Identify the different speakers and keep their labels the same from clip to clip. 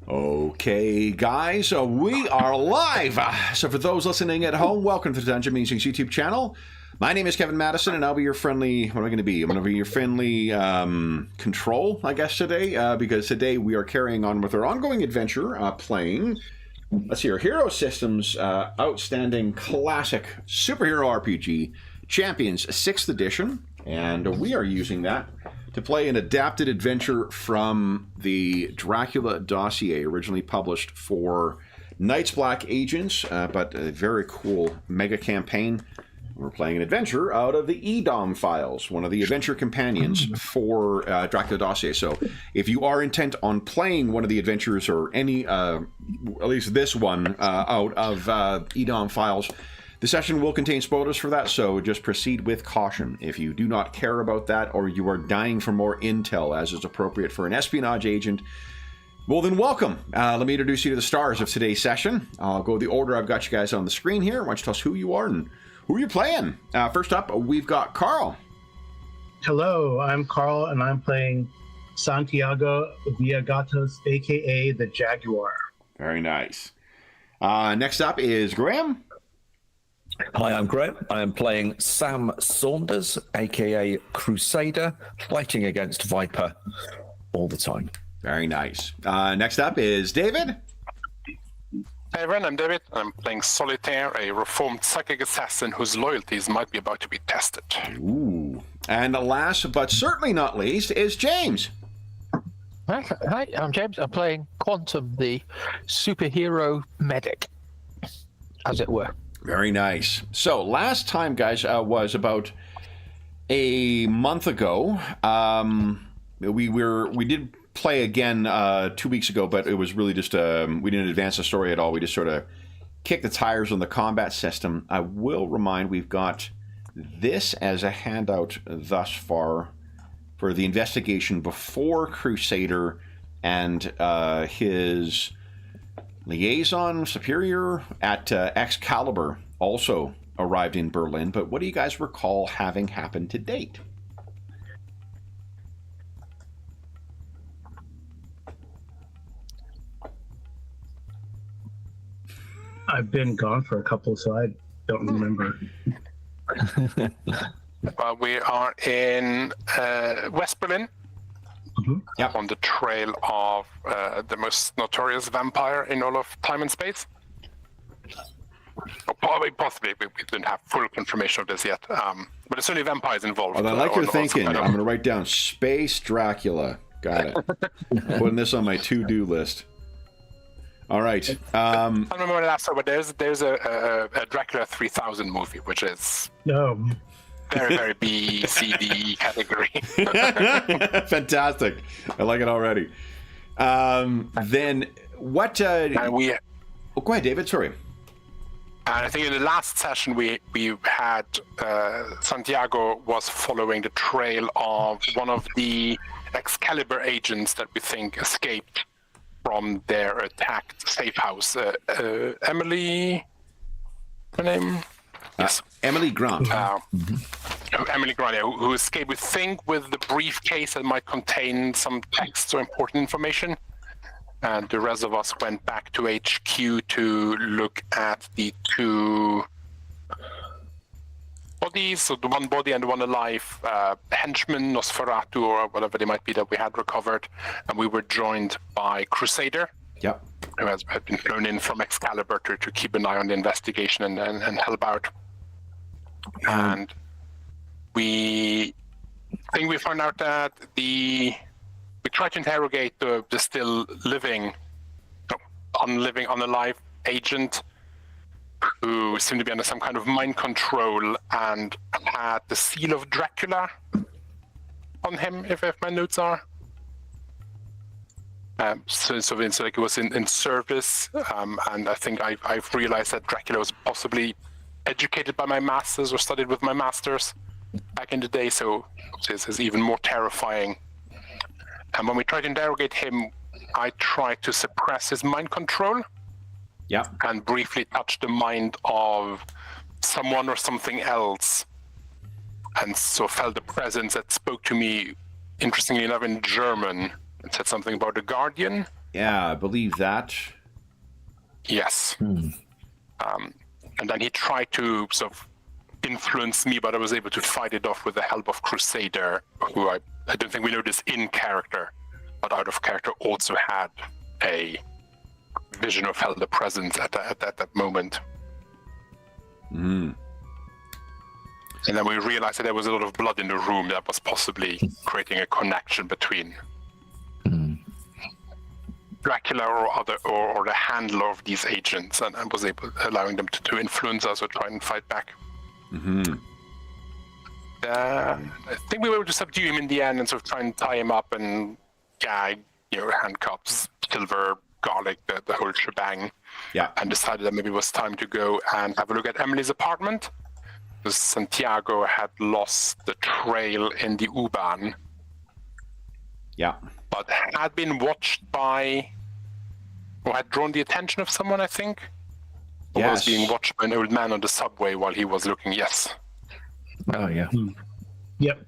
Speaker 1: Okay, guys, we are live. So for those listening at home, welcome to the Dungeon Musings YouTube channel. My name is Kevin Madison, and I'll be your friendly, what am I going to be? I'm going to be your friendly control, I guess, today, because today we are carrying on with our ongoing adventure, playing, let's see, our Hero Systems outstanding classic superhero RPG, Champions 6th Edition, and we are using that to play an adapted adventure from the Dracula Dossier, originally published for Night's Black Agents, but a very cool mega campaign. We're playing an adventure out of the EDOM files, one of the adventure companions for Dracula Dossier. So if you are intent on playing one of the adventures, or any, at least this one, out of EDOM files, the session will contain spoilers for that, so just proceed with caution. If you do not care about that, or you are dying for more intel, as is appropriate for an espionage agent, well then welcome. Let me introduce you to the stars of today's session. I'll go the order I've got you guys on the screen here. Why don't you tell us who you are and who you're playing? First up, we've got Carl.
Speaker 2: Hello, I'm Carl, and I'm playing Santiago Villagatos, aka the Jaguar.
Speaker 1: Very nice. Next up is Graham.
Speaker 3: Hi, I'm Graham. I am playing Sam Saunders, aka Crusader, fighting against Viper all the time.
Speaker 1: Very nice. Next up is David.
Speaker 4: Hey everyone, I'm David. I'm playing Solitaire, a reformed psychic assassin whose loyalties might be about to be tested.
Speaker 1: Ooh. And last but certainly not least is James.
Speaker 5: Hi, I'm James. I'm playing Quantum, the superhero medic, as it were.
Speaker 1: Very nice. So last time, guys, was about a month ago. We did play again 2 weeks ago, but it was really just we didn't advance the story at all. We just sort of kicked the tires on the combat system. I will remind we've got this as a handout thus far for the investigation before Crusader and his liaison superior at Excalibur also arrived in Berlin. But what do you guys recall having happened to date?
Speaker 2: I've been gone for a couple, so I don't remember.
Speaker 4: We are in West Berlin,
Speaker 1: Yep.
Speaker 4: on the trail of the most notorious vampire in all of time and space. Or possibly, we didn't have full confirmation of this yet, but there's certainly vampires involved.
Speaker 1: I like your thinking.
Speaker 4: Kind of...
Speaker 1: I'm going to write down Space Dracula. Got it. Putting this on my to-do list. All right.
Speaker 4: I don't remember the last time, but there's a Dracula 3000 movie, which is very, very B, C, D category.
Speaker 1: Fantastic. I like it already. Then what...
Speaker 4: And we...
Speaker 1: Oh, go ahead, David. Sorry.
Speaker 4: And I think in the last session we had Santiago was following the trail of one of the Excalibur agents that we think escaped from their attacked safe house. Emily, her name? Yes.
Speaker 1: Emily Grant.
Speaker 4: Emily Grant, who escaped, we think, with the briefcase that might contain some text or important information. And the rest of us went back to HQ to look at the two bodies, so the one body and the one alive, henchman, Nosferatu, or whatever they might be that we had recovered. And we were joined by Crusader,
Speaker 1: Yep.
Speaker 4: who has been flown in from Excalibur to keep an eye on the investigation and help out. And we think we found out that we tried to interrogate the still unalive agent who seemed to be under some kind of mind control and had the seal of Dracula on him, if my notes are. So like it was in service, and I think I've realized that Dracula was possibly educated by my masters or studied with my masters back in the day, so this is even more terrifying. And when we tried to interrogate him, I tried to suppress his mind control.
Speaker 1: Yeah.
Speaker 4: And briefly touch the mind of someone or something else. And so felt a presence that spoke to me, interestingly enough, in German. It said something about a guardian.
Speaker 1: Yeah, I believe that.
Speaker 4: Yes. And then he tried to sort of influence me, but I was able to fight it off with the help of Crusader, who I don't think we know this in character, but out of character also had a vision of Elder Presence at that moment.
Speaker 1: Mm.
Speaker 4: And then we realized that there was a lot of blood in the room that was possibly creating a connection between Dracula or the handler of these agents, and was allowing them to influence us or try and fight back.
Speaker 1: Mm-hmm.
Speaker 4: I think we were able to subdue him in the end and sort of try and tie him up and gag, handcuffs, silver, garlic, the whole shebang.
Speaker 1: Yeah.
Speaker 4: And decided that maybe it was time to go and have a look at Emily's apartment. Because Santiago had lost the trail in the U-Bahn.
Speaker 1: Yeah.
Speaker 4: But had been watched by, or had drawn the attention of someone, I think. Or
Speaker 1: Yes.
Speaker 4: was being watched by an old man on the subway while he was looking, yes.
Speaker 3: Oh, yeah.
Speaker 2: Yep.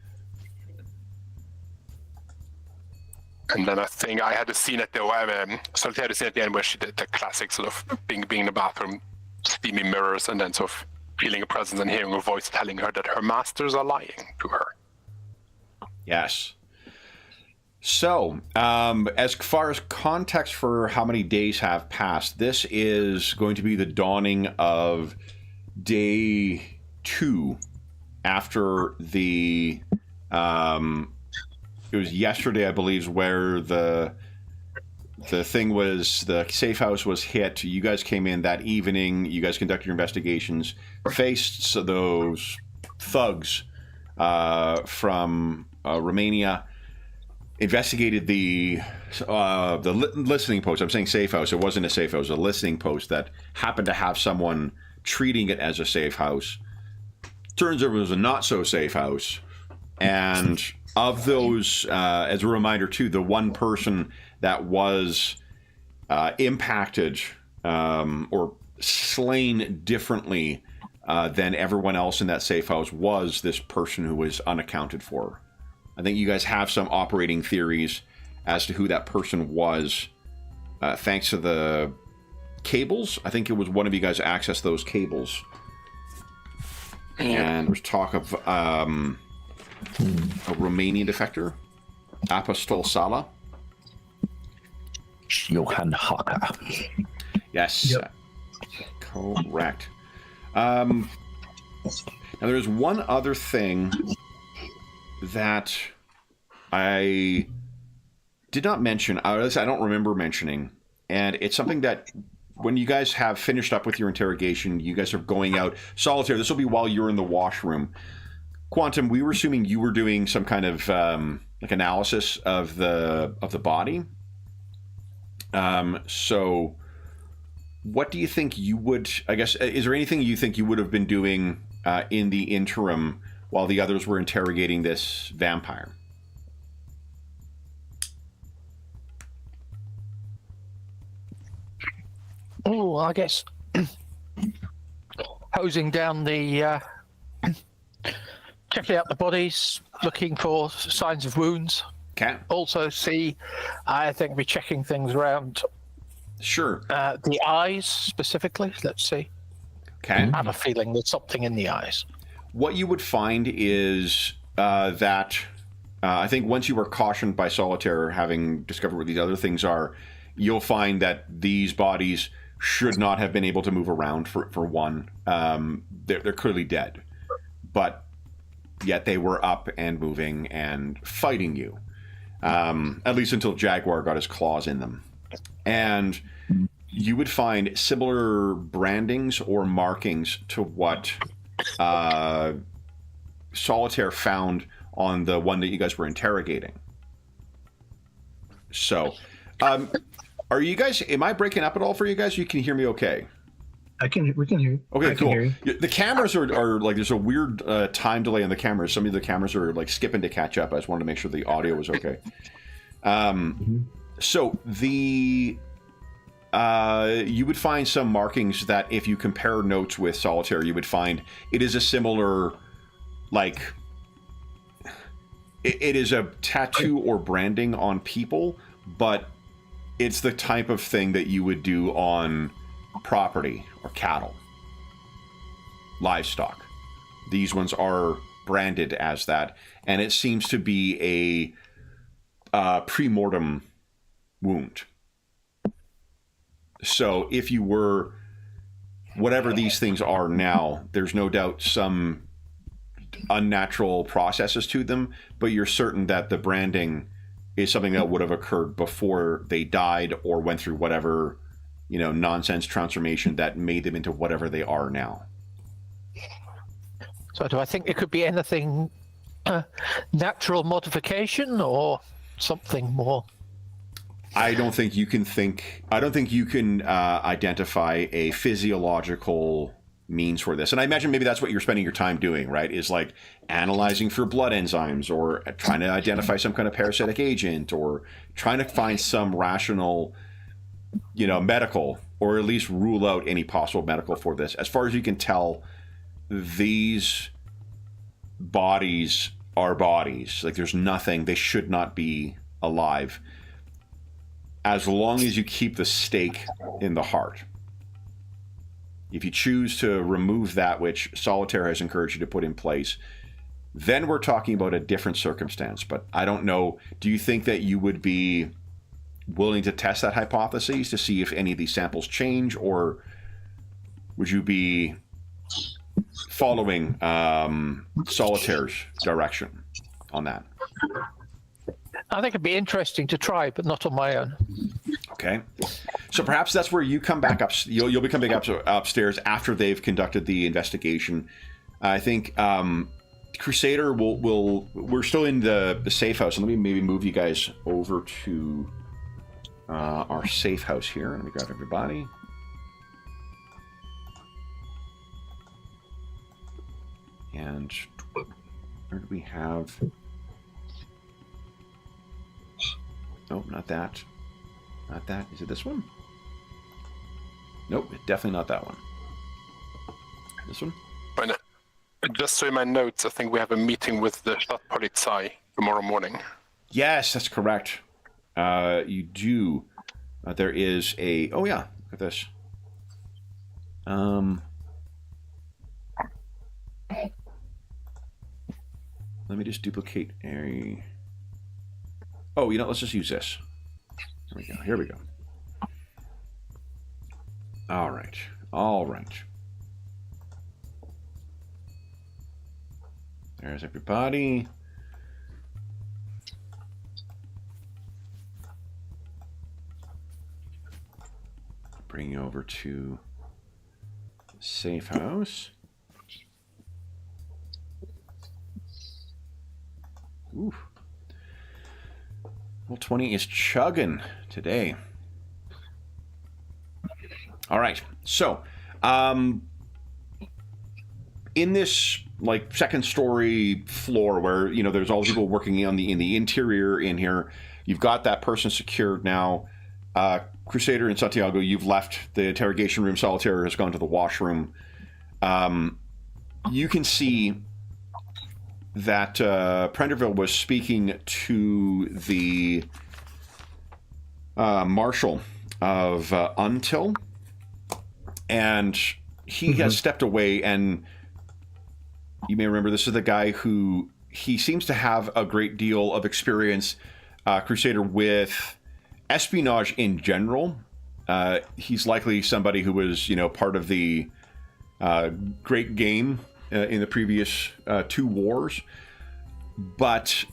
Speaker 4: And then I think I had a scene at the Solitaire had a scene at the end where she did the classic sort of being in the bathroom, steamy mirrors, and then sort of feeling a presence and hearing a voice telling her that her masters are lying to her.
Speaker 1: Yes. So, as far as context for how many days have passed, this is going to be the dawning of day 2 after the it was yesterday, I believe, where the thing was, the safe house was hit. You guys came in that evening. You guys conducted your investigations, faced those thugs from Romania, investigated the listening post. I'm saying safe house. It wasn't a safe house. It was a listening post that happened to have someone treating it as a safe house. Turns out it was a not so safe house. And of those, as a reminder too, the one person that was impacted or slain differently than everyone else in that safe house was this person who was unaccounted for. I think you guys have some operating theories as to who that person was, thanks to the cables. I think it was one of you guys accessed those cables. And there's talk of a Romanian defector, Apostol Sala.
Speaker 3: Johann Haka.
Speaker 1: Yes.
Speaker 2: Yep.
Speaker 1: Correct. Now, there's one other thing that I did not mention, or at least I don't remember mentioning, and it's something that when you guys have finished up with your interrogation, you guys are going out. Solitaire, this will be while you're in the washroom. Quantum, we were assuming you were doing some kind of like analysis of the body. So what do you think you would, I guess, is there anything you think you would have been doing in the interim while the others were interrogating this vampire?
Speaker 5: Oh, I guess hosing down the, checking out the bodies, looking for signs of wounds.
Speaker 1: Okay.
Speaker 5: Also I think we're checking things around
Speaker 1: Sure.
Speaker 5: the eyes specifically. Let's see.
Speaker 1: Okay.
Speaker 5: I have a feeling there's something in the eyes.
Speaker 1: What you would find is that I think once you were cautioned by Solitaire, having discovered what these other things are, you'll find that these bodies should not have been able to move around for one. They're clearly dead. But yet they were up and moving and fighting you. At least until Jaguar got his claws in them. And you would find similar brandings or markings to what Solitaire found on the one that you guys were interrogating. So, are you guys, am I breaking up at all for you guys? You can hear me okay?
Speaker 2: We can hear you.
Speaker 1: Okay,
Speaker 2: I
Speaker 1: cool.
Speaker 2: Can hear you.
Speaker 1: The cameras are like, there's a weird time delay on the cameras. Some of the cameras are like skipping to catch up. I just wanted to make sure the audio was okay. So the you would find some markings that if you compare notes with Solitaire, you would find it is a similar, like, it is a tattoo or branding on people, but it's the type of thing that you would do on property or cattle, livestock. These ones are branded as that, and it seems to be a pre-mortem wound. So if you were, whatever these things are now, there's no doubt some unnatural processes to them, but you're certain that the branding is something that would have occurred before they died or went through whatever, nonsense transformation that made them into whatever they are now.
Speaker 5: So do I think it could be anything natural modification or something more?
Speaker 1: I don't think you can identify a physiological means for this. And I imagine maybe that's what you're spending your time doing, right? Is like analyzing for blood enzymes or trying to identify some kind of parasitic agent or trying to find some rational, medical, or at least rule out any possible medical for this. As far as you can tell, these bodies are bodies. Like there's nothing, they should not be alive. As long as you keep the stake in the heart. If you choose to remove that, which Solitaire has encouraged you to put in place, then we're talking about a different circumstance. But I don't know, do you think that you would be willing to test that hypothesis to see if any of these samples change, or would you be following Solitaire's direction on that?
Speaker 5: I think it'd be interesting to try, but not on my own.
Speaker 1: Okay, so perhaps that's where you come back up. You'll be coming up upstairs after they've conducted the investigation. I think Crusader will. We're still in the safe house, and let me maybe move you guys over to our safe house here. Let me grab everybody. And where do we have? Nope, not that. Not that. Is it this one? Nope, definitely not that one. This one?
Speaker 4: But just so in my notes, I think we have a meeting with the Stadtpolizei tomorrow morning.
Speaker 1: Yes, that's correct. You do. There is a... Oh, yeah. Look at this. Let me just duplicate a... Oh, let's just use this. Here we go. All right. There's everybody. Bring you over to safe house. Ooh. Well, 20 is chugging today. All right. So, in this second story floor where there's all the people working in the interior in here, you've got that person secured now. Crusader and Santiago, you've left the interrogation room. Solitaire has gone to the washroom. You can see that Prenderville was speaking to the marshal of Until, and he has stepped away. And you may remember, this is the guy who he seems to have a great deal of experience, Crusader, with espionage in general. He's likely somebody who was part of the Great Game in the previous 2 wars, but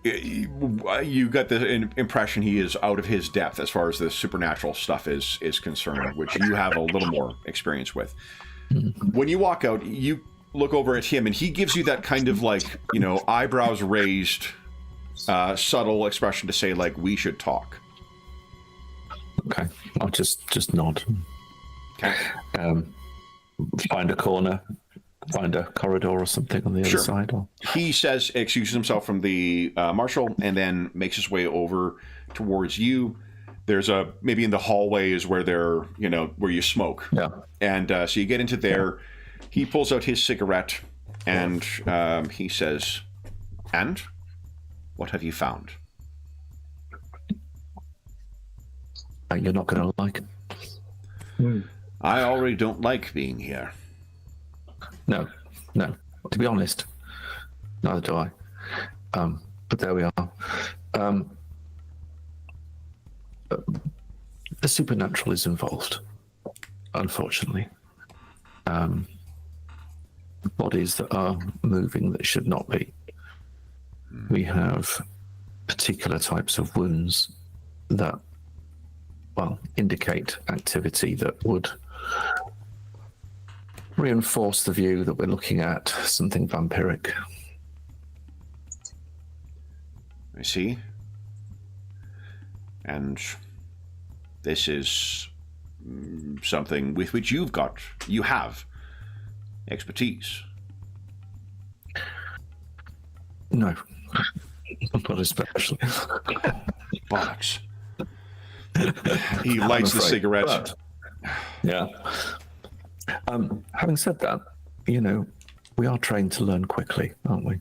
Speaker 1: you got the impression he is out of his depth as far as the supernatural stuff is concerned, which you have a little more experience with. When you walk out, you look over at him, and he gives you that kind of eyebrows raised, subtle expression to say we should talk.
Speaker 3: Okay, I'll just nod.
Speaker 1: Okay.
Speaker 3: Find a corner. Find a corridor or something on the other side. Or... He
Speaker 1: says, excuses himself from the marshal, and then makes his way over towards you. There's maybe in the hallway is where they're, where you smoke.
Speaker 3: Yeah.
Speaker 1: And so you get into there. He pulls out his cigarette, and he says, "And what have you found?"
Speaker 3: You're not going to like.
Speaker 1: I already don't like being here.
Speaker 3: No. To be honest, neither do I. But there we are. The supernatural is involved, unfortunately. Bodies that are moving that should not be. We have particular types of wounds that, well, indicate activity that would reinforce the view that we're looking at something vampiric.
Speaker 1: I see. And this is something with which you have expertise.
Speaker 3: No, not especially.
Speaker 1: Bollocks. He lights the cigarette.
Speaker 3: But, yeah. Having said that, we are trained to learn quickly, aren't we?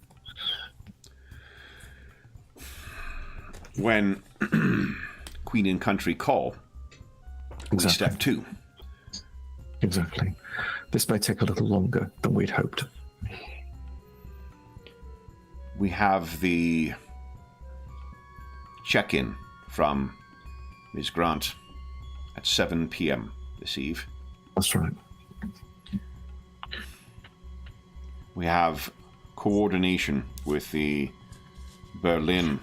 Speaker 1: When Queen and Country call, we step two.
Speaker 3: Exactly. This may take a little longer than we'd hoped.
Speaker 1: We have the check-in from Ms. Grant at 7 p.m. this eve.
Speaker 3: That's right.
Speaker 1: We have coordination with the Berlin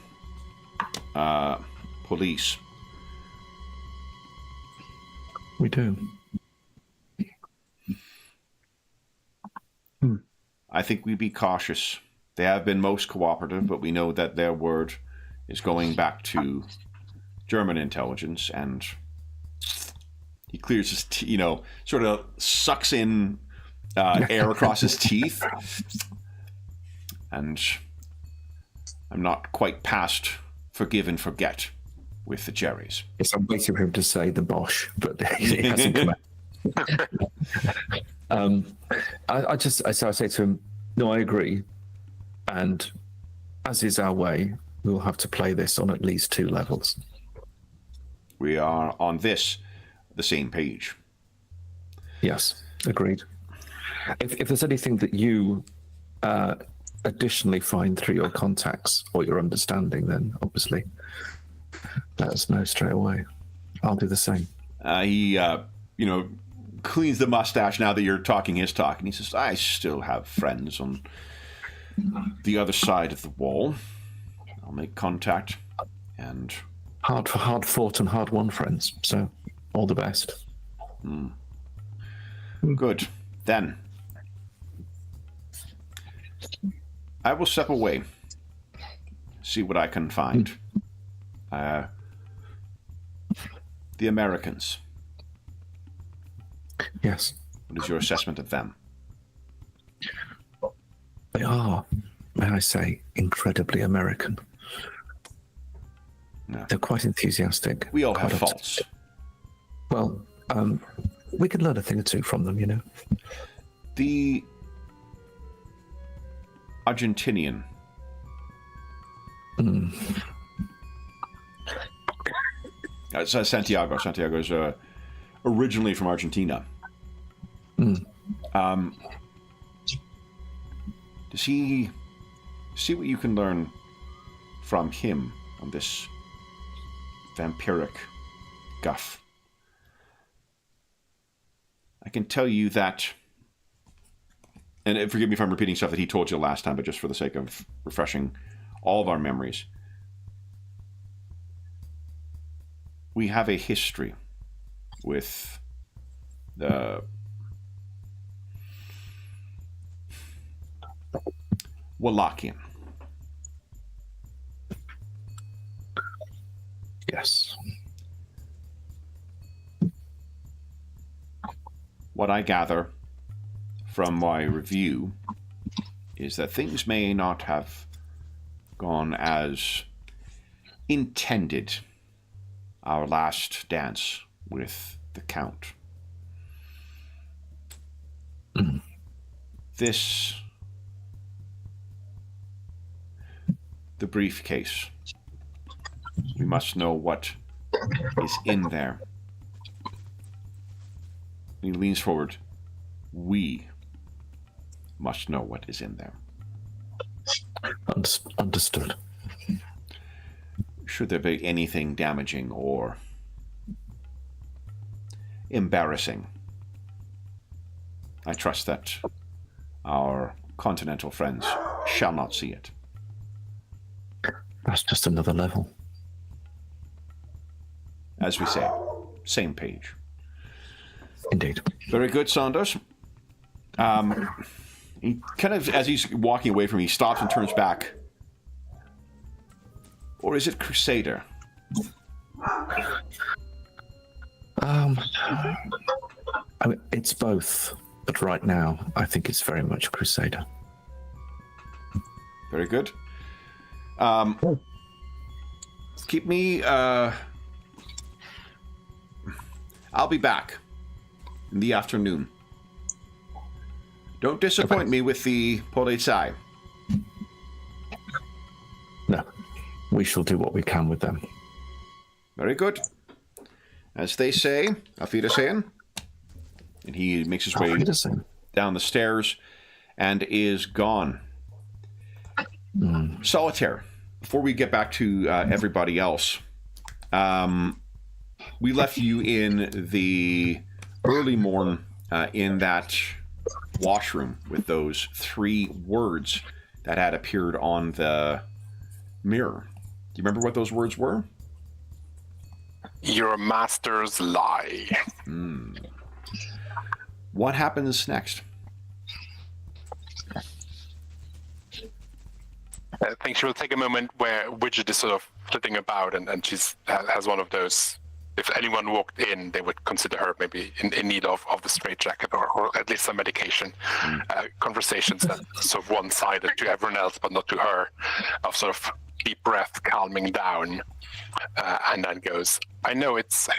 Speaker 1: police.
Speaker 3: We do.
Speaker 1: I think we'd be cautious. They have been most cooperative, but we know that their word is going back to German intelligence, and he clears his, sort of sucks in air across his teeth. And I'm not quite past forgive and forget with the Jerrys.
Speaker 3: Yes, I'm waiting for him to say the Bosch, but he hasn't come out. I say to him, no, I agree. And as is our way, we'll have to play this on at least 2 levels.
Speaker 1: We are on the same page.
Speaker 3: Yes, agreed. If there's anything that you additionally find through your contacts or your understanding, then obviously let us know straight away. I'll do the same.
Speaker 1: He, cleans the mustache now that you're talking his talk, and he says, I still have friends on the other side of the wall. I'll make contact, and...
Speaker 3: Hard fought and hard won friends, so all the best.
Speaker 1: Good. Then, I will step away, see what I can find. The Americans.
Speaker 3: Yes.
Speaker 1: What is your assessment of them?
Speaker 3: They are, may I say, incredibly American.
Speaker 1: No.
Speaker 3: They're quite enthusiastic.
Speaker 1: We all
Speaker 3: quite
Speaker 1: have faults.
Speaker 3: Well, we can learn a thing or two from them,
Speaker 1: The Argentinian. Santiago. Santiago is originally from Argentina. Does he see what you can learn from him on this vampiric guff? I can tell you that, and forgive me if I'm repeating stuff that he told you last time, but just for the sake of refreshing all of our memories, we have a history with the Wallachian.
Speaker 3: Yes.
Speaker 1: What I gather from my review is that things may not have gone as intended our last dance with the Count. The briefcase. We must know what is in there. He leans forward. We must know what is in there.
Speaker 3: Understood.
Speaker 1: Should there be anything damaging or embarrassing, I trust that our continental friends shall not see it.
Speaker 3: That's just another level.
Speaker 1: As we say, same page.
Speaker 3: Indeed.
Speaker 1: Very good, Saunders. He kind of, as he's walking away from me, he stops and turns back. Or is it Crusader?
Speaker 3: I mean, it's both, but right now, I think it's very much Crusader.
Speaker 1: Very good. Keep me... I'll be back in the afternoon. Don't disappoint me with the Polizei.
Speaker 3: No, we shall do what we can with them.
Speaker 1: Very good. As they say, Auf Wiedersehen. And he makes his way down the stairs and is gone. Solitaire, before we get back to everybody else, we left you in the early morn in that washroom with those 3 words that had appeared on the mirror. Do you remember what those words were?
Speaker 4: Your master's lie.
Speaker 1: What happens next?
Speaker 4: I think she will take a moment where Widget is sort of flitting about, and she's has one of those. If anyone walked in, they would consider her maybe in need of the straitjacket or at least some medication. Conversations that sort of one-sided to everyone else, but not to her, of sort of deep breath, calming down, and then goes, I know it's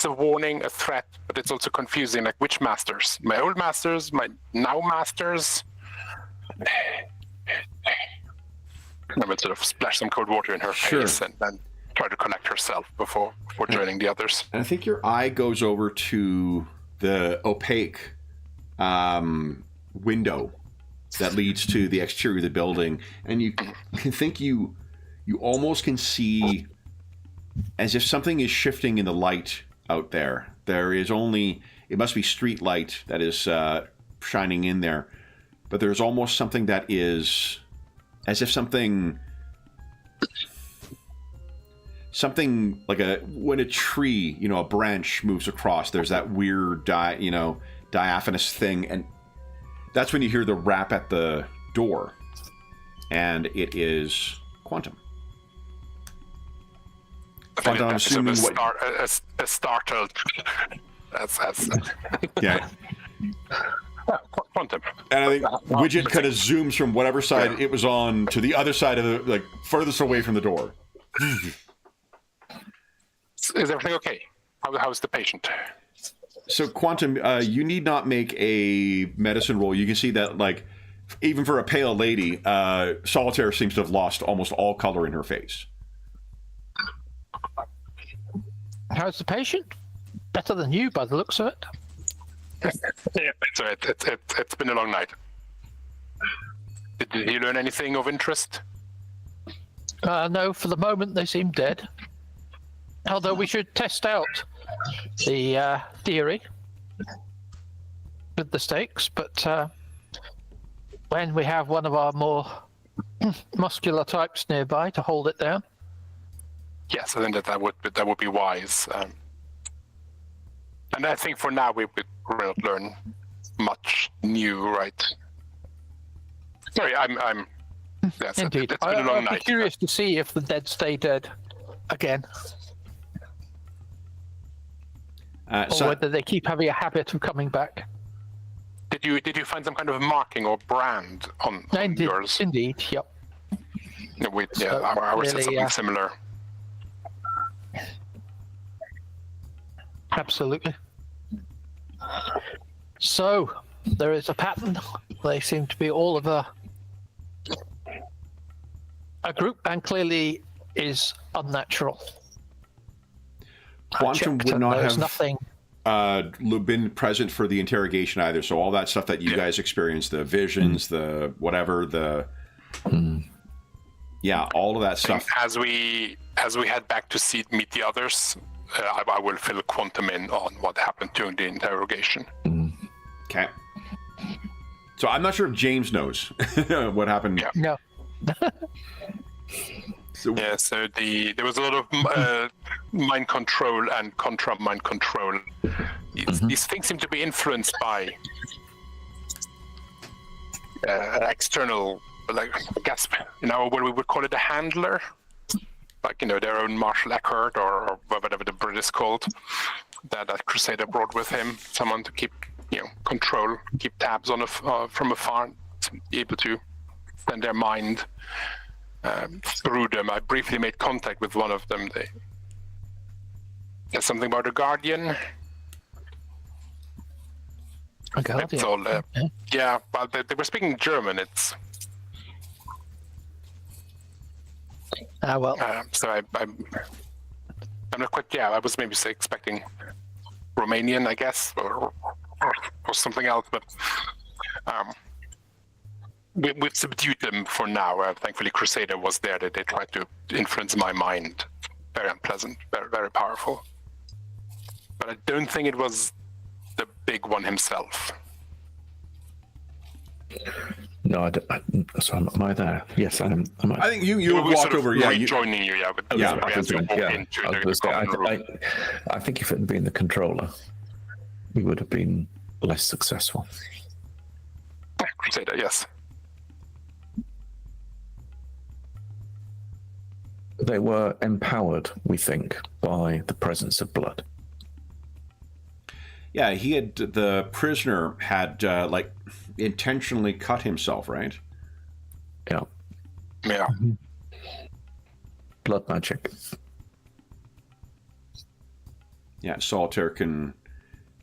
Speaker 4: a warning, a threat, but it's also confusing. Like, which masters? My old masters? My now masters? I would sort of splash some cold water in her face and then try to collect herself before joining the others.
Speaker 1: And I think your eye goes over to the opaque window that leads to the exterior of the building, and you can think you almost can see as if something is shifting in the light out there. There is only, it must be street light that is shining in there, but there's almost something that is as if something like when a tree, a branch moves across, there's that weird diaphanous thing, and that's when you hear the rap at the door, and it is Quantum.
Speaker 4: I'm assuming a startled.
Speaker 1: Yeah.
Speaker 4: Quantum.
Speaker 1: And I think Widget kind of zooms from whatever side it was on to the other side of the, like, furthest away from the door.
Speaker 4: Is everything okay? How's the patient?
Speaker 1: So, Quantum, you need not make a medicine roll. You can see that, like, even for a pale lady, Solitaire seems to have lost almost all color in her face.
Speaker 5: How's the patient? Better than you, by the looks of it.
Speaker 4: Yeah, it's been a long night. Did you learn anything of interest?
Speaker 5: No, for the moment they seem dead. Although we should test out the theory with the stakes, but when we have one of our more muscular types nearby to hold it down.
Speaker 4: Yes, I think that would be wise. And I think for now we will not learn much new, right? Sorry, I'm. Yes,
Speaker 5: Indeed,
Speaker 4: it's been a long
Speaker 5: I'd be
Speaker 4: night.
Speaker 5: curious to see if the dead stay dead again, or whether they keep having a habit of coming back.
Speaker 4: Did you find some kind of marking or brand on yours?
Speaker 5: Indeed, yep.
Speaker 4: Ours had something similar.
Speaker 5: Absolutely. So, there is a pattern. They seem to be all of a group, and clearly is unnatural.
Speaker 1: Quantum
Speaker 5: checked
Speaker 1: would
Speaker 5: and
Speaker 1: not
Speaker 5: there's
Speaker 1: have
Speaker 5: nothing.
Speaker 1: Been present for the interrogation either. So all that stuff that you guys experienced, the visions, the whatever, all of that stuff.
Speaker 4: As we head back to meet the others, I will fill Quantum in on what happened during the interrogation.
Speaker 1: Okay. So I'm not sure if James knows what happened.
Speaker 4: Yeah.
Speaker 5: No.
Speaker 1: So,
Speaker 4: there was a lot of mind control and contra mind control. These things seem to be influenced by external, like, I guess, what we would call it, a handler, like, their own Marshal Eckhart or whatever the Brit is called, that Crusader brought with him, someone to keep, control, keep tabs on from afar, to be able to send their mind through them. I briefly made contact with one of them. There's something about a guardian.
Speaker 5: A guardian.
Speaker 4: It's all, yeah, but they were speaking German. It's
Speaker 5: well.
Speaker 4: so I'm not quite. Yeah, I was maybe expecting Romanian, I guess, or something else, but we've subdued them for now. Thankfully, Crusader was there. That they tried to influence my mind. Very unpleasant, very, very powerful. But I don't think it was the big one himself.
Speaker 3: No, so am I there? Yes, I am.
Speaker 1: I think you
Speaker 4: We
Speaker 1: walked
Speaker 4: sort of
Speaker 1: over. Yeah,
Speaker 4: rejoining you. Yeah, but
Speaker 1: Yeah,
Speaker 4: as you walk into the common room.
Speaker 3: I think if it had been the controller, we would have been less successful.
Speaker 4: Crusader, yes.
Speaker 3: They were empowered, we think, by the presence of blood.
Speaker 1: Yeah, the prisoner had intentionally cut himself, right?
Speaker 3: Yeah.
Speaker 4: Yeah.
Speaker 3: Blood magic.
Speaker 1: Yeah, Solitaire can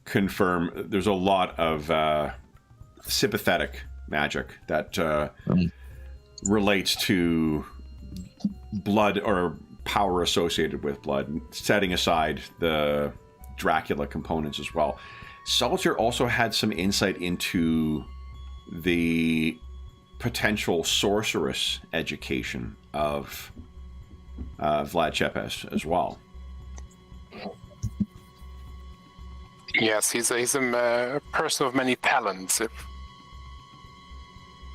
Speaker 1: confirm there's a lot of sympathetic magic that relates to blood or power associated with blood, setting aside the Dracula components as well. Solitaire also had some insight into the potential sorceress education of Vlad Chepes as well.
Speaker 4: Yes, he's a person of many talents.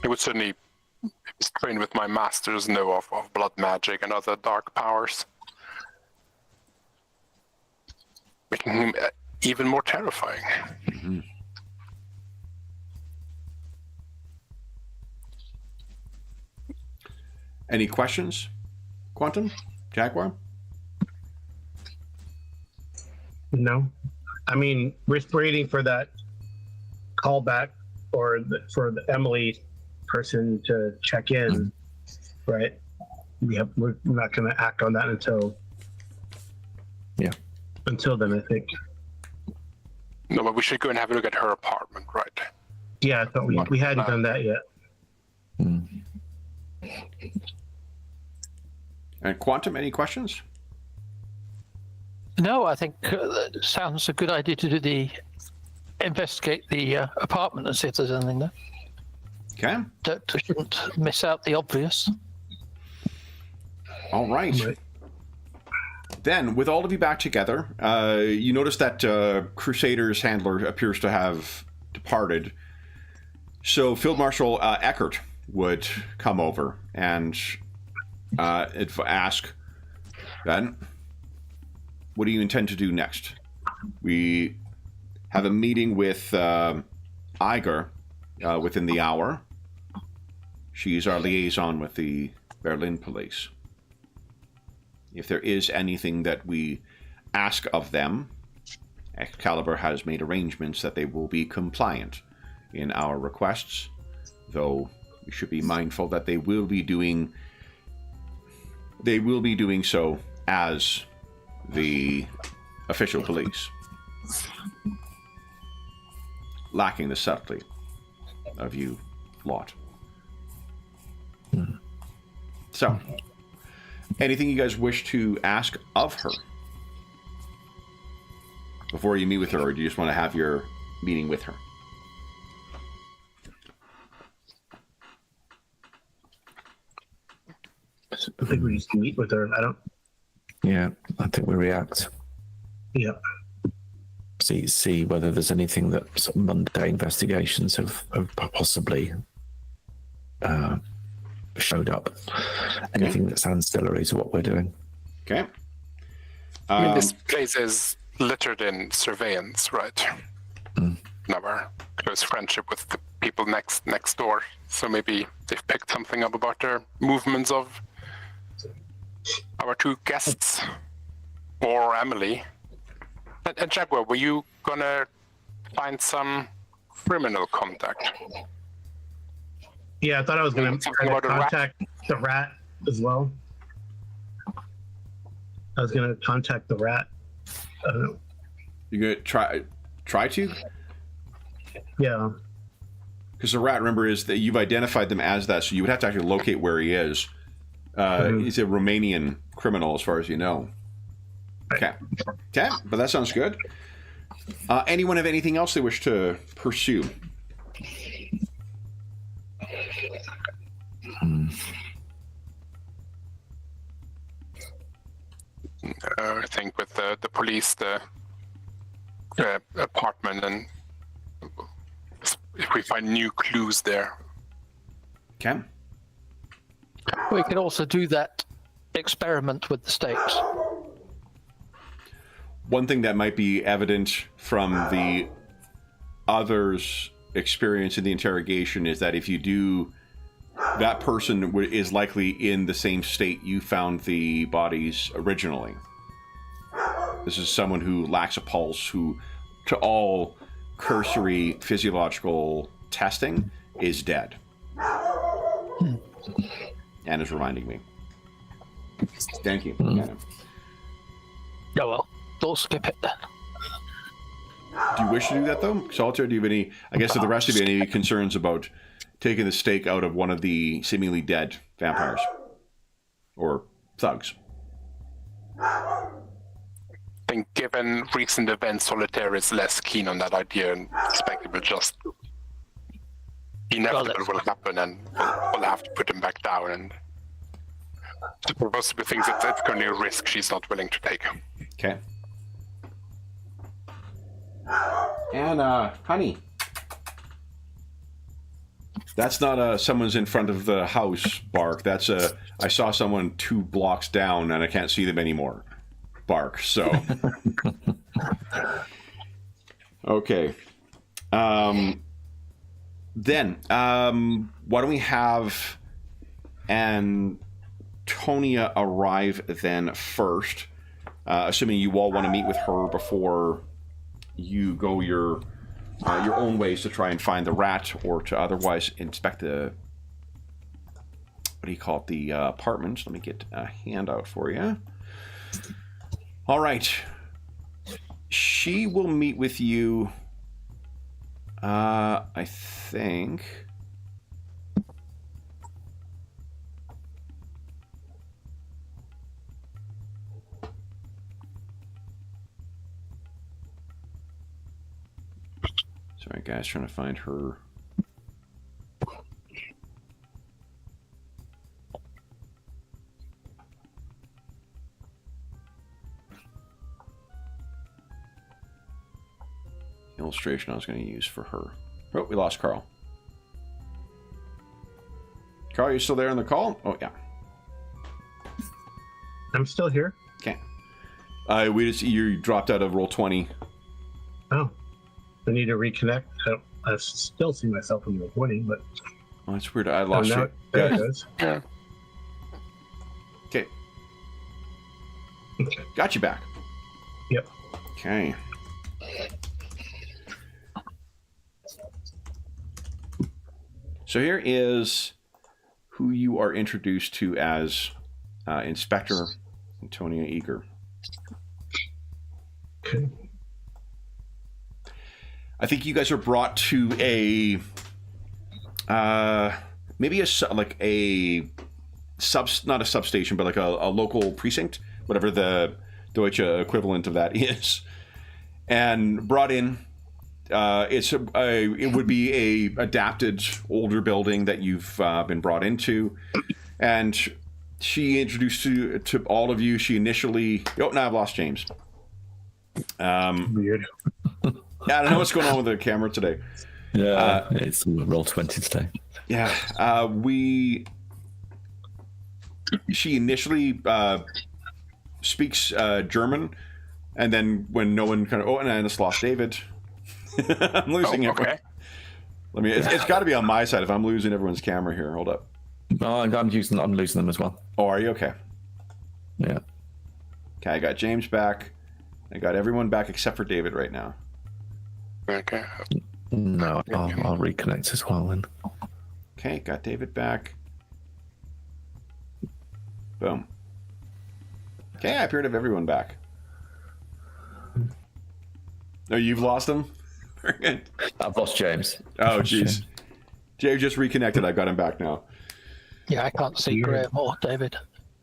Speaker 4: He would certainly, if he's trained with my masters, know of blood magic and other dark powers, making him even more terrifying.
Speaker 1: Mm-hmm. Any questions, Quantum? Jaguar?
Speaker 2: No. I mean, we're waiting for that callback for the Emily person to check in, right? We're not going to act on that until then, I think.
Speaker 4: No, but we should go and have a look at her apartment, right?
Speaker 2: Yeah, I thought we hadn't done that yet.
Speaker 1: And Quantum, any questions?
Speaker 5: No, I think that sounds a good idea to do investigate the apartment and see if there's anything there.
Speaker 1: Okay.
Speaker 5: That shouldn't miss out the obvious.
Speaker 1: All right. Then, with all of you back together, you notice that Crusader's handler appears to have departed. So Field Marshal Eckert would come over and ask, Ben, what do you intend to do next? We have a meeting with Iger within the hour. She's our liaison with the Berlin police. If there is anything that we ask of them, Excalibur has made arrangements that they will be compliant in our requests, though we should be mindful that they will be doing so as the official police, lacking the subtlety of you lot. So, anything you guys wish to ask of her? before you meet with her, or do you just want to have your meeting with her?
Speaker 2: I think we just meet with her.
Speaker 3: Yeah, I think we react.
Speaker 2: Yeah.
Speaker 3: See whether there's anything that sort of Monday investigations have possibly showed up. Anything that's ancillary to what we're doing.
Speaker 1: Okay.
Speaker 4: I mean, this place is littered in surveillance, right? Never close friendship with the people next door, so maybe they've picked something up about their movements of our two guests, or Emily. And Jaguar, were you gonna find some criminal contact?
Speaker 2: Yeah, I thought I was going to
Speaker 4: Something about a rat?
Speaker 2: contact the rat as well. I was going to contact the rat. I don't know.
Speaker 1: You're gonna try to?
Speaker 2: Yeah.
Speaker 1: Because the rat, remember, is that you've identified them as that, so you would have to actually locate where he is. He's a Romanian criminal, as far as you know. Okay, but that sounds good. Anyone have anything else they wish to pursue?
Speaker 4: I think with the police, the apartment, and if we find new clues there.
Speaker 1: Okay.
Speaker 5: We can also do that experiment with the stakes.
Speaker 1: One thing that might be evident from the others' experience in the interrogation is that if you do, that person is likely in the same state you found the bodies originally. This is someone who lacks a pulse, who, to all cursory physiological testing, is dead. Anna's reminding me. Thank you, Anna.
Speaker 5: Oh well, don't skip it then.
Speaker 1: Do you wish to do that, though? Solitaire, do you have any... I guess, do the rest of you any concerns about taking the stake out of one of the seemingly dead vampires? Or thugs?
Speaker 4: I think given recent events, Solitaire is less keen on that idea and expect it will just... inevitable will happen, and we'll have to put him back down, and... the possible things that it's currently a risk she's not willing to take.
Speaker 1: Okay. And, honey. That's not someone's in front of the house bark. That's I saw someone 2 blocks down and I can't see them anymore bark. So. Okay. Then, why don't we have Antonia arrive then first, assuming you all want to meet with her before you go your own ways to try and find the rat, or to otherwise inspect the, what do you call it, the apartments. Let me get a handout for you. All right. She will meet with you, I think... Sorry, guys, trying to find her. Illustration I was going to use for her. Oh, we lost Carl. Carl, are you still there on the call? Oh, yeah.
Speaker 2: I'm still here.
Speaker 1: Okay. You dropped out of Roll20.
Speaker 2: Oh. I need to reconnect. I still see myself in the recording, but...
Speaker 1: Oh, that's weird. I lost you.
Speaker 2: There it is.
Speaker 4: Yeah.
Speaker 1: Okay. Got you back.
Speaker 2: Yep.
Speaker 1: Okay. So here is who you are introduced to as Inspector Antonia Eager.
Speaker 2: Okay.
Speaker 1: I think you guys are brought to a maybe not a substation, but like a local precinct, whatever the Deutsche equivalent of that is. and brought in. It would be a adapted older building that you've been brought into, and she introduced to all of you. She initially, now I've lost James.
Speaker 2: Weird.
Speaker 1: Yeah, I don't know what's going on with the camera today.
Speaker 3: Yeah, it's Roll20 today.
Speaker 1: Yeah, she initially speaks German, and then when no one and I just lost David. I'm losing it.
Speaker 4: Okay.
Speaker 1: Let me. It's got to be on my side if I'm losing everyone's camera here. Hold up.
Speaker 3: Oh, I'm losing them as well.
Speaker 1: Oh, are you okay?
Speaker 3: Yeah.
Speaker 1: Okay, I got James back. I got everyone back except for David right now.
Speaker 4: Okay.
Speaker 3: No, I'll reconnect as well then.
Speaker 1: Okay, got David back. Boom. Okay, I appear to have everyone back. Oh, you've lost them?
Speaker 3: I've lost James.
Speaker 1: Oh, jeez. James just reconnected. I've got him back now.
Speaker 5: Yeah, I can't see Graham or David.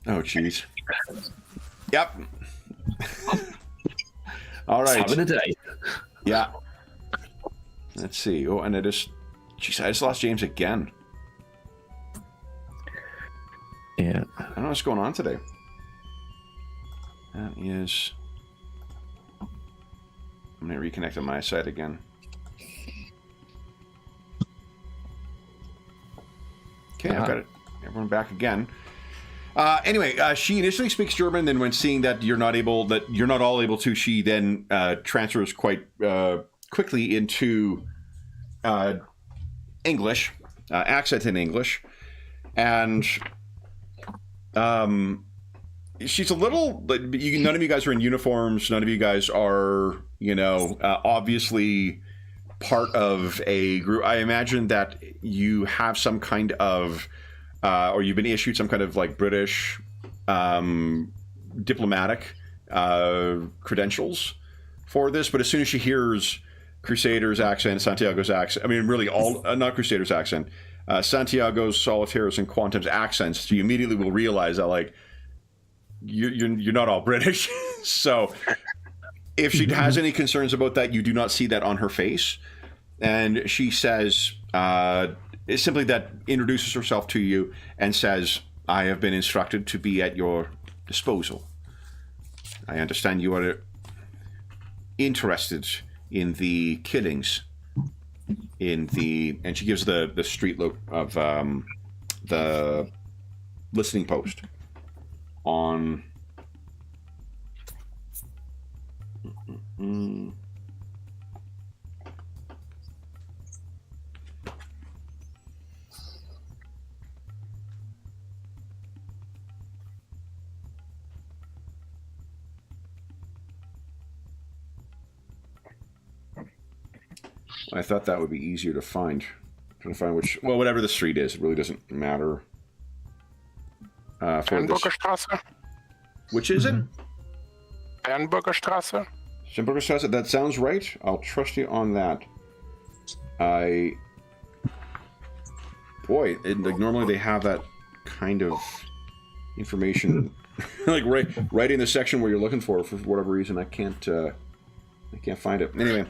Speaker 1: Oh, jeez. Yep. All right.
Speaker 3: Having a day.
Speaker 1: Yeah. Let's see. Oh, and I just lost James again.
Speaker 3: Yeah.
Speaker 1: I don't know what's going on today. That is... I'm going to reconnect on my side again. Okay, I've got it. Everyone back again. Anyway, she initially speaks German, then when seeing that you're not all able to, she then transfers quite quickly into English, accent in English, and she's a little. None of you guys are in uniforms. None of you guys are, obviously part of a group. I imagine that you have some kind of, or you've been issued some kind of like British diplomatic credentials for this. But as soon as she hears Crusaders accent, Santiago's accent, I mean, really all, not Crusaders accent, Santiago's, Solitaires, and Quantum's accents, she immediately will realize that like you're not all British. So if she has any concerns about that, you do not see that on her face. And she says, it's simply that introduces herself to you and says, I have been instructed to be at your disposal. I understand you are interested in the killings and she gives the street look of the listening post on I thought that would be easier to find. I'm trying to find whatever the street is, it really doesn't matter.
Speaker 4: Hamburger Straße?
Speaker 1: Which is it?
Speaker 4: Hamburger Straße?
Speaker 1: Hamburger Straße, that sounds right. I'll trust you on that. Normally they have that kind of information, like right in the section where you're looking for whatever reason. I can't find it. Anyway,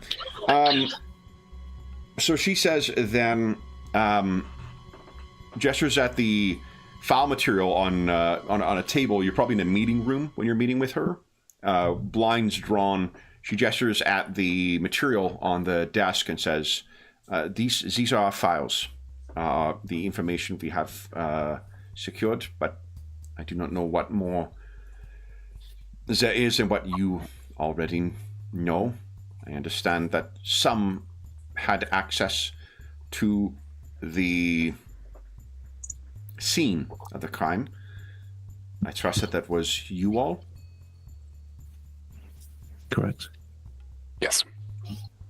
Speaker 1: so she says then, gestures at the file material on a table. You're probably in a meeting room when you're meeting with her. Blinds drawn. She gestures at the material on the desk and says, "These are our files. The information we have secured, but I do not know what more there is than what you already know. I understand that some had access to the scene of the crime. I trust that was you all."
Speaker 3: Correct.
Speaker 4: Yes.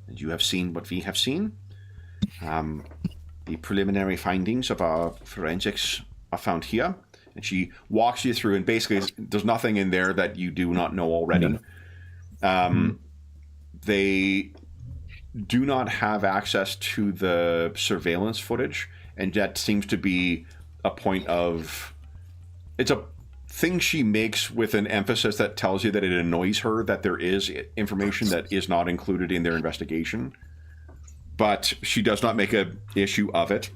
Speaker 1: And you have seen what we have seen. The preliminary findings of our forensics are found here. And she walks you through, and basically there's nothing in there that you do not know already. No. They do not have access to the surveillance footage, and that seems to be a point of... It's a thing she makes with an emphasis that tells you that it annoys her that there is information that is not included in their investigation, but she does not make an issue of it.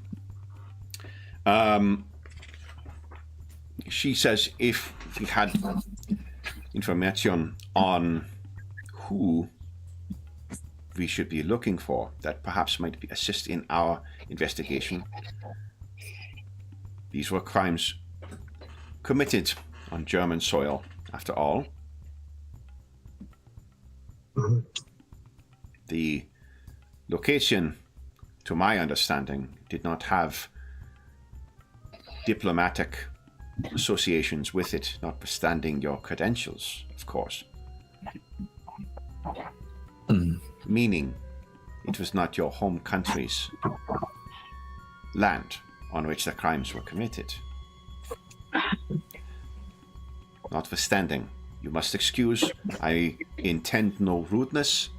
Speaker 1: She says if we had information on who we should be looking for that perhaps might assist in our investigation. These were crimes committed on German soil, after all.
Speaker 2: Mm-hmm.
Speaker 1: The location, to my understanding, did not have diplomatic associations with it, notwithstanding your credentials, of course. Meaning, it was not your home country's land on which the crimes were committed. Notwithstanding, you must excuse, I intend no rudeness.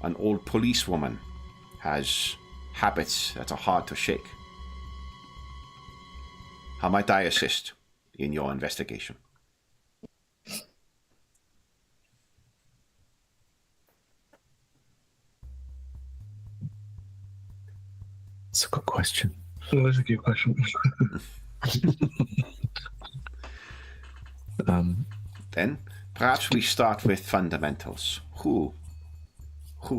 Speaker 1: An old policewoman has habits that are hard to shake. How might I assist in your investigation?
Speaker 3: That's a good question.
Speaker 2: That's a good question.
Speaker 1: Then, perhaps we start with fundamentals. Who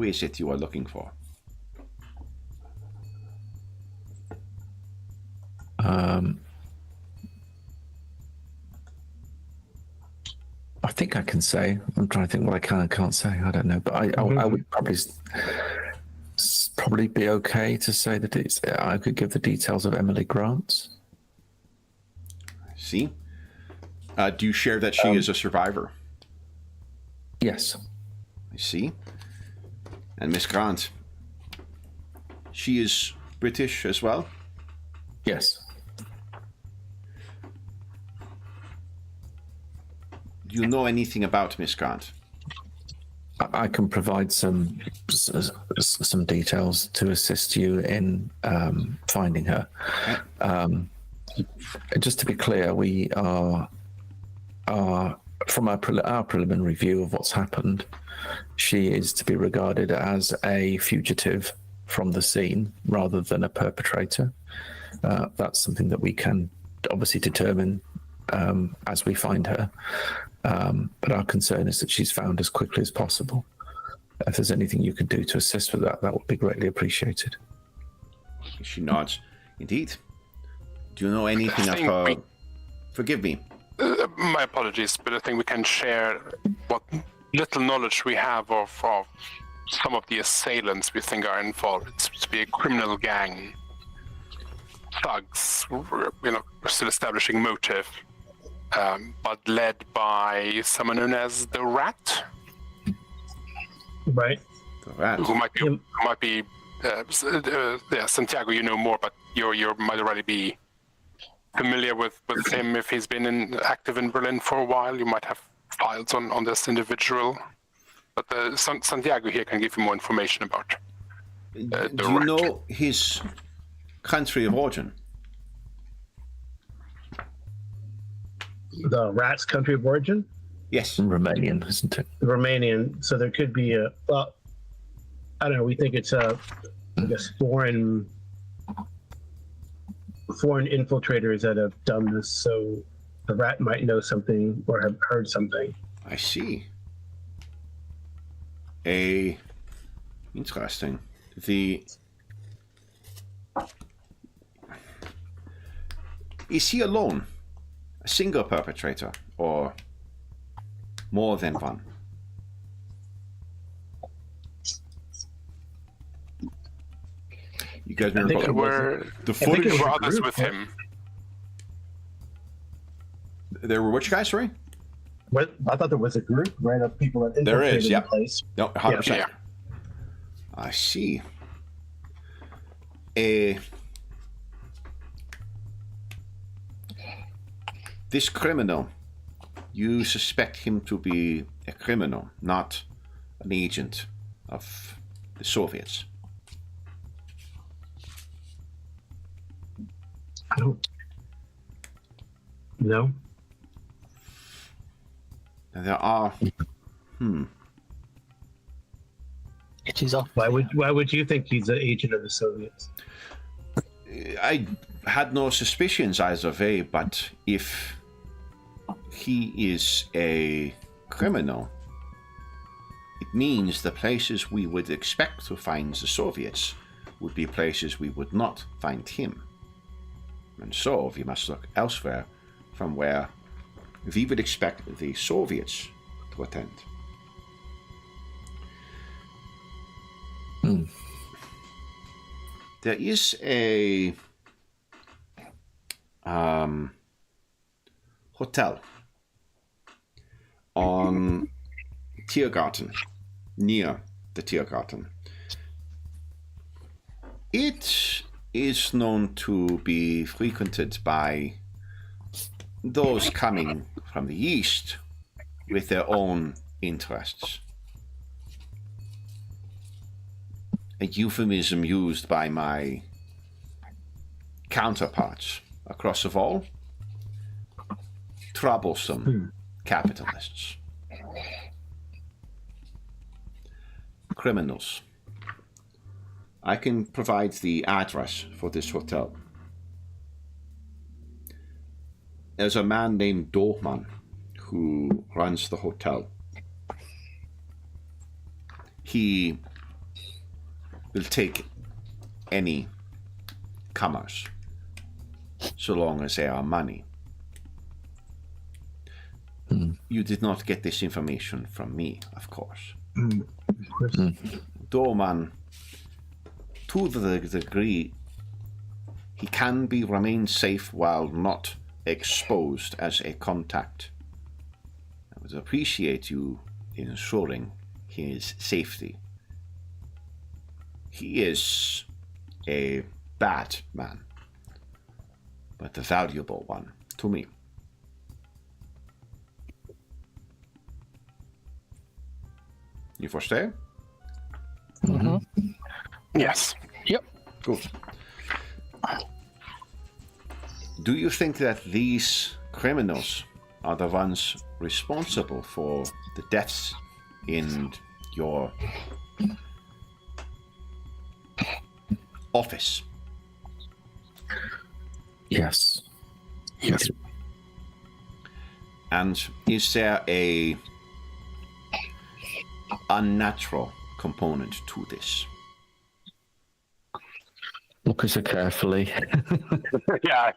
Speaker 1: is it you are looking for?
Speaker 3: I think I can say. I'm trying to think what I can and can't say. I don't know, but I would probably be okay to say that I could give the details of Emily Grant.
Speaker 1: See? Do you share that she is a survivor?
Speaker 3: Yes.
Speaker 1: I see. And Miss Grant, she is British as well?
Speaker 3: Yes.
Speaker 1: Do you know anything about Miss Grant?
Speaker 3: I can provide some details to assist you in finding her. Just to be clear, we are from our preliminary view of what's happened, she is to be regarded as a fugitive from the scene rather than a perpetrator. That's something that we can obviously determine as we find her. But our concern is that she's found as quickly as possible. If there's anything you can do to assist with that, that would be greatly appreciated.
Speaker 1: She nods. Indeed. Do you know anything of her? Forgive me.
Speaker 4: My apologies, but I think we can share what little knowledge we have of some of the assailants we think are involved. It's to be a criminal gang. Thugs, we're still establishing motive. But led by someone known as the Rat,
Speaker 2: Right.
Speaker 1: The Rat.
Speaker 4: who might be Santiago. You know more, but you might already be familiar with him if he's been active in Berlin for a while. You might have files on this individual, but Santiago here can give you more information about.
Speaker 1: Do you know his country of origin?
Speaker 2: The Rat's country of origin?
Speaker 1: Yes.
Speaker 3: Romanian, isn't it?
Speaker 2: Romanian. So there could be I don't know. We think it's I guess foreign infiltrators that have done this. So the Rat might know something or have heard something.
Speaker 1: I see. Interesting. Is he alone? A single perpetrator or more than one? You guys remember
Speaker 4: There were
Speaker 1: the footage?
Speaker 4: there were others with him.
Speaker 1: There were which guys, sorry?
Speaker 2: What? I thought there was a group, right, of people that
Speaker 1: There is,
Speaker 2: infiltrated
Speaker 1: yeah.
Speaker 2: the place.
Speaker 1: No, 100%.
Speaker 4: Yeah.
Speaker 1: I see. This criminal, you suspect him to be a criminal, not an agent of the Soviets.
Speaker 2: I don't. No.
Speaker 1: Now, there are.
Speaker 5: It is off.
Speaker 2: Why would you think he's an agent of the Soviets?
Speaker 1: I had no suspicions either way, but if he is a criminal, it means the places we would expect to find the Soviets would be places we would not find him. And so we must look elsewhere from where we would expect the Soviets to attend. There is a hotel on Tiergarten, near the Tiergarten. It is known to be frequented by those coming from the east with their own interests. A euphemism used by my counterparts across the wall. Troublesome capitalists. Criminals. I can provide the address for this hotel. There's a man named Dorman who runs the hotel. He will take any comers, so long as they are money. You did not get this information from me, of course. Dorman, to the degree he can be remain safe while not exposed as a contact, I would appreciate you ensuring his safety. He is a bad man, but a valuable one to me. You forstå?
Speaker 4: Yes.
Speaker 5: Yep.
Speaker 1: Good. Do you think that these criminals are the ones responsible for the deaths in your office?
Speaker 3: Yes.
Speaker 4: Yes.
Speaker 1: And is there a unnatural component to this?
Speaker 3: Look at her carefully.
Speaker 4: Yeah.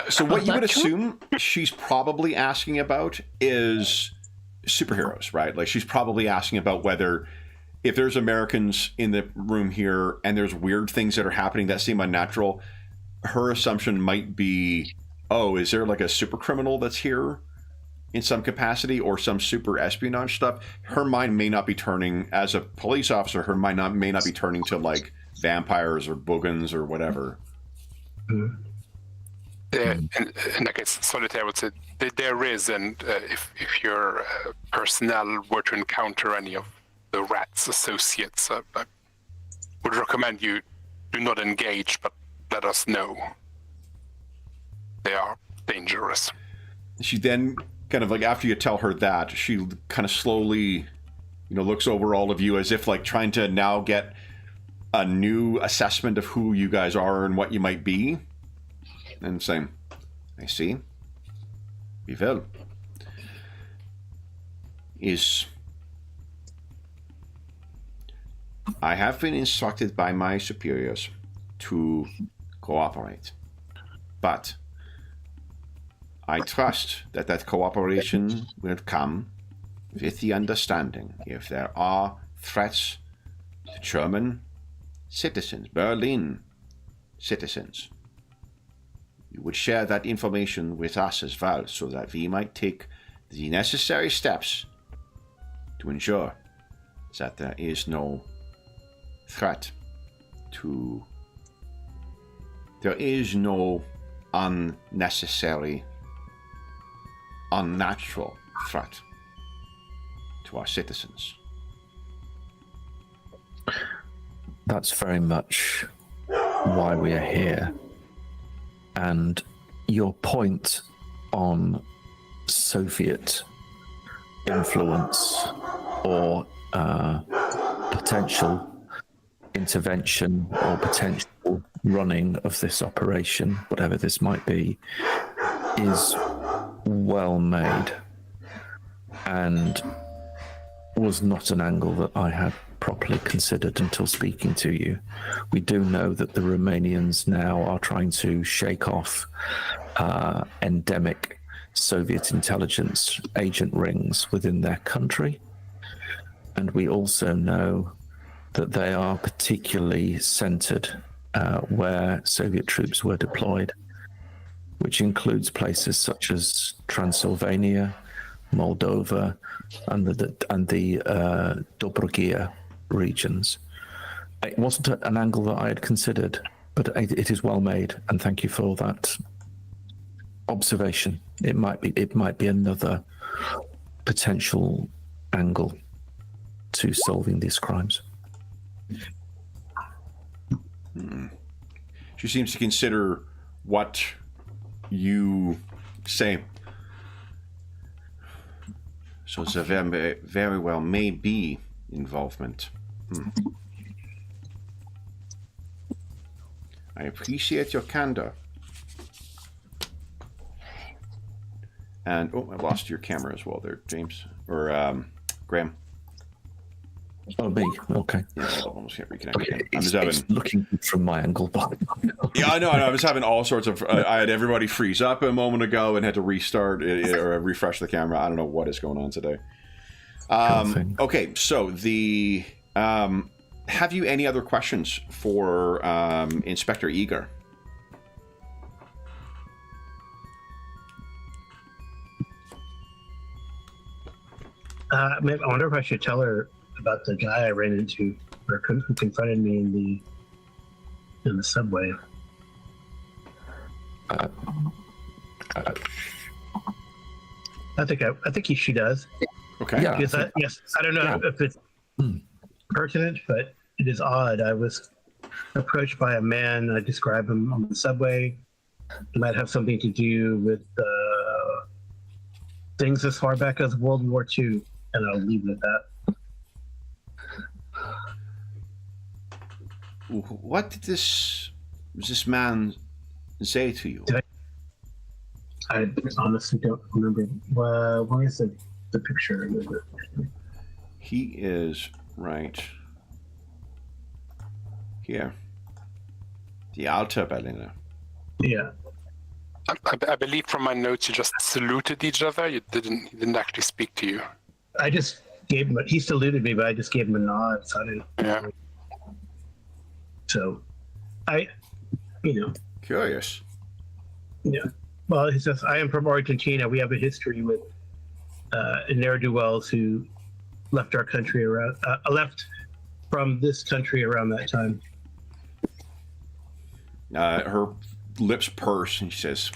Speaker 1: So what you would assume she's probably asking about is superheroes, right? Like she's probably asking about whether if there's Americans in the room here and there's weird things that are happening that seem unnatural, her assumption might be, oh, is there like a super criminal that's here in some capacity or some super espionage stuff? Her mind may not be turning, as a police officer, her mind may not be turning to like vampires or boogans or whatever.
Speaker 4: And I guess Solitaire would say there is, and if your personnel were to encounter any of the rat's associates, I would recommend you do not engage, but let us know. They are dangerous.
Speaker 1: She then kind of like, after you tell her that, she kind of slowly, looks over all of you as if like trying to now get a new assessment of who you guys are and what you might be. And saying, I see. We will. I have been instructed by my superiors to cooperate. But I trust that cooperation will come with the understanding if there are threats to German citizens, Berlin citizens, you would share that information with us as well so that we might take the necessary steps to ensure that there is no threat to... There is no unnecessary, unnatural threat to our citizens.
Speaker 3: That's very much why we are here. And your point on Soviet influence or potential intervention or potential running of this operation, whatever this might be, is well made and was not an angle that I had properly considered until speaking to you. We do know that the Romanians now are trying to shake off endemic Soviet intelligence agent rings within their country. And we also know that they are particularly centered where Soviet troops were deployed, which includes places such as Transylvania, Moldova, and the Dobrogia regions. It wasn't an angle that I had considered, but it is well made, and thank you for that observation. It might be another potential angle to solving these crimes.
Speaker 1: She seems to consider what you say. So there very well may be involvement. I appreciate your candor. And I lost your camera as well there, James. Or Graham.
Speaker 3: Oh, me. Okay.
Speaker 1: Yeah, I almost can't reconnect.
Speaker 3: Okay,
Speaker 1: it's
Speaker 3: looking from my angle, but
Speaker 1: yeah, I know. I was having all sorts of. I had everybody freeze up a moment ago and had to restart or refresh the camera. I don't know what is going on today. Okay, so the have you any other questions for Inspector Eager?
Speaker 2: I wonder if I should tell her about the guy I ran into, or who confronted me in the subway. I think she does.
Speaker 1: Okay.
Speaker 3: Yeah.
Speaker 2: Yes, I don't know if it's pertinent, but it is odd. I was approached by a man. I described him on the subway. It might have something to do with things as far back as World War II, and I'll leave it at that.
Speaker 1: What did this man say to you?
Speaker 2: I honestly don't remember. Where is the picture?
Speaker 1: He is right here. The Alta Berliner.
Speaker 2: Yeah.
Speaker 4: I believe from my notes you just saluted each other. He didn't actually speak to you.
Speaker 2: I just gave him. He saluted me, but I just gave him a nod. So I didn't.
Speaker 4: Yeah.
Speaker 2: So,
Speaker 1: Curious.
Speaker 2: Yeah. Well, he says, I am from Argentina. We have a history with ne'er-do-wells who left our country left from this country around that time.
Speaker 1: Her lips purse and she says,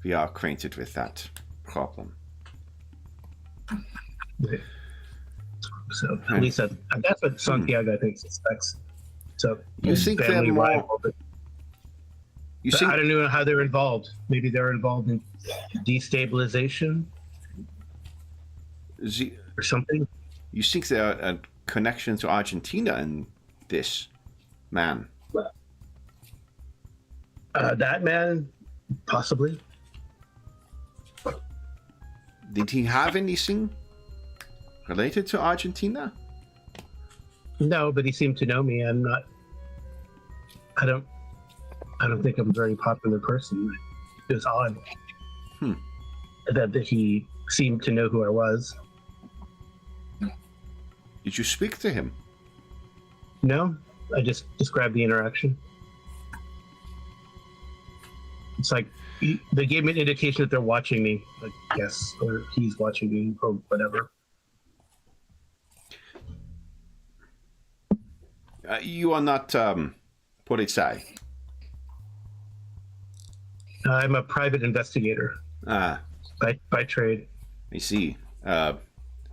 Speaker 1: "We are acquainted with that problem."
Speaker 2: So at least that's what Santiago I think suspects. So
Speaker 1: you think they're more? You think
Speaker 2: I don't know how they're involved. Maybe they're involved in destabilization or something.
Speaker 1: You think there are a connection to Argentina in this man?
Speaker 2: That man, possibly.
Speaker 1: Did he have anything related to Argentina?
Speaker 2: No, but he seemed to know me. I don't think I'm a very popular person. It was odd that he seemed to know who I was.
Speaker 1: Did you speak to him?
Speaker 2: No, I just described the interaction. It's like they gave me an indication that they're watching me, I guess, or he's watching me, or whatever.
Speaker 1: You are not Polizei.
Speaker 2: I'm a private investigator.
Speaker 1: Ah,
Speaker 2: by trade.
Speaker 1: I see.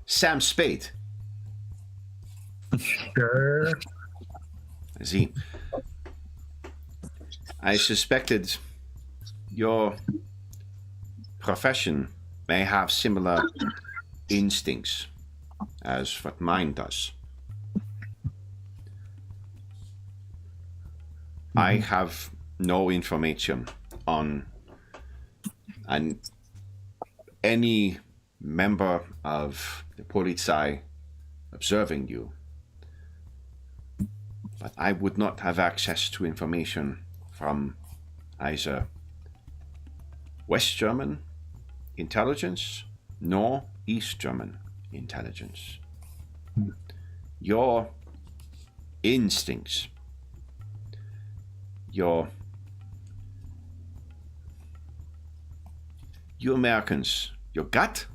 Speaker 1: Sam Spade.
Speaker 2: Sure.
Speaker 1: I see. I suspected your profession may have similar instincts as what mine does. I have no information on any member of the Polizei observing you. But I would not have access to information from either West German intelligence nor East German intelligence. Your instincts, you Americans, your gut.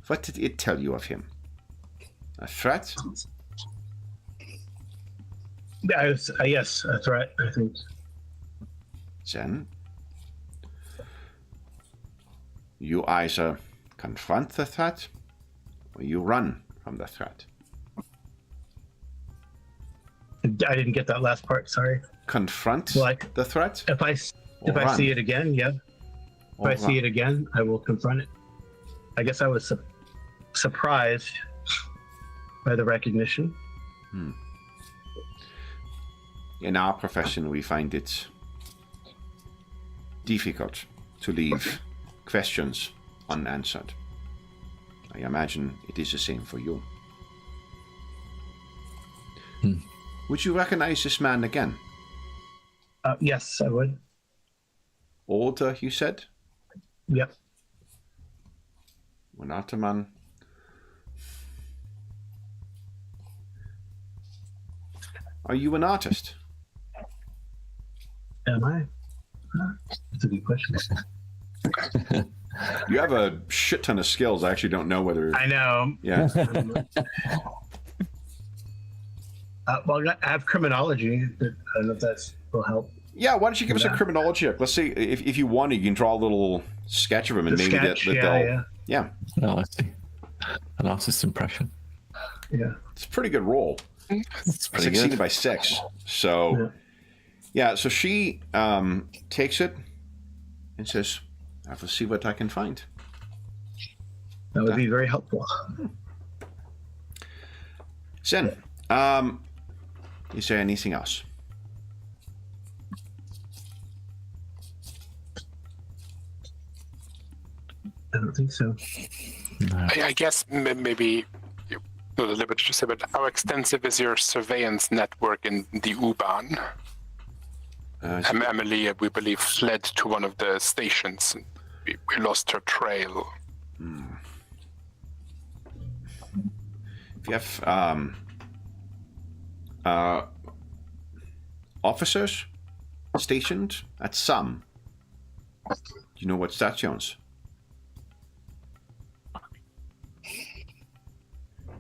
Speaker 1: What did it tell you of him? A threat?
Speaker 2: Yes, a threat, I think.
Speaker 1: Then you either confront the threat or you run from the threat.
Speaker 2: I didn't get that last part, sorry.
Speaker 1: Confront the threat?
Speaker 2: If I see it again, yeah. If I see it again, I will confront it. I guess I was surprised by the recognition.
Speaker 1: In our profession, we find it difficult to leave questions unanswered. I imagine it is the same for you. Would you recognize this man again?
Speaker 2: Yes, I would.
Speaker 1: Older, you said?
Speaker 2: Yep.
Speaker 1: An Ottoman. Are you an artist?
Speaker 2: Am I? That's a good question.
Speaker 1: You have a shit ton of skills. I actually don't know whether...
Speaker 2: I know.
Speaker 1: Yeah.
Speaker 2: Well, I have criminology. I don't know if that will help.
Speaker 1: Yeah, why don't you give us a criminology check? Let's see if you want. You can draw a little sketch of him, and maybe they'll. Yeah.
Speaker 3: Oh, I see. An artist's impression.
Speaker 2: Yeah.
Speaker 1: It's a pretty good roll.
Speaker 3: It's pretty
Speaker 1: Succeeded
Speaker 3: good.
Speaker 1: by 6. So, yeah. So she takes it and says, "I will see what I can find."
Speaker 2: That would be very helpful.
Speaker 1: Zen, is there anything else?
Speaker 2: I don't think so.
Speaker 3: No.
Speaker 4: I guess maybe not a liberty to say, but how extensive is your surveillance network in the U-Bahn? Emily, we believe, fled to one of the stations. And we lost her trail.
Speaker 1: If you have officers stationed at some, do you know what stations?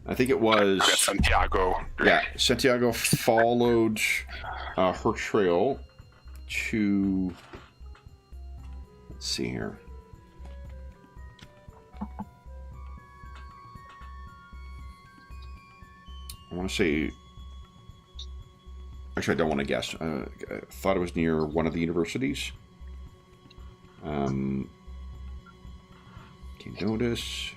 Speaker 1: I think it was
Speaker 4: Santiago.
Speaker 1: Yeah, Santiago followed her trail to. Let's see here. I want to say. Actually, I don't want to guess. I thought it was near one of the universities. Can you notice?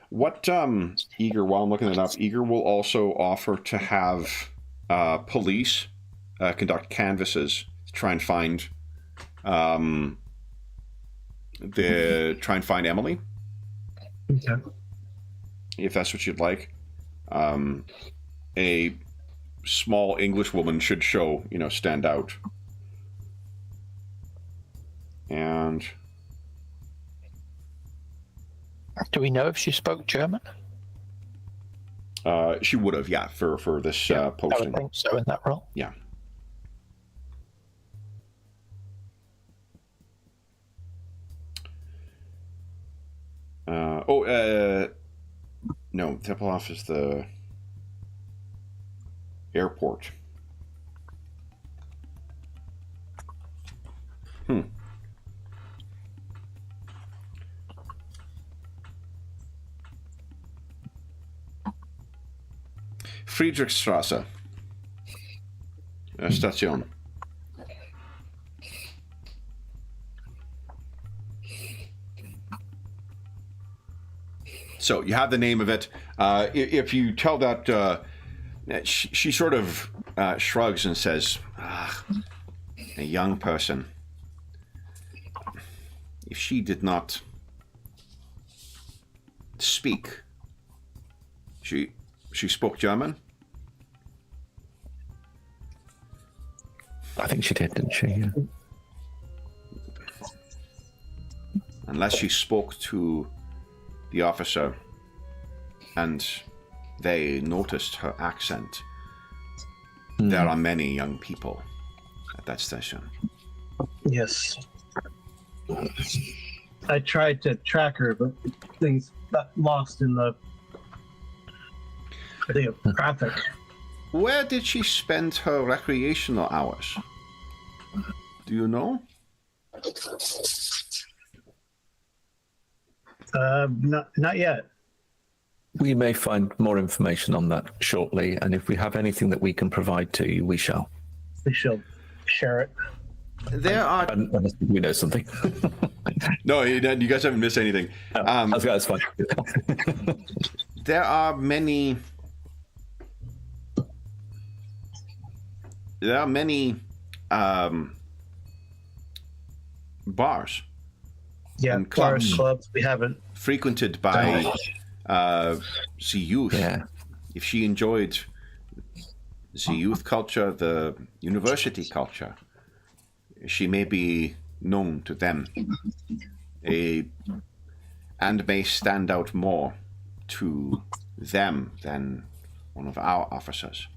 Speaker 1: What Eager, while I'm looking it up, Eager will also offer to have police conduct canvasses to try and find Emily.
Speaker 2: Okay.
Speaker 1: If that's what you'd like. A small English woman should stand out. And
Speaker 5: do we know if she spoke German?
Speaker 1: She would have, yeah, for this
Speaker 5: I
Speaker 1: posting.
Speaker 5: would think so in that role.
Speaker 1: Yeah. No, Tempelhof is the airport. Friedrichstrasse. Station. So you have the name of it. If you tell that, she sort of shrugs and says, a young person. If she did not speak, she spoke German?
Speaker 3: I think she did, didn't she? Yeah.
Speaker 1: Unless she spoke to the officer and they noticed her accent, there are many young people at that station.
Speaker 2: Yes. I tried to track her, but things got lost in the traffic.
Speaker 1: Where did she spend her recreational hours? Do you know?
Speaker 2: Not yet.
Speaker 3: We may find more information on that shortly, and if we have anything that we can provide to you, we shall.
Speaker 2: We shall share it.
Speaker 1: There are.
Speaker 3: Unless we know something.
Speaker 1: No, you guys haven't missed anything.
Speaker 3: That's fine.
Speaker 1: There are many. There are many bars.
Speaker 2: Yeah,
Speaker 1: and
Speaker 2: clubs. We haven't
Speaker 1: frequented by the youth.
Speaker 3: Yeah.
Speaker 1: If she enjoyed the youth culture, the university culture, she may be known to them, and may stand out more to them than one of our officers.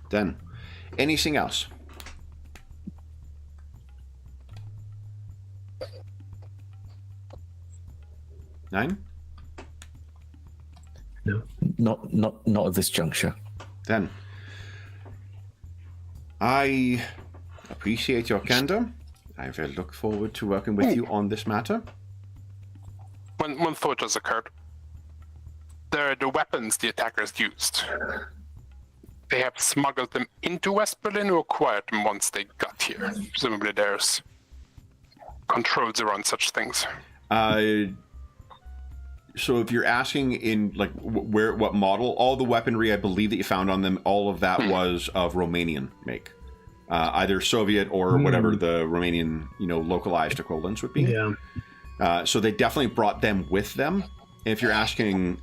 Speaker 1: Then, anything else? Nine?
Speaker 2: No.
Speaker 3: Not at this juncture.
Speaker 1: Then, I appreciate your candor. I will look forward to working with you on this matter.
Speaker 4: One thought just occurred. The weapons the attackers used, they have smuggled them into West Berlin or acquired them once they got here. Presumably there's controls around such things.
Speaker 1: So if you're asking in like what model, all the weaponry I believe that you found on them, all of that was of Romanian make, either Soviet or whatever the Romanian localized equivalents would be.
Speaker 2: Yeah.
Speaker 1: So they definitely brought them with them. If you're asking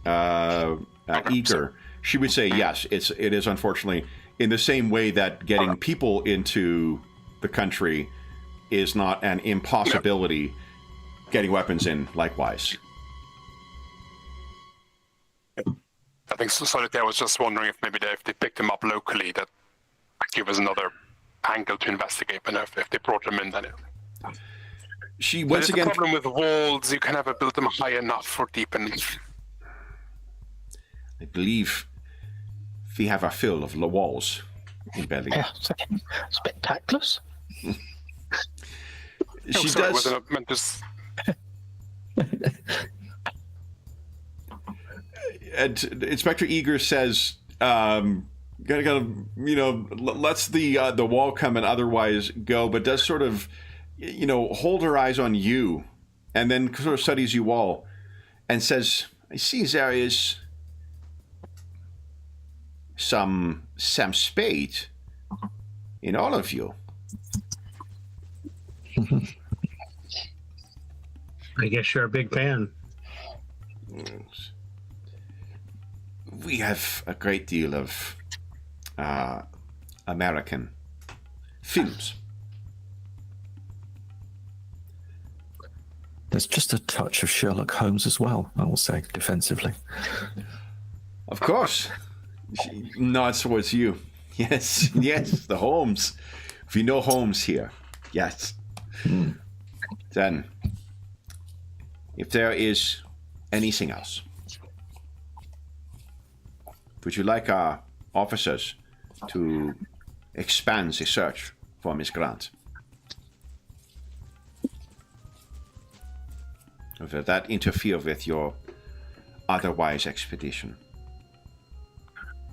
Speaker 1: Eager, she would say yes. It is unfortunately in the same way that getting people into the country is not an impossibility. Getting weapons in likewise.
Speaker 4: I think Solitaire was just wondering if maybe if they picked them up locally, that might give us another angle to investigate. But if they brought them in, then
Speaker 1: she once again.
Speaker 4: The problem with walls, you can never build them high enough or deep enough.
Speaker 1: I believe we have a fill of walls in Berlin.
Speaker 5: Yeah, it's a bit tactless.
Speaker 1: She
Speaker 4: sorry,
Speaker 1: does.
Speaker 4: wasn't meant to...
Speaker 1: And Inspector Eager says, lets the wall come and otherwise go, but does sort of, hold her eyes on you, and then sort of studies you all, and says, I see there is some Sam Spade in all of you.
Speaker 2: I guess you're a big fan.
Speaker 1: We have a great deal of American films.
Speaker 3: There's just a touch of Sherlock Holmes as well, I will say, defensively.
Speaker 1: Of course. She nods towards you. Yes, the Holmes. We know Holmes here. Yes. Then, if there is anything else, would you like our officers to expand the search for Miss Grant? Will that interfere with your otherwise expedition?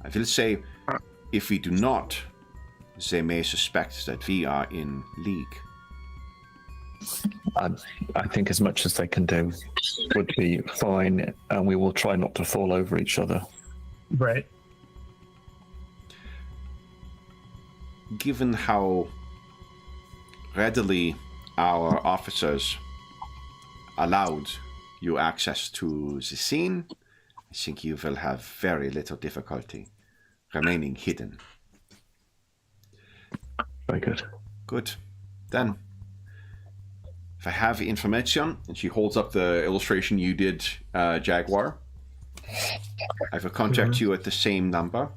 Speaker 1: I will say, if we do not, they may suspect that we are in league.
Speaker 3: I think as much as they can do would be fine, and we will try not to fall over each other.
Speaker 2: Right.
Speaker 1: Given how readily our officers allowed you access to the scene, I think you will have very little difficulty remaining hidden.
Speaker 3: Very good.
Speaker 1: Good. Then, if I have information, and she holds up the illustration you did, Jaguar, I will contact you at the same number.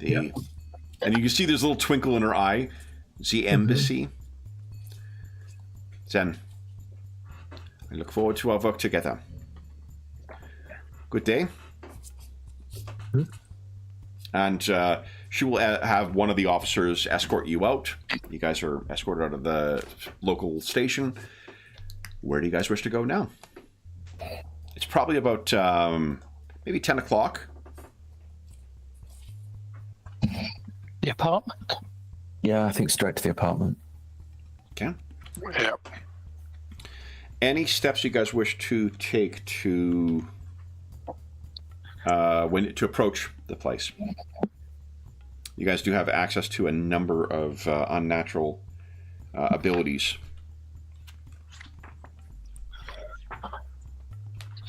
Speaker 1: And you can see there's a little twinkle in her eye. The embassy. Then, I look forward to our work together. Good day. And she will have one of the officers escort you out. You guys are escorted out of the local station. Where do you guys wish to go now? It's probably about maybe 10 o'clock.
Speaker 5: The apartment?
Speaker 3: Yeah, I think straight to the apartment.
Speaker 1: Okay.
Speaker 4: Yep.
Speaker 1: Any steps you guys wish to take to approach the place? You guys do have access to a number of unnatural abilities.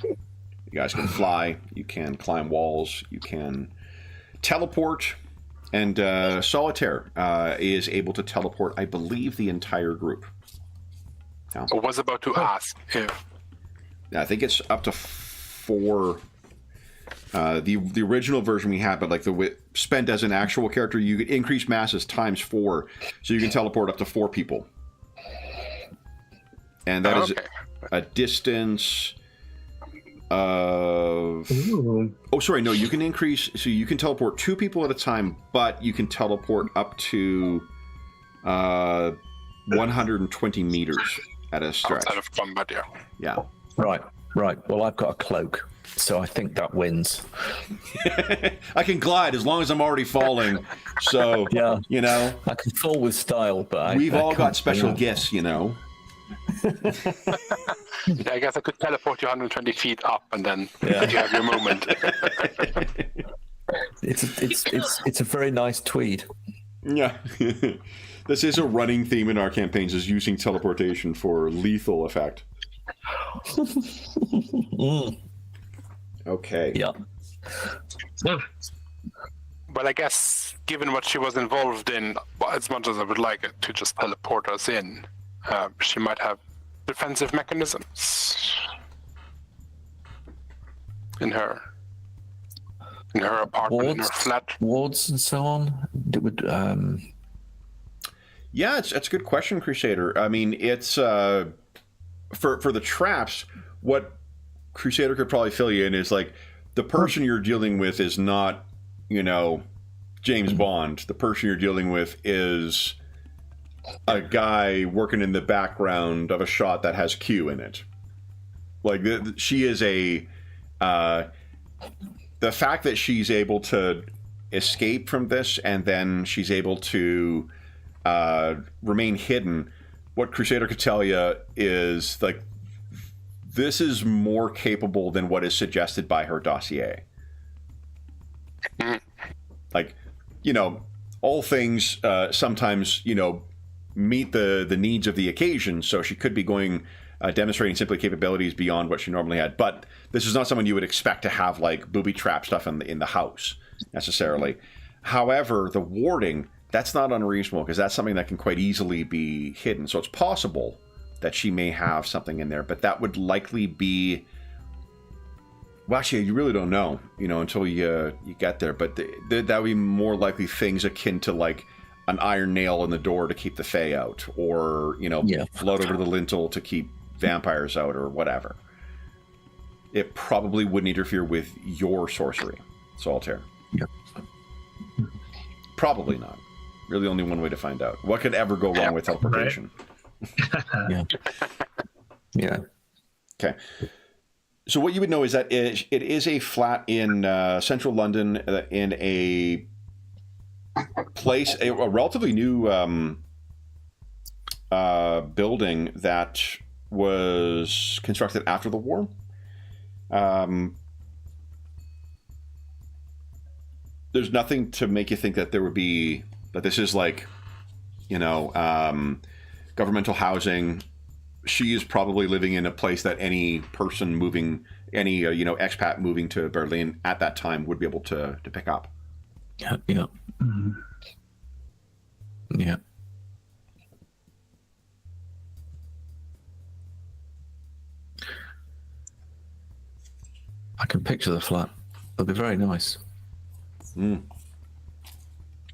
Speaker 1: You guys can fly, you can climb walls, you can teleport, and Solitaire is able to teleport, I believe, the entire group.
Speaker 4: I was about to ask if...
Speaker 1: I think it's up to 4... the original version we had, but like spent as an actual character, you could increase masses times 4, so you can teleport up to 4 people. And that is a distance of... Oh, sorry, no, you can increase... So you can teleport 2 people at a time, but you can teleport up to 120 meters at a stretch.
Speaker 4: Outside of combat, yeah.
Speaker 1: Yeah.
Speaker 3: Right. Well, I've got a cloak, so I think that wins.
Speaker 1: I can glide as long as I'm already falling. So,
Speaker 3: Yeah.
Speaker 1: you know,
Speaker 3: I can fall with style, but
Speaker 1: we've
Speaker 3: I
Speaker 1: all
Speaker 3: can't
Speaker 1: got special
Speaker 3: fall.
Speaker 1: gifts, you know.
Speaker 4: I guess I could teleport you 120 feet up, and then you have your moment.
Speaker 3: It's a very nice tweed.
Speaker 1: Yeah. This is a running theme in our campaigns, is using teleportation for lethal effect. Okay.
Speaker 3: Yeah.
Speaker 4: But I guess, given what she was involved in, as much as I would like it to just teleport us in, she might have defensive mechanisms in her apartment, in her flat.
Speaker 3: Wards and so on. It would.
Speaker 1: Yeah, it's a good question, Crusader. I mean, it's for the traps, what Crusader could probably fill you in is like the person you're dealing with is not, you know, James Bond. The person you're dealing with is a guy working in the background of a shot that has Q in it. Like she is the fact that she's able to escape from this and then she's able to remain hidden. What Crusader could tell you is like this is more capable than what is suggested by her dossier. Like, you know, all things sometimes, you know, meet the needs of the occasion. So she could be going demonstrating simply capabilities beyond what she normally had. But this is not someone you would expect to have like booby trap stuff in the house necessarily. However, the warding, that's not unreasonable because that's something that can quite easily be hidden. So it's possible that she may have something in there, but that would likely be... Well, actually, you really don't know, you know, until you get there. But that would be more likely things akin to like an iron nail in the door to keep the Fae out, or, you know, float over the lintel to keep vampires out, or whatever. It probably wouldn't interfere with your sorcery, Solitaire.
Speaker 3: Yep.
Speaker 1: Probably not. Really, only one way to find out. What could ever go wrong with teleportation?
Speaker 3: Yeah.
Speaker 1: Okay. So what you would know is that it is a flat in central London in a place, a relatively new building that was constructed after the war. There's nothing to make you think that there would be that this is like, governmental housing. She is probably living in a place that any person moving, any expat moving to Berlin at that time would be able to pick up.
Speaker 3: Yeah. Mm-hmm. Yeah. I can picture the flat. It'll be very nice.
Speaker 1: Mm.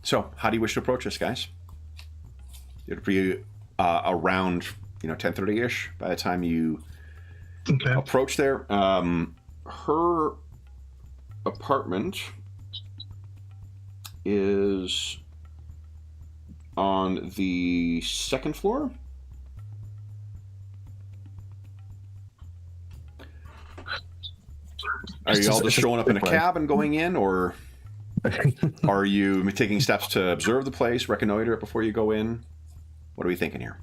Speaker 1: So, how do you wish to approach this, guys? It'll be around 10:30ish by the time you approach there. Her apartment is on the second floor. Are you all just showing up in a cab and going in, or are you taking steps to observe the place, reconnoiter it before you go in? What are we thinking here?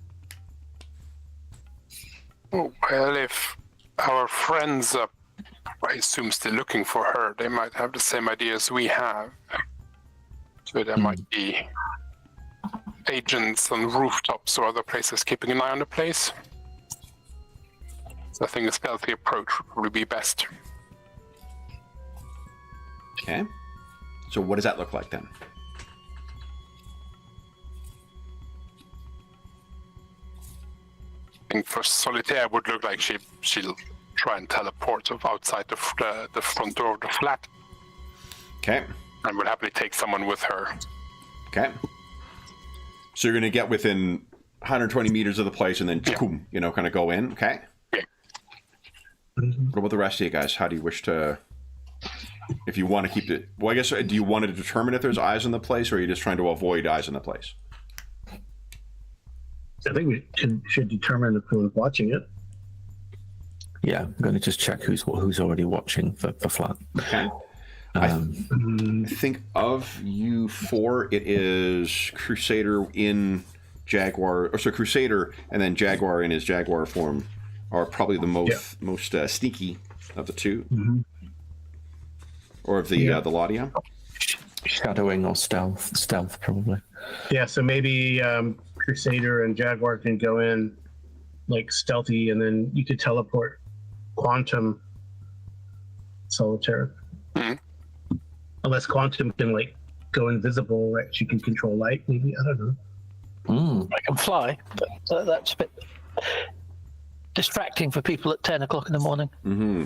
Speaker 4: Well, if our friends are, I assume, still looking for her, they might have the same ideas we have. So there might be agents on rooftops or other places keeping an eye on the place. So I think a stealthy approach would probably be best.
Speaker 1: Okay. So what does that look like then?
Speaker 4: I think for Solitaire it would look like she'll try and teleport sort of outside the front door of the flat.
Speaker 1: Okay.
Speaker 4: And would happily take someone with her.
Speaker 1: Okay. So you're going to get within 120 meters of the place and then, kind of go in. Okay.
Speaker 4: Yeah.
Speaker 1: What about the rest of you guys? How do you wish to... If you want to keep it... Well, I guess, do you want to determine if there's eyes in the place, or are you just trying to avoid eyes in the place?
Speaker 2: I think we should determine if we're watching it.
Speaker 3: Yeah, I'm going to just check who's already watching for flat.
Speaker 1: Okay. I think of you four, it is Crusader in Jaguar, or so Crusader and then Jaguar in his Jaguar form are probably the most sneaky of the two. Mm-hmm. Or of the Laudia.
Speaker 3: Shadowing or stealth probably.
Speaker 2: Yeah, so maybe Crusader and Jaguar can go in like stealthy, and then you could teleport Quantum Solitaire.
Speaker 4: Mm-hmm.
Speaker 2: Unless Quantum can like go invisible, right? She can control light, maybe. I don't know.
Speaker 5: I can fly, but that's a bit distracting for people at 10 o'clock in the morning.
Speaker 1: Mm-hmm.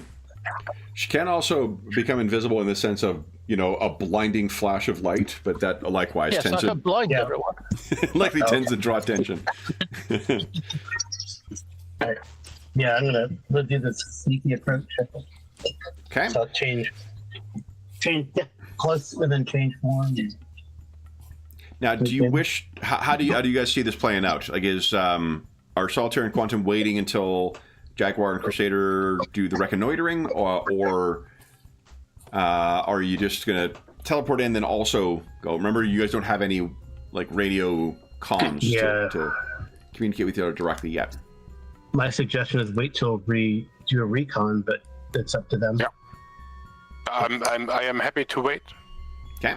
Speaker 1: She can also become invisible in the sense of, a blinding flash of light, but that likewise tends
Speaker 5: to blind everyone.
Speaker 1: Likely tends to draw attention.
Speaker 2: Right. Yeah, I'm gonna do this sneaky approach.
Speaker 1: Okay.
Speaker 2: So change close and then change form.
Speaker 1: Now, do you wish? How do you guys see this playing out? Like, are Solitaire and Quantum waiting until Jaguar and Crusader do the reconnoitering, or are you just gonna teleport in, then also go? Remember, you guys don't have any like radio comms to communicate with each other directly yet.
Speaker 2: My suggestion is wait till we do a recon, but it's up to them.
Speaker 4: Yeah. I am happy to wait.
Speaker 1: Okay.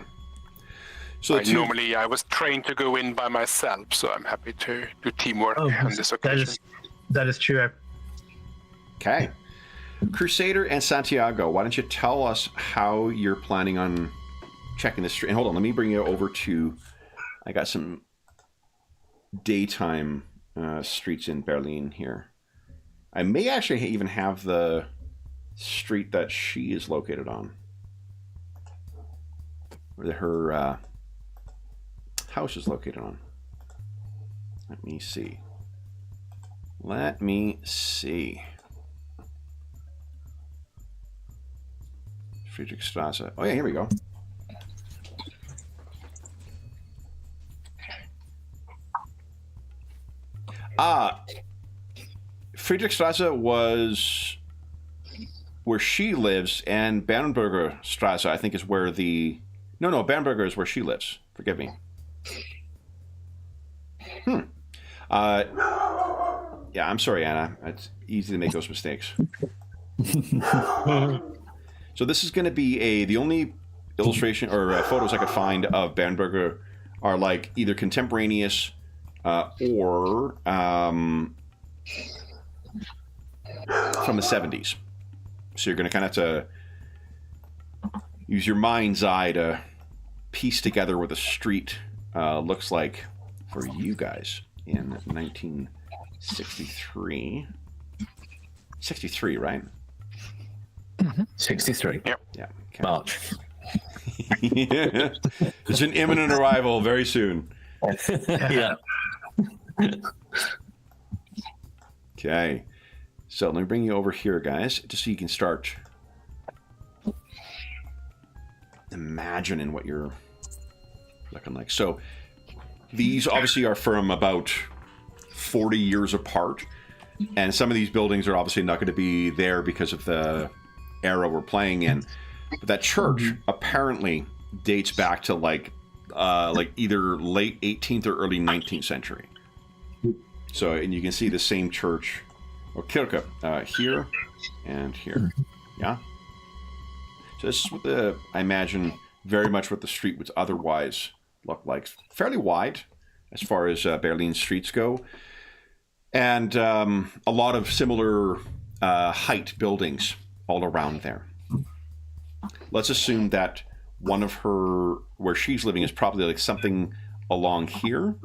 Speaker 1: So
Speaker 4: normally I was trained to go in by myself, so I'm happy to do teamwork on this occasion.
Speaker 2: That is true.
Speaker 1: Okay. Crusader and Santiago, why don't you tell us how you're planning on checking the street? And hold on, let me bring you over to... I got some daytime streets in Berlin here. I may actually even have the street that she is located on. Where her house is located on. Let me see. Friedrichstrasse. Oh yeah, here we go. Friedrichstrasse was where she lives, and Bernberger Strasse, I think, is where the... No, Bernberger is where she lives. Forgive me. Yeah, I'm sorry, Anna. It's easy to make those mistakes. So this is going to be the only illustration or photos I could find of Bernberger are like either contemporaneous or from the 70s. So you're going to kind of have to use your mind's eye to piece together what the street looks like for you guys in 1963. 63, right?
Speaker 3: 63.
Speaker 4: Yep.
Speaker 1: Yeah. Okay.
Speaker 3: March.
Speaker 1: It's an imminent arrival very soon.
Speaker 3: Yeah.
Speaker 1: Okay. So let me bring you over here, guys, just so you can start imagining what you're looking like. So these obviously are from about 40 years apart. And some of these buildings are obviously not going to be there because of the era we're playing in. But that church apparently dates back to like either late 18th or early 19th century. So, and you can see the same church or kirke here and here. Yeah. So this is what I imagine very much what the street would otherwise look like. Fairly wide as far as Berlin streets go. And a lot of similar height buildings all around there. Let's assume that one of her, where she's living, is probably like something along here.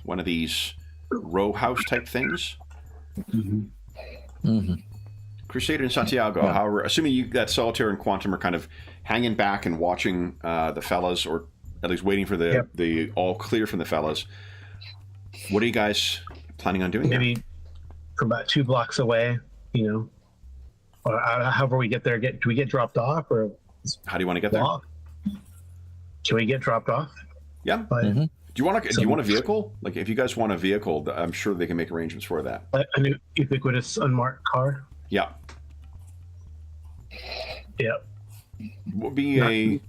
Speaker 1: One of these row house type things. Crusader in Santiago, however, assuming you that Solitaire and Quantum are kind of hanging back and watching the fellas, or at least waiting for the all clear from the fellas. What are you guys planning on doing?
Speaker 2: Maybe from about 2 blocks away, you know, or however we get there. Do we get dropped off, or
Speaker 1: how do you want to get there?
Speaker 2: Can we get dropped off?
Speaker 1: Yeah. Do you want a vehicle? Like, if you guys want a vehicle, I'm sure they can make arrangements for that.
Speaker 2: A new ubiquitous unmarked car.
Speaker 1: Yeah.
Speaker 2: Yeah.
Speaker 1: Would be I'm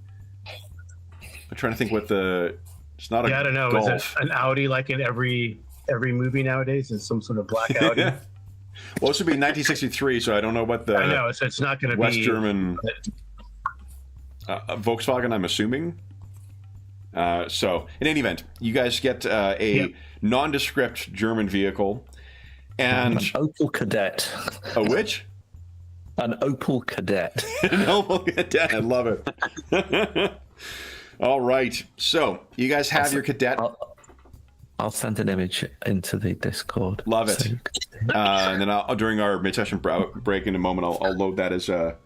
Speaker 1: trying to think what the. It's not a
Speaker 2: I don't know.
Speaker 1: Golf.
Speaker 2: Is it an Audi like in every movie nowadays? Is some sort of black Audi?
Speaker 1: Well, this would be 1963, so I don't know what the.
Speaker 2: I know, so it's not going to be
Speaker 1: West German Volkswagen, I'm assuming. So, in any event, you guys get a nondescript German vehicle, and
Speaker 3: an Opel Kadett.
Speaker 1: A which?
Speaker 3: An Opel Kadett.
Speaker 1: An Opel Kadett. I love it. All right. So, you guys have your Kadett.
Speaker 3: I'll send an image into the Discord.
Speaker 1: Love it. And then during our mid-session break in a moment, I'll load that as a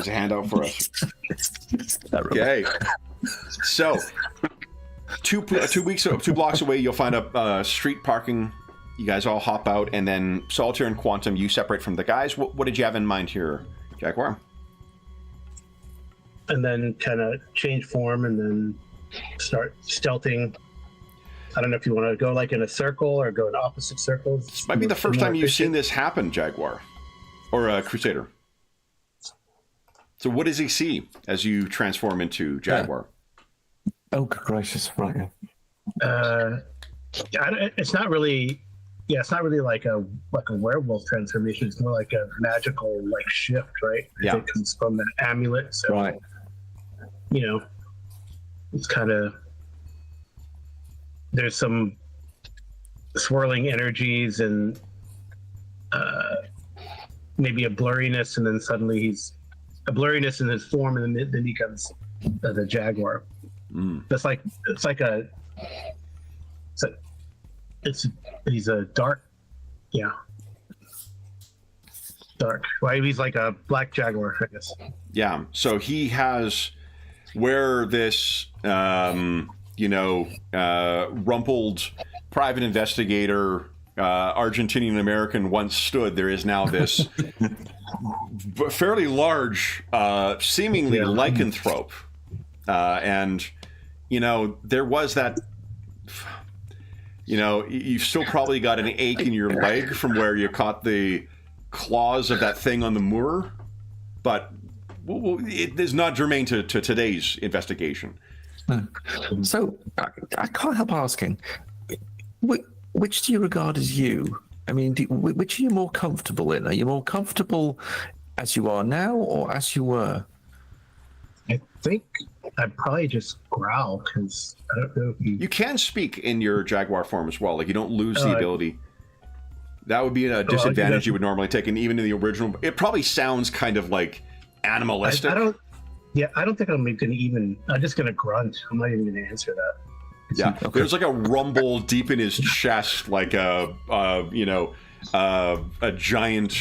Speaker 1: handout for us. Okay. So, two blocks away, you'll find a street parking. You guys all hop out, and then Solitaire and Quantum, you separate from the guys. What did you have in mind here, Jaguar?
Speaker 2: And then kind of change form, and then start stealthing. I don't know if you want to go like in a circle or go in opposite circles.
Speaker 1: This might be the first time you've seen this happen, Jaguar, or Crusader. So what does he see as you transform into Jaguar?
Speaker 3: Oh, good gracious! Right.
Speaker 2: It's not really. Yeah, it's not really like a werewolf transformation. It's more like a magical shift, right?
Speaker 1: Yeah.
Speaker 2: It comes from that amulet. So,
Speaker 3: right.
Speaker 2: You know, it's kind of. There's some swirling energies and maybe a blurriness, and then suddenly he's a blurriness in his form, and then he becomes the Jaguar. He's a dark, dark. Well, he's like a black Jaguar, I guess.
Speaker 1: Yeah. So he has where this. Rumpled private investigator, Argentinian American once stood. There is now this fairly large, seemingly You know, you've still probably got an ache in your leg from where you caught the claws of that thing on the moor, but it is not germane to today's investigation.
Speaker 3: So I can't help asking, which do you regard as you? I mean, which are you more comfortable in? Are you more comfortable as you are now or as you were?
Speaker 2: I think I'd probably just growl because I don't know if
Speaker 1: you can speak in your jaguar form as well. Like you don't lose the ability. That would be a disadvantage you would normally take, and even in the original, it probably sounds kind of like animalistic.
Speaker 2: I don't think I'm going to even. I'm just going to grunt. I'm not even going to answer that.
Speaker 1: Yeah, okay. There's like a rumble deep in his chest, like a giant,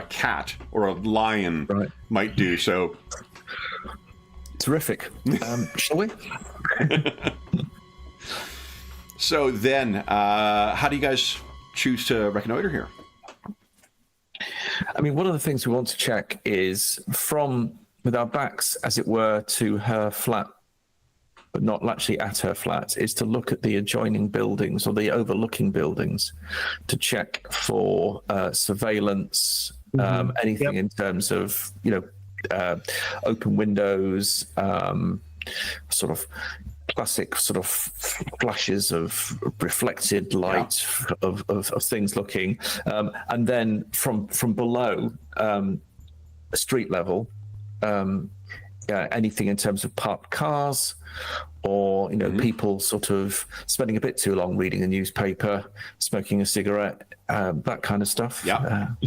Speaker 1: cat or a lion might do. So
Speaker 3: terrific. Shall we?
Speaker 1: So then, how do you guys choose to reconnoiter here?
Speaker 3: I mean, one of the things we want to check is with our backs, as it were, to her flat, but not actually at her flat, is to look at the adjoining buildings or the overlooking buildings to check for surveillance, anything in terms of, open windows, sort of classic sort of flashes of reflected light of things looking, and then from below, street level, anything in terms of parked cars or people sort of spending a bit too long reading a newspaper, smoking a cigarette, that kind of stuff. Jaguar,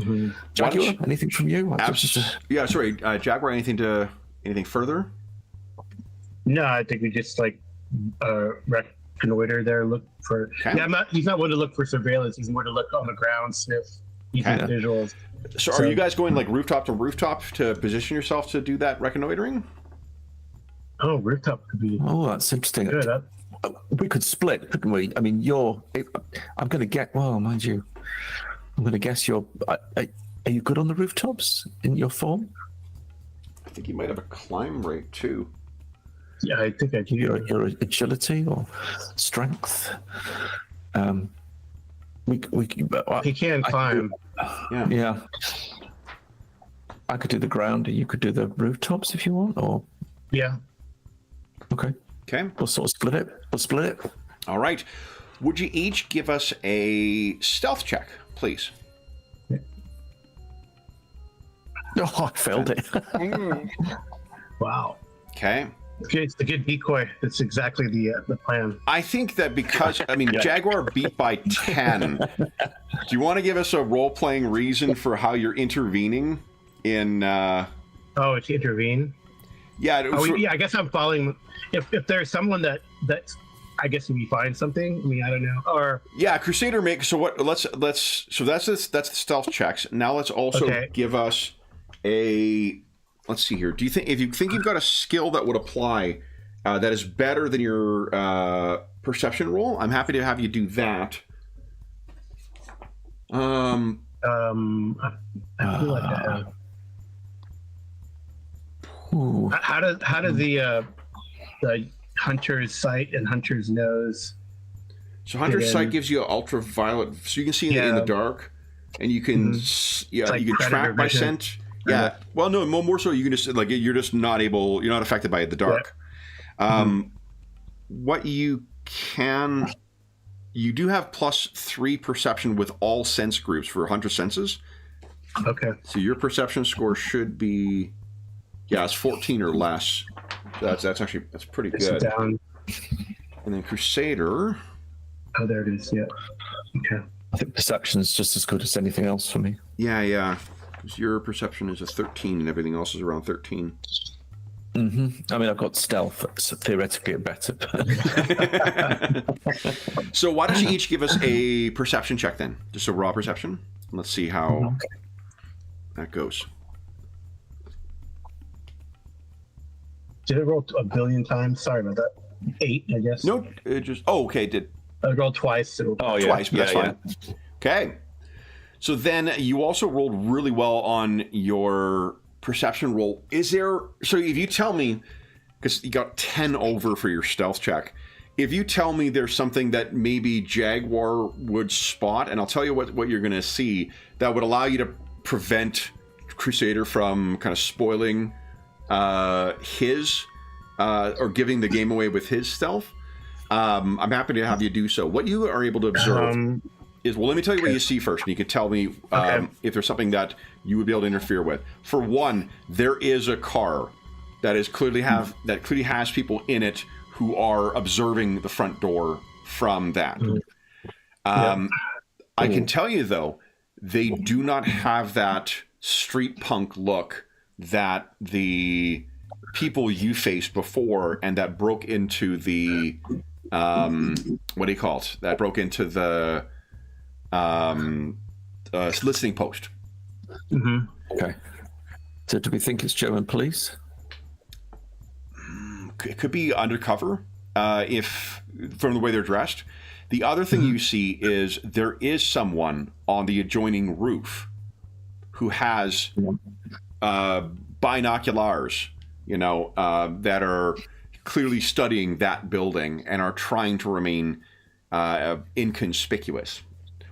Speaker 3: anything from you?
Speaker 1: Sorry, Jaguar, anything further?
Speaker 2: No, I think we just reconnoiter there, look for. Okay. Yeah, he's not one to look for surveillance. He's more to look on the ground, sniff, visuals.
Speaker 1: So are you guys going like rooftop to rooftop to position yourself to do that reconnoitering?
Speaker 2: Oh, rooftop could be.
Speaker 3: Oh, that's interesting. Good. We could split, couldn't we? I mean, I'm going to get. Well, mind you, I'm going to guess you're. Are you good on the rooftops in your form?
Speaker 1: I think you might have a climb rate too.
Speaker 2: Yeah, I think I do.
Speaker 3: Your agility or strength.
Speaker 2: He can climb.
Speaker 3: Yeah. I could do the ground, and you could do the rooftops if you want, or.
Speaker 2: Yeah.
Speaker 3: Okay. We'll sort of split it.
Speaker 1: All right. Would you each give us a stealth check, please?
Speaker 3: Oh, I failed it.
Speaker 2: Wow.
Speaker 1: Okay.
Speaker 2: It's a good decoy. That's exactly the plan.
Speaker 1: I think that because, Jaguar beat by 10. Do you want to give us a role-playing reason for how you're intervening in...
Speaker 2: Oh, it's intervene?
Speaker 1: Yeah.
Speaker 2: I guess I'm following... If there's someone that I guess if we find something, I don't know. Or
Speaker 1: Crusader make. So what? Let's. So that's the stealth checks. Now let's also give us a. Let's see here. Do you think you've got a skill that would apply that is better than your perception roll? I'm happy to have you do that.
Speaker 2: I feel like I have. How does the hunter's sight and hunter's nose?
Speaker 1: So hunter's sight gives you ultraviolet, so you can see in the dark, and you can you can track by scent. Yeah. Well, no, more so you can just you're just not affected by the dark. What you do have +3 perception with all sense groups for hunter senses.
Speaker 2: Okay.
Speaker 1: So your perception score should be. Yeah, it's 14 or less. That's pretty good.
Speaker 2: Down.
Speaker 1: And then Crusader.
Speaker 2: Oh, there it is. Yeah. Okay.
Speaker 3: I think perception is just as good as anything else for me.
Speaker 1: Yeah. Because your perception is a 13, and everything else is around 13.
Speaker 3: Mm-hmm. I mean, I've got stealth, so theoretically better.
Speaker 1: So why don't you each give us a perception check then? Just a raw perception. Let's see how that goes.
Speaker 2: Did it roll a billion times? Sorry about that. 8, I guess.
Speaker 1: No, it just. Oh, okay. Did
Speaker 2: I rolled twice?
Speaker 1: Twice, but that's fine. Okay. So then you also rolled really well on your perception roll. So if you tell me, because you got 10 over for your stealth check, if you tell me there's something that maybe Jaguar would spot, and I'll tell you what you're going to see, that would allow you to prevent Crusader from kind of spoiling his or giving the game away with his stealth, I'm happy to have you do so. What you are able to observe is, well, let me tell you what you see first, and you can tell me if there's something that you would be able to interfere with. For one, there is a car that is clearly has people in it who are observing the front door from that. I can tell you, though, they do not have that street punk look that the people you faced before and that broke into the what do you call it? That broke into the listening post.
Speaker 3: Okay. So do we think it's German police?
Speaker 1: It could be undercover, if from the way they're dressed. The other thing you see is there is someone on the adjoining roof who has binoculars, that are clearly studying that building and are trying to remain inconspicuous.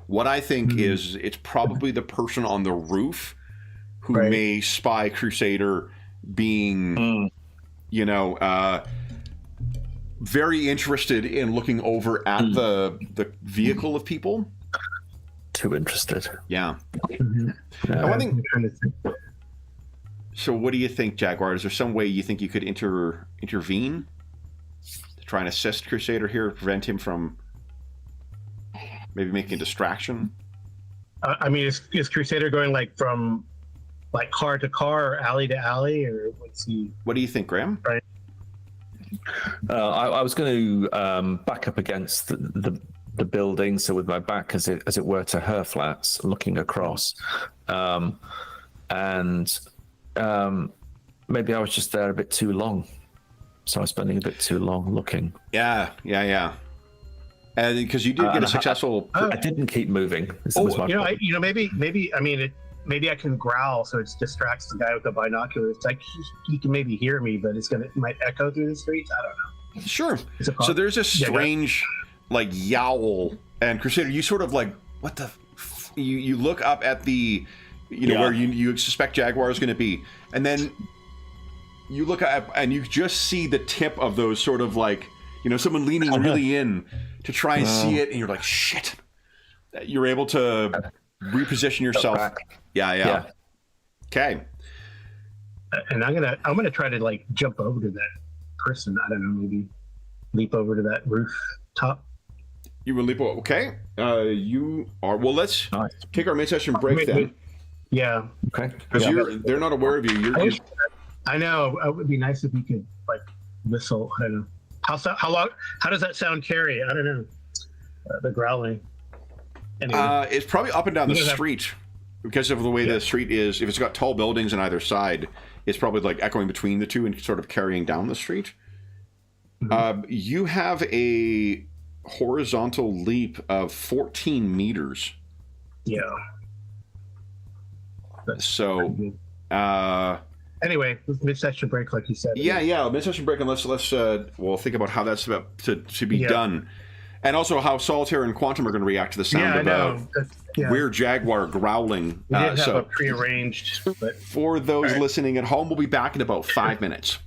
Speaker 1: What I think is it's probably the person on the roof who may spy Crusader being, very interested in looking over at the vehicle of people.
Speaker 3: Too interested.
Speaker 1: Yeah. Now, one thing. So, what do you think, Jaguar? Is there some way you think you could intervene to try and assist Crusader here, prevent him from maybe making a distraction?
Speaker 2: I mean, is Crusader going from car to car, or alley to alley, or what's he?
Speaker 1: What do you think, Graham?
Speaker 2: Right.
Speaker 3: I was going to back up against the building, so with my back, as it were, to her flats, looking across, and maybe I was just there a bit too long, so I was spending a bit too long looking.
Speaker 1: Yeah. And because you did get a successful.
Speaker 3: I didn't keep moving.
Speaker 2: Maybe I can growl so it distracts the guy with the binoculars. He can maybe hear me, but it might echo through the streets. I don't know.
Speaker 1: Sure. So there's a strange yowl, and Crusader, you sort of what the? You look up at the, where you suspect Jaguar is going to be, and then you look up and you just see the tip of those sort of someone leaning really in to try and see it, and you're like, shit. You're able to reposition yourself. Yeah. Okay.
Speaker 2: And I'm gonna try to jump over to that person. I don't know, maybe leap over to that rooftop.
Speaker 1: You will leap over. Okay. You are. Well, let's take our mid-session break then.
Speaker 2: Yeah.
Speaker 1: Okay. Because they're not aware of you.
Speaker 2: I know. It would be nice if we could whistle. I don't know. How does that sound, Carrie? I don't know. The growling. Anyway.
Speaker 1: It's probably up and down the street because of the way the street is. If it's got tall buildings on either side, it's probably echoing between the two and sort of carrying down the street. You have a horizontal leap of 14 meters.
Speaker 2: Yeah.
Speaker 1: So,
Speaker 2: anyway, mid-session break, like you said.
Speaker 1: Yeah, mid-session break, and let's think about how that's about to be done. And also how Solitaire and Quantum are going to react to the sound of weird Jaguar growling.
Speaker 2: We did have a prearranged. But...
Speaker 1: For those listening at home, we'll be back in about 5 minutes.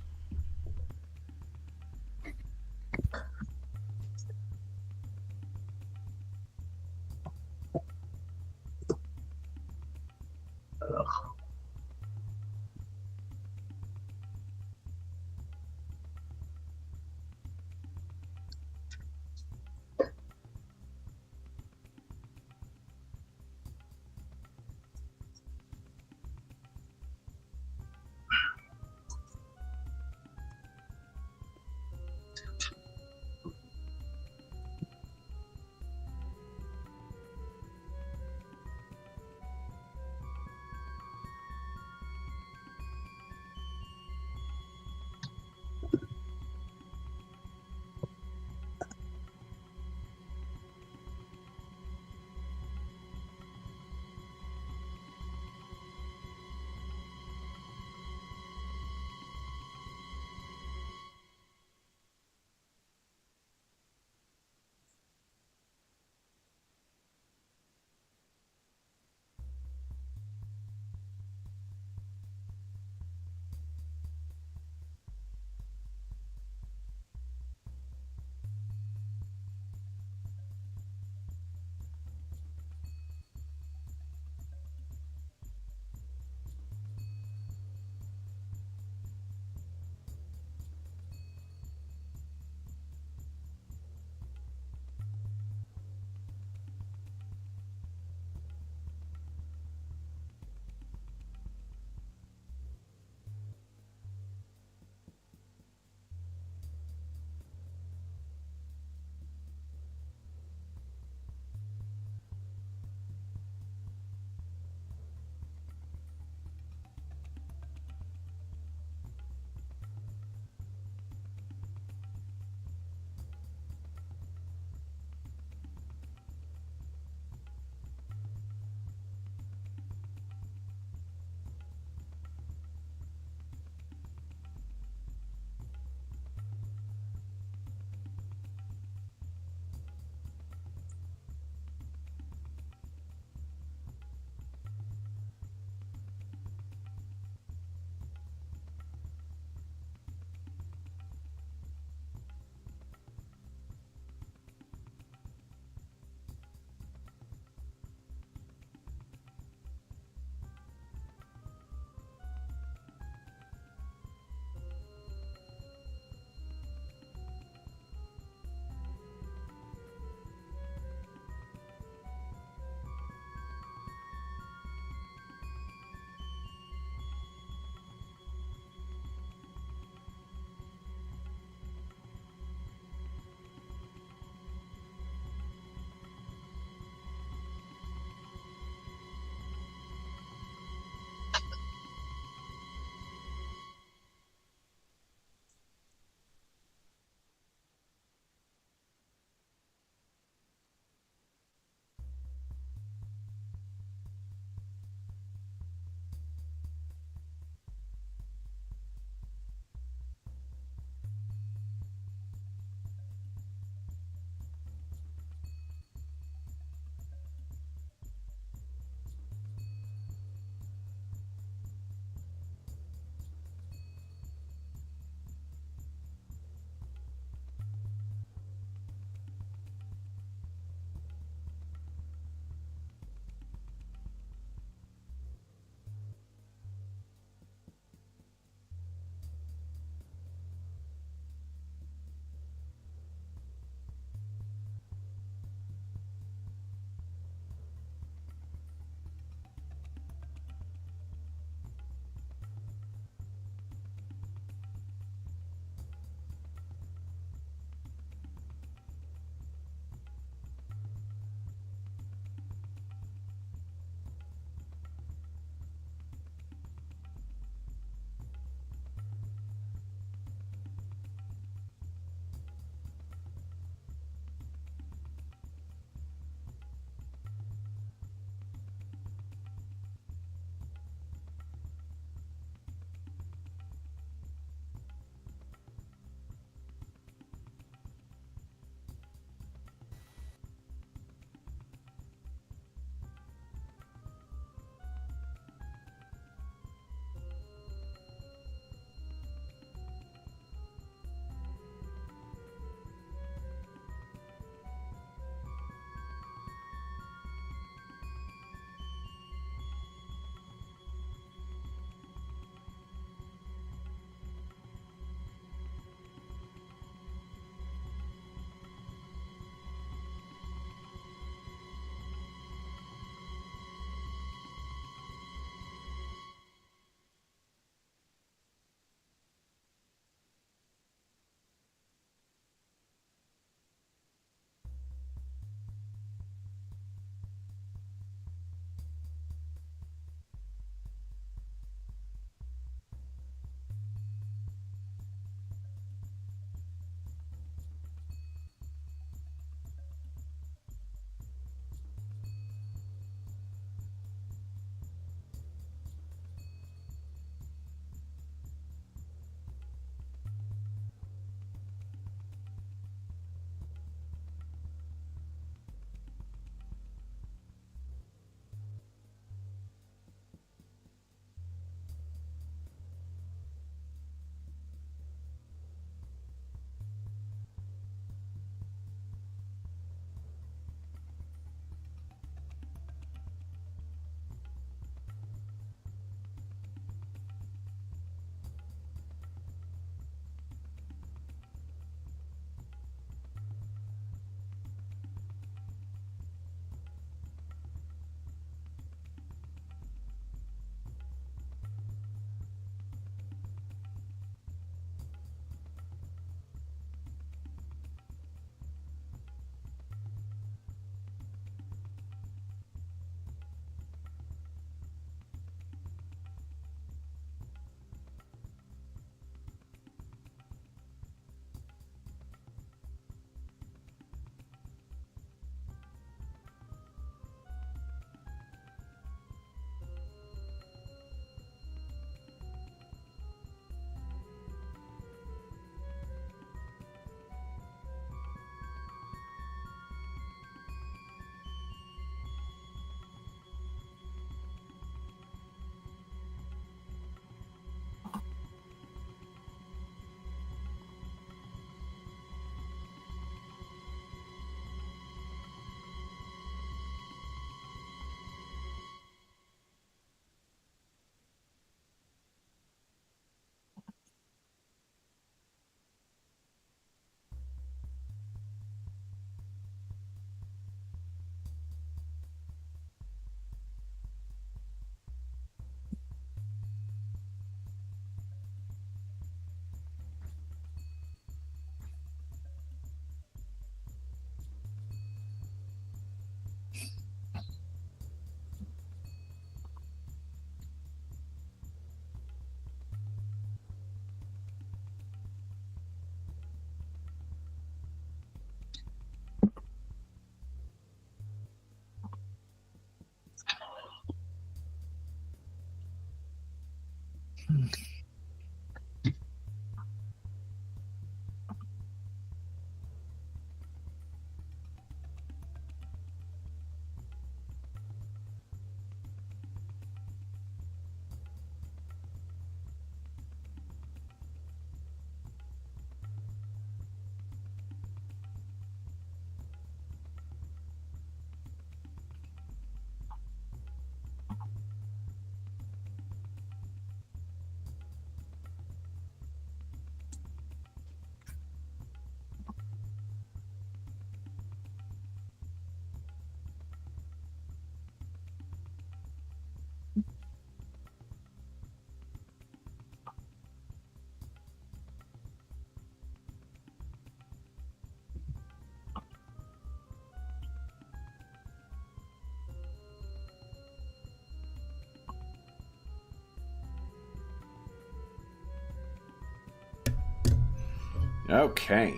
Speaker 1: Okay.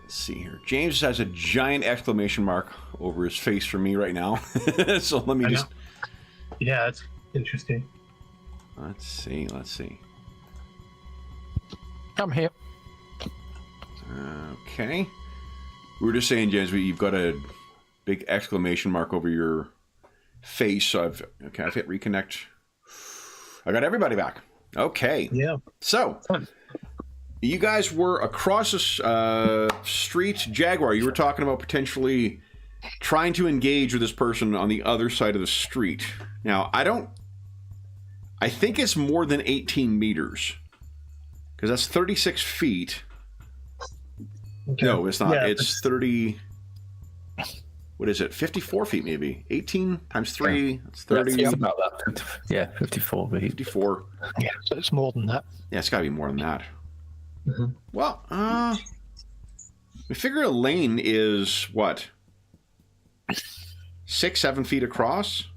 Speaker 1: Let's see here. James has a giant exclamation mark over his face for me right now. So let me just...
Speaker 2: Yeah, it's interesting.
Speaker 1: Let's see.
Speaker 5: I'm here.
Speaker 1: Okay. We were just saying, James, you've got a big exclamation mark over your face. So I've hit reconnect. I got everybody back. Okay.
Speaker 2: Yeah.
Speaker 1: So, you guys were across the street. Jaguar, you were talking about potentially trying to engage with this person on the other side of the street. Now, I think it's more than 18 meters. Because that's 36 feet.
Speaker 2: Okay.
Speaker 1: No, it's not.
Speaker 2: Yeah,
Speaker 1: it's 30... What is it? 54 feet, maybe. 18 times 3, that's 30.
Speaker 3: It's about that. Yeah, 54 maybe.
Speaker 1: 54.
Speaker 5: Yeah, so it's more than that.
Speaker 1: Yeah, it's got to be more than that.
Speaker 2: Mm-hmm.
Speaker 1: Well, we figure a lane is, what? 6, 7 feet across?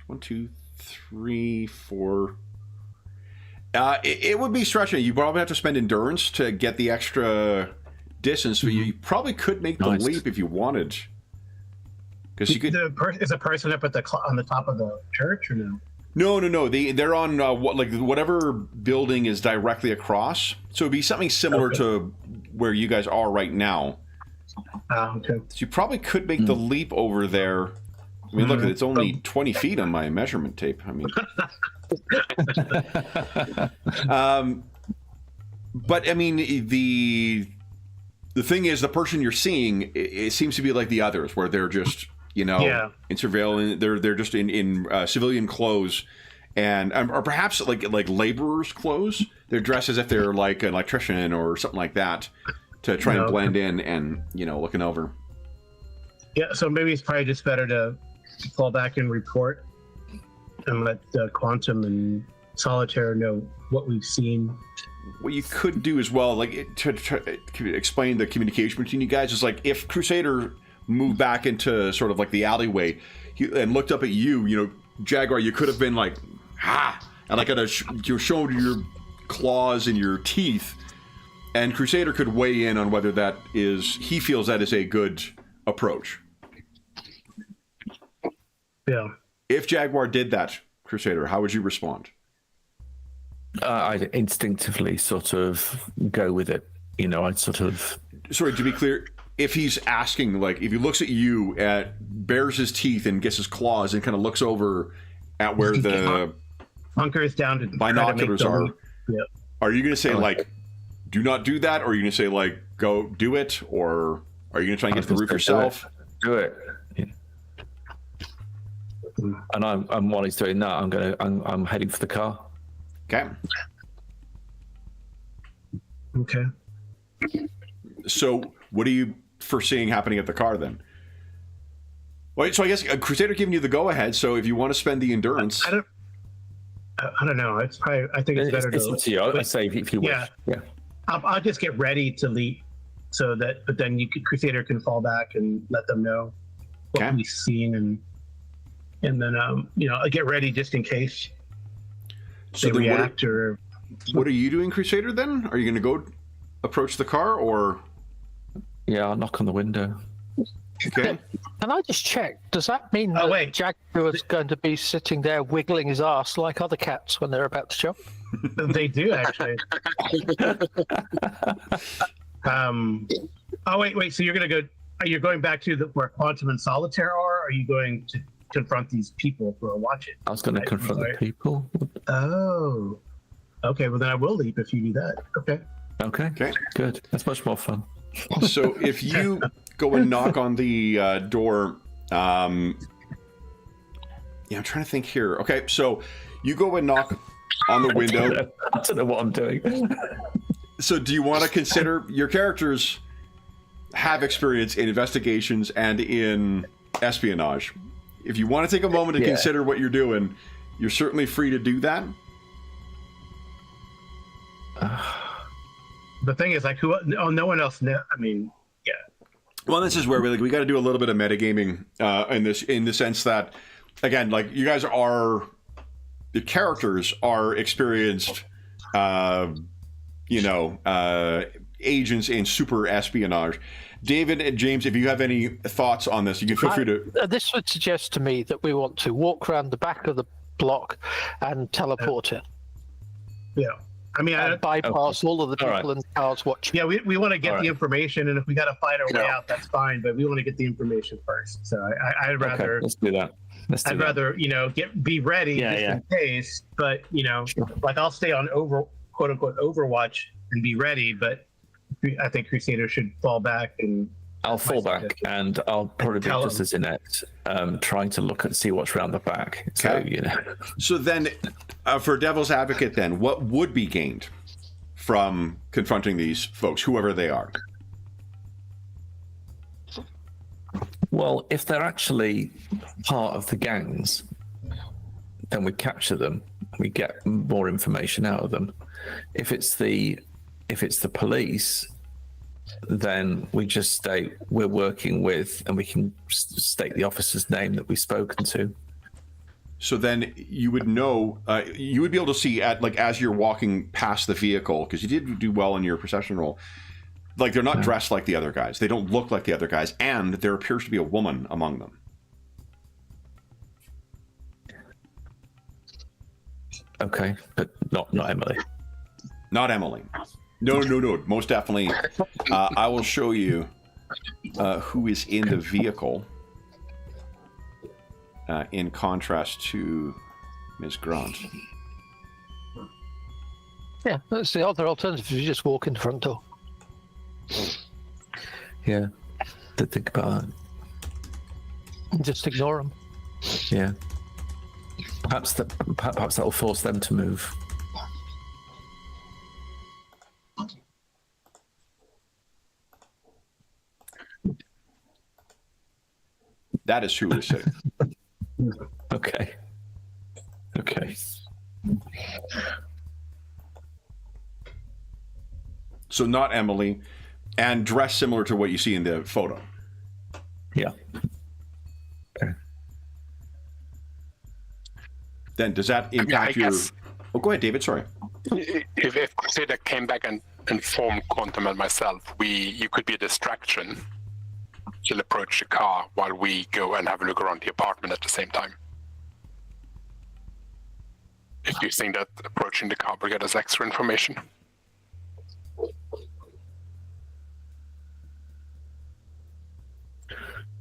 Speaker 1: 1, 2, 3, 4... it would be stretching. You probably have to spend endurance to get the extra distance, but you probably could make the leap if you wanted. Because you could.
Speaker 2: Is a person up at on the top of the church or no?
Speaker 1: No. They're on whatever building is directly across. So it'd be something similar to where you guys are right now.
Speaker 2: Okay.
Speaker 1: So you probably could make the leap over there. I mean, look, it's only 20 feet on my measurement tape. I mean. But I mean, the thing is, the person you're seeing, it seems to be like the others, where they're just, in surveillance, they're just in civilian clothes, and or perhaps like laborers' clothes. They're dressed as if they're like an electrician or something like that to try and blend in and looking over.
Speaker 2: Yeah, so maybe it's probably just better to fall back and report and let Quantum and Solitaire know what we've seen.
Speaker 1: What you could do as well, like to explain the communication between you guys, is like if Crusader moved back into sort of like the alleyway and looked up at you, Jaguar, you could have been like, and like you're showing your claws and your teeth, and Crusader could weigh in on whether he feels that is a good approach.
Speaker 2: Yeah.
Speaker 1: If Jaguar did that, Crusader, how would you respond?
Speaker 3: I'd instinctively sort of go with it. I'd sort of...
Speaker 1: Sorry, to be clear, if he's asking, like, if he looks at you, bares his teeth and gets his claws and kind of looks over at where the
Speaker 2: hunkers down to
Speaker 1: binoculars are,
Speaker 2: yeah.
Speaker 1: Are you going to say, like, do not do that? Or are you going to say, like, go do it? Or are you going to try and get to the roof yourself?
Speaker 3: Do it. Yeah. And I'm while he's doing that, I'm heading for the car.
Speaker 2: Okay.
Speaker 1: So, what are you foreseeing happening at the car then? Well, so I guess Crusader giving you the go-ahead. So, if you want to spend the endurance,
Speaker 2: I don't know. It's probably. I think it's better
Speaker 3: to. Up to you. I say if you wish. Yeah.
Speaker 2: I'll just get ready to leap, so that. But then Crusader can fall back and let them know what we've seen, and then I get ready just in case. So they react or...
Speaker 1: What are you doing, Crusader, then? Are you going to go approach the car, or...
Speaker 3: Yeah, I'll knock on the window.
Speaker 1: Okay.
Speaker 5: Can I just check? Does that mean
Speaker 2: Oh,
Speaker 5: that
Speaker 2: wait.
Speaker 5: Jaguar's going to be sitting there wiggling his ass like other cats when they're about to jump?
Speaker 2: They do actually. Oh wait. So you're gonna go? Are you going back to where Quantum and Solitaire are? Or are you going to confront these people who are watching?
Speaker 3: I was going to confront the people.
Speaker 2: Oh. Okay. Well, then I will leap if you do that. Okay.
Speaker 3: Okay. Good. That's much more fun.
Speaker 1: So if you go and knock on the door, I'm trying to think here. Okay, so you go and knock on the window.
Speaker 3: I don't know what I'm doing.
Speaker 1: So do you want to consider your characters have experience in investigations and in espionage? If you want to take a moment to consider what you're doing, you're certainly free to do that.
Speaker 2: The thing is, like, no one else knows. I mean, yeah.
Speaker 1: Well, this is where we got to do a little bit of metagaming in the sense that, again, like you guys are, the characters are experienced, agents in super espionage. David and James, if you have any thoughts on this, you can feel free to.
Speaker 5: This would suggest to me that we want to walk around the back of the block and teleport in.
Speaker 2: Yeah. I mean,
Speaker 5: And bypass all of the people in the cars watching.
Speaker 2: yeah, we want to get the information, and if we got to fight our way out, that's fine. But we want to get the information first. So I'd rather.
Speaker 3: Okay, let's do that.
Speaker 2: I'd rather be ready just in case. But like I'll stay on quote unquote Overwatch and be ready. But I think Crusader should fall back and.
Speaker 3: I'll fall back, and I'll probably be just as inept, trying to see what's around the back. So
Speaker 1: So then, for Devil's Advocate, then what would be gained from confronting these folks, whoever they are?
Speaker 3: Well, if they're actually part of the gangs, then we capture them. We get more information out of them. If it's the police, then we just state we're working with, and we can state the officer's name that we've spoken to.
Speaker 1: So then you would know, you would be able to see as you're walking past the vehicle, because you did do well in your perception roll. Like they're not dressed like the other guys. They don't look like the other guys, and there appears to be a woman among them.
Speaker 3: Okay, but not Emily.
Speaker 1: Not Emily. No. Most definitely. I will show you who is in the vehicle in contrast to Ms. Grant.
Speaker 5: Yeah, that's the other alternative. You just walk in the front door.
Speaker 3: Yeah, to think about that.
Speaker 5: Just ignore them.
Speaker 3: Yeah. Perhaps that will force them to move.
Speaker 1: That is true to say.
Speaker 3: Okay.
Speaker 1: So not Emily, and dressed similar to what you see in the photo.
Speaker 3: Yeah. Okay.
Speaker 1: Then does that impact your...
Speaker 4: guess-
Speaker 1: Oh, go ahead, David. Sorry.
Speaker 4: If Crusader came back and informed Quantum and myself, you could be a distraction. She'll approach the car while we go and have a look around the apartment at the same time. If you think that approaching the car will get us extra information.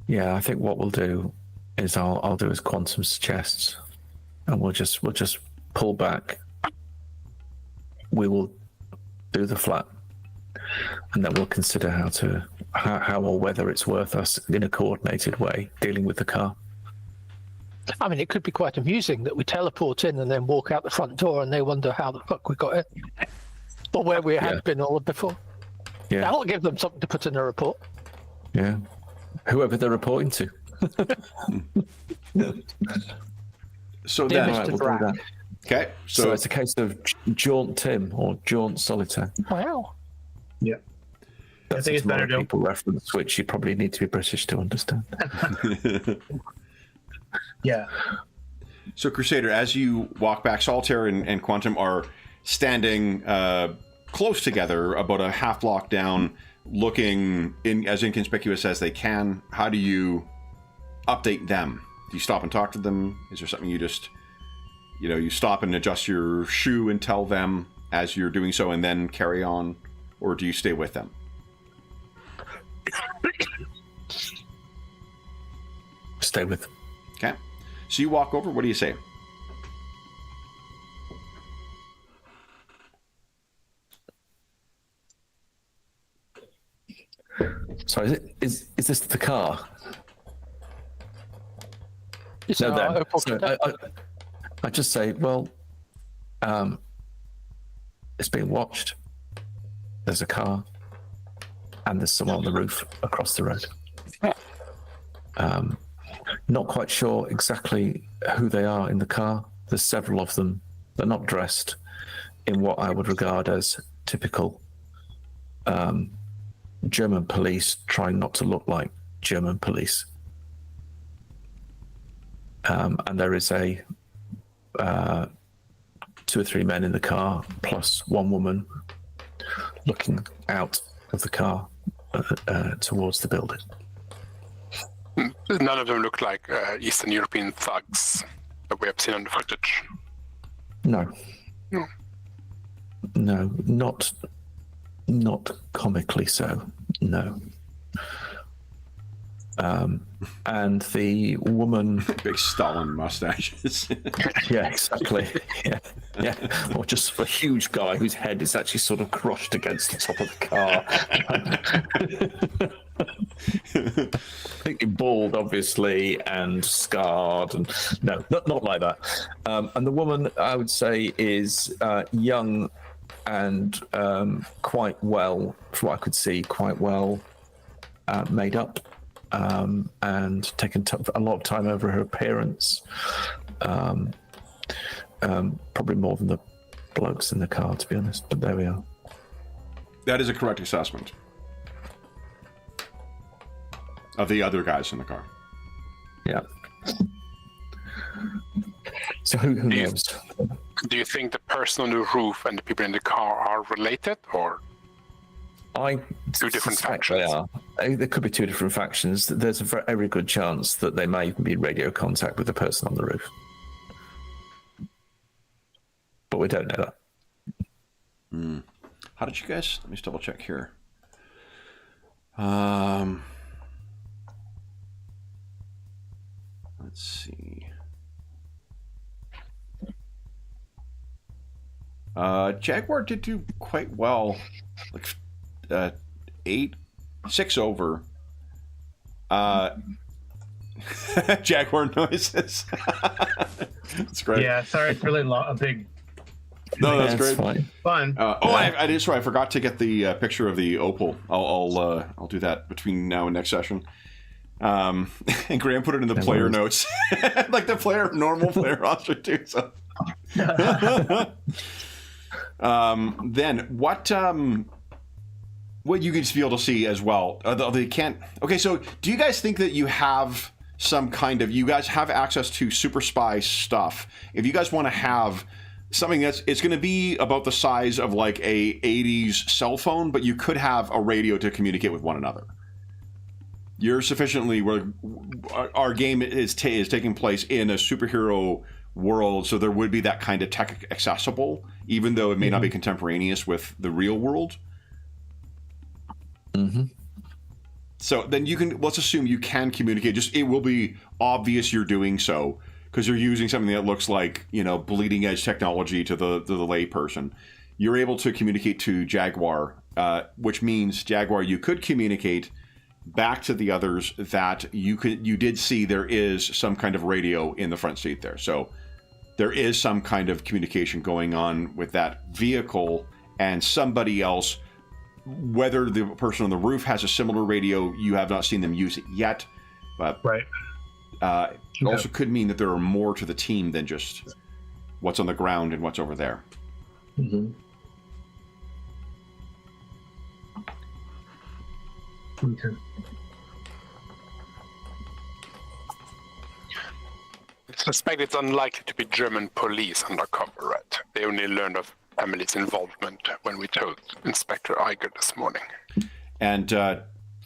Speaker 3: Yeah, I think what we'll do is I'll do as Quantum suggests, and we'll just pull back. We will do the flat, and then we'll consider how or whether it's worth us in a coordinated way dealing with the car.
Speaker 5: I mean, it could be quite amusing that we teleport in and then walk out the front door, and they wonder how the fuck we got in, or where we had been all before.
Speaker 3: Yeah,
Speaker 5: That'll give them something to put in a report.
Speaker 3: yeah. Whoever they're reporting to.
Speaker 1: So
Speaker 5: Dear
Speaker 1: then...
Speaker 5: Mr.
Speaker 3: we'll do
Speaker 5: Drac.
Speaker 3: that.
Speaker 1: Okay,
Speaker 3: So it's a case of Jaunt Tim or Jaunt Solitaire.
Speaker 5: Wow.
Speaker 2: Yeah.
Speaker 3: That's
Speaker 2: think it's
Speaker 3: a
Speaker 2: better
Speaker 3: lot of people reference, which you probably need to be British to understand.
Speaker 2: Yeah.
Speaker 1: So Crusader, as you walk back, Solitaire and Quantum are standing close together, about a half block down, looking as inconspicuous as they can. How do you update them? Do you stop and talk to them? Is there something you just, you stop and adjust your shoe and tell them as you're doing so and then carry on? Or do you stay with them?
Speaker 3: Stay with them.
Speaker 1: Okay. So you walk over. What do you say?
Speaker 3: So is this the car?
Speaker 5: It's
Speaker 3: No,
Speaker 5: our
Speaker 3: then.
Speaker 5: Opel
Speaker 3: So
Speaker 5: Kadett.
Speaker 3: I just say, well, it's being watched. There's a car, and there's someone on the roof across the road. Not quite sure exactly who they are in the car. There's several of them. They're not dressed in what I would regard as typical German police, trying not to look like German police. And there is 2 or 3 men in the car, plus one woman looking out of the car towards the building.
Speaker 4: None of them look like Eastern European thugs that we have seen on the footage.
Speaker 3: No.
Speaker 4: No.
Speaker 3: No, not comically so. No. And the woman.
Speaker 1: Big Stalin mustaches.
Speaker 3: Yeah, exactly. Yeah. Or just a huge guy whose head is actually sort of crushed against the top of the car. Completely bald, obviously, and scarred, and no, not like that. And the woman, I would say, is young and quite well, from what I could see, quite well made up. And taken a lot of time over her appearance. Probably more than the blokes in the car, to be honest, but there we are.
Speaker 1: That is a correct assessment of the other guys in the car.
Speaker 3: Yeah. So who knows?
Speaker 4: Do you think the person on the roof and the people in the car are related, or
Speaker 3: I
Speaker 4: two different
Speaker 3: suspect they
Speaker 4: factions?
Speaker 3: are. There could be 2 different factions. There's a very good chance that they may even be in radio contact with the person on the roof. But we don't know that.
Speaker 1: How did you guys? Let me just double check here. Let's see. Jaguar did do quite well, like 6 over. Jaguar noises. That's great.
Speaker 2: Yeah, sorry, it's really a big
Speaker 1: No, that's great.
Speaker 3: Fine.
Speaker 2: fun.
Speaker 1: I did. Sorry, I forgot to get the picture of the Opel. I'll do that between now and next session. And Graham put it in the player notes, like the normal player roster too. So, then what you can just be able to see as well. They can't. Okay, so do you guys think that you have some kind of? You guys have access to super spy stuff. If you guys want to have something it's going to be about the size of like a 80s cell phone, but you could have a radio to communicate with one another. You're sufficiently where our game is taking place in a superhero world, so there would be that kind of tech accessible, even though it may not be contemporaneous with the real world.
Speaker 3: Mm-hmm.
Speaker 1: So then let's assume you can communicate. Just it will be obvious you're doing so because you're using something that looks like bleeding edge technology to the lay person. You're able to communicate to Jaguar, which means Jaguar, you could communicate back to the others that you did see there is some kind of radio in the front seat there. So there is some kind of communication going on with that vehicle and somebody else. Whether the person on the roof has a similar radio, you have not seen them use it yet. But
Speaker 2: Right.
Speaker 1: It also could mean that there are more to the team than just what's on the ground and what's over there.
Speaker 2: Mm-hmm. Okay.
Speaker 4: I suspect it's unlikely to be German police undercover, right? They only learned of Emily's involvement when we told Inspector Iger this morning.
Speaker 1: And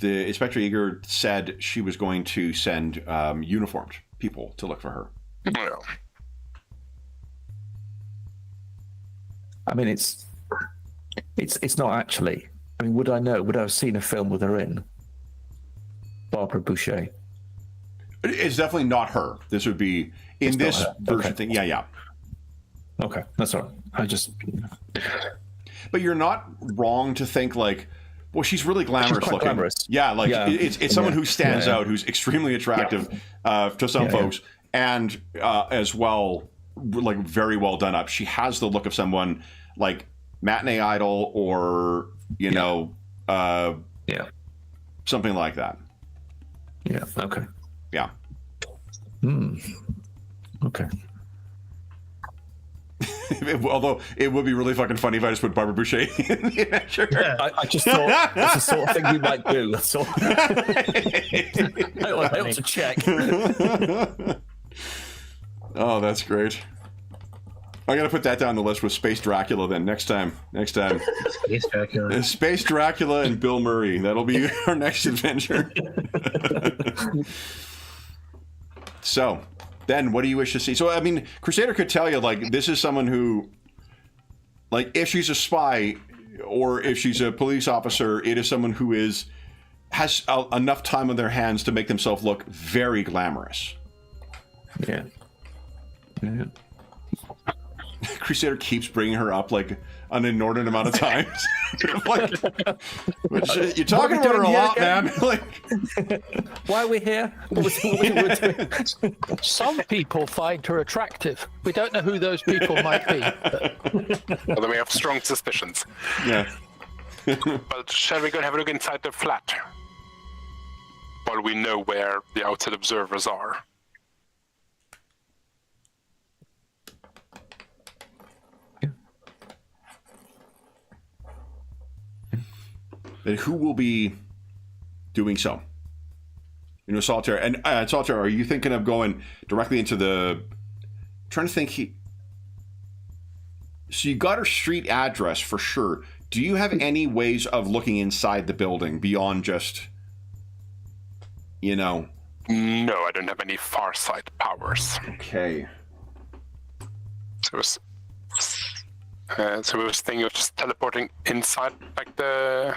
Speaker 1: the Inspector Eager said she was going to send uniformed people to look for her.
Speaker 4: Yeah.
Speaker 3: I mean, it's not actually. I mean, would I know? Would I have seen a film with her in? Barbara Boucher.
Speaker 1: It's definitely not her. This would be in this version thing. Yeah.
Speaker 3: Okay, that's all right. I just.
Speaker 1: But you're not wrong to think like, well, she's really glamorous
Speaker 3: She's quite
Speaker 1: looking.
Speaker 3: glamorous.
Speaker 1: Yeah, like it's someone who stands out, who's extremely attractive to some folks, and as well, like very well done up. She has the look of someone like Matinee Idol or something like that.
Speaker 3: Yeah. Okay.
Speaker 1: Yeah.
Speaker 3: Okay.
Speaker 1: Although it would be really fucking funny if I just put Barbara Boucher in the adventure.
Speaker 3: I just thought that's the sort of thing you might do. That's all. I ought to check.
Speaker 1: Oh, that's great. I got to put that down the list with Space Dracula then next time.
Speaker 2: Space Dracula.
Speaker 1: Space Dracula and Bill Murray. That'll be our next adventure. So, then what do you wish to see? So, I mean, Crusader could tell you, like, this is someone who, like, if she's a spy or if she's a police officer, it is someone who has enough time on their hands to make themselves look very glamorous.
Speaker 3: Yeah.
Speaker 1: Crusader keeps bringing her up like an inordinate amount of times. Like, you're talking about her a lot, man. Like,
Speaker 3: why are we here? What was we doing?
Speaker 5: Some people find her attractive. We don't know who those people might be.
Speaker 4: Although we have strong suspicions.
Speaker 1: yeah.
Speaker 4: But shall we go and have a look inside the flat? While we know where the outside observers are.
Speaker 1: Then who will be doing so? Solitaire. And Solitaire, are you thinking of going directly into the... I'm trying to think. So you got her street address for sure. Do you have any ways of looking inside the building beyond just, No,
Speaker 4: I don't have any far sight powers.
Speaker 1: Okay.
Speaker 4: So we was thinking of just teleporting inside, like the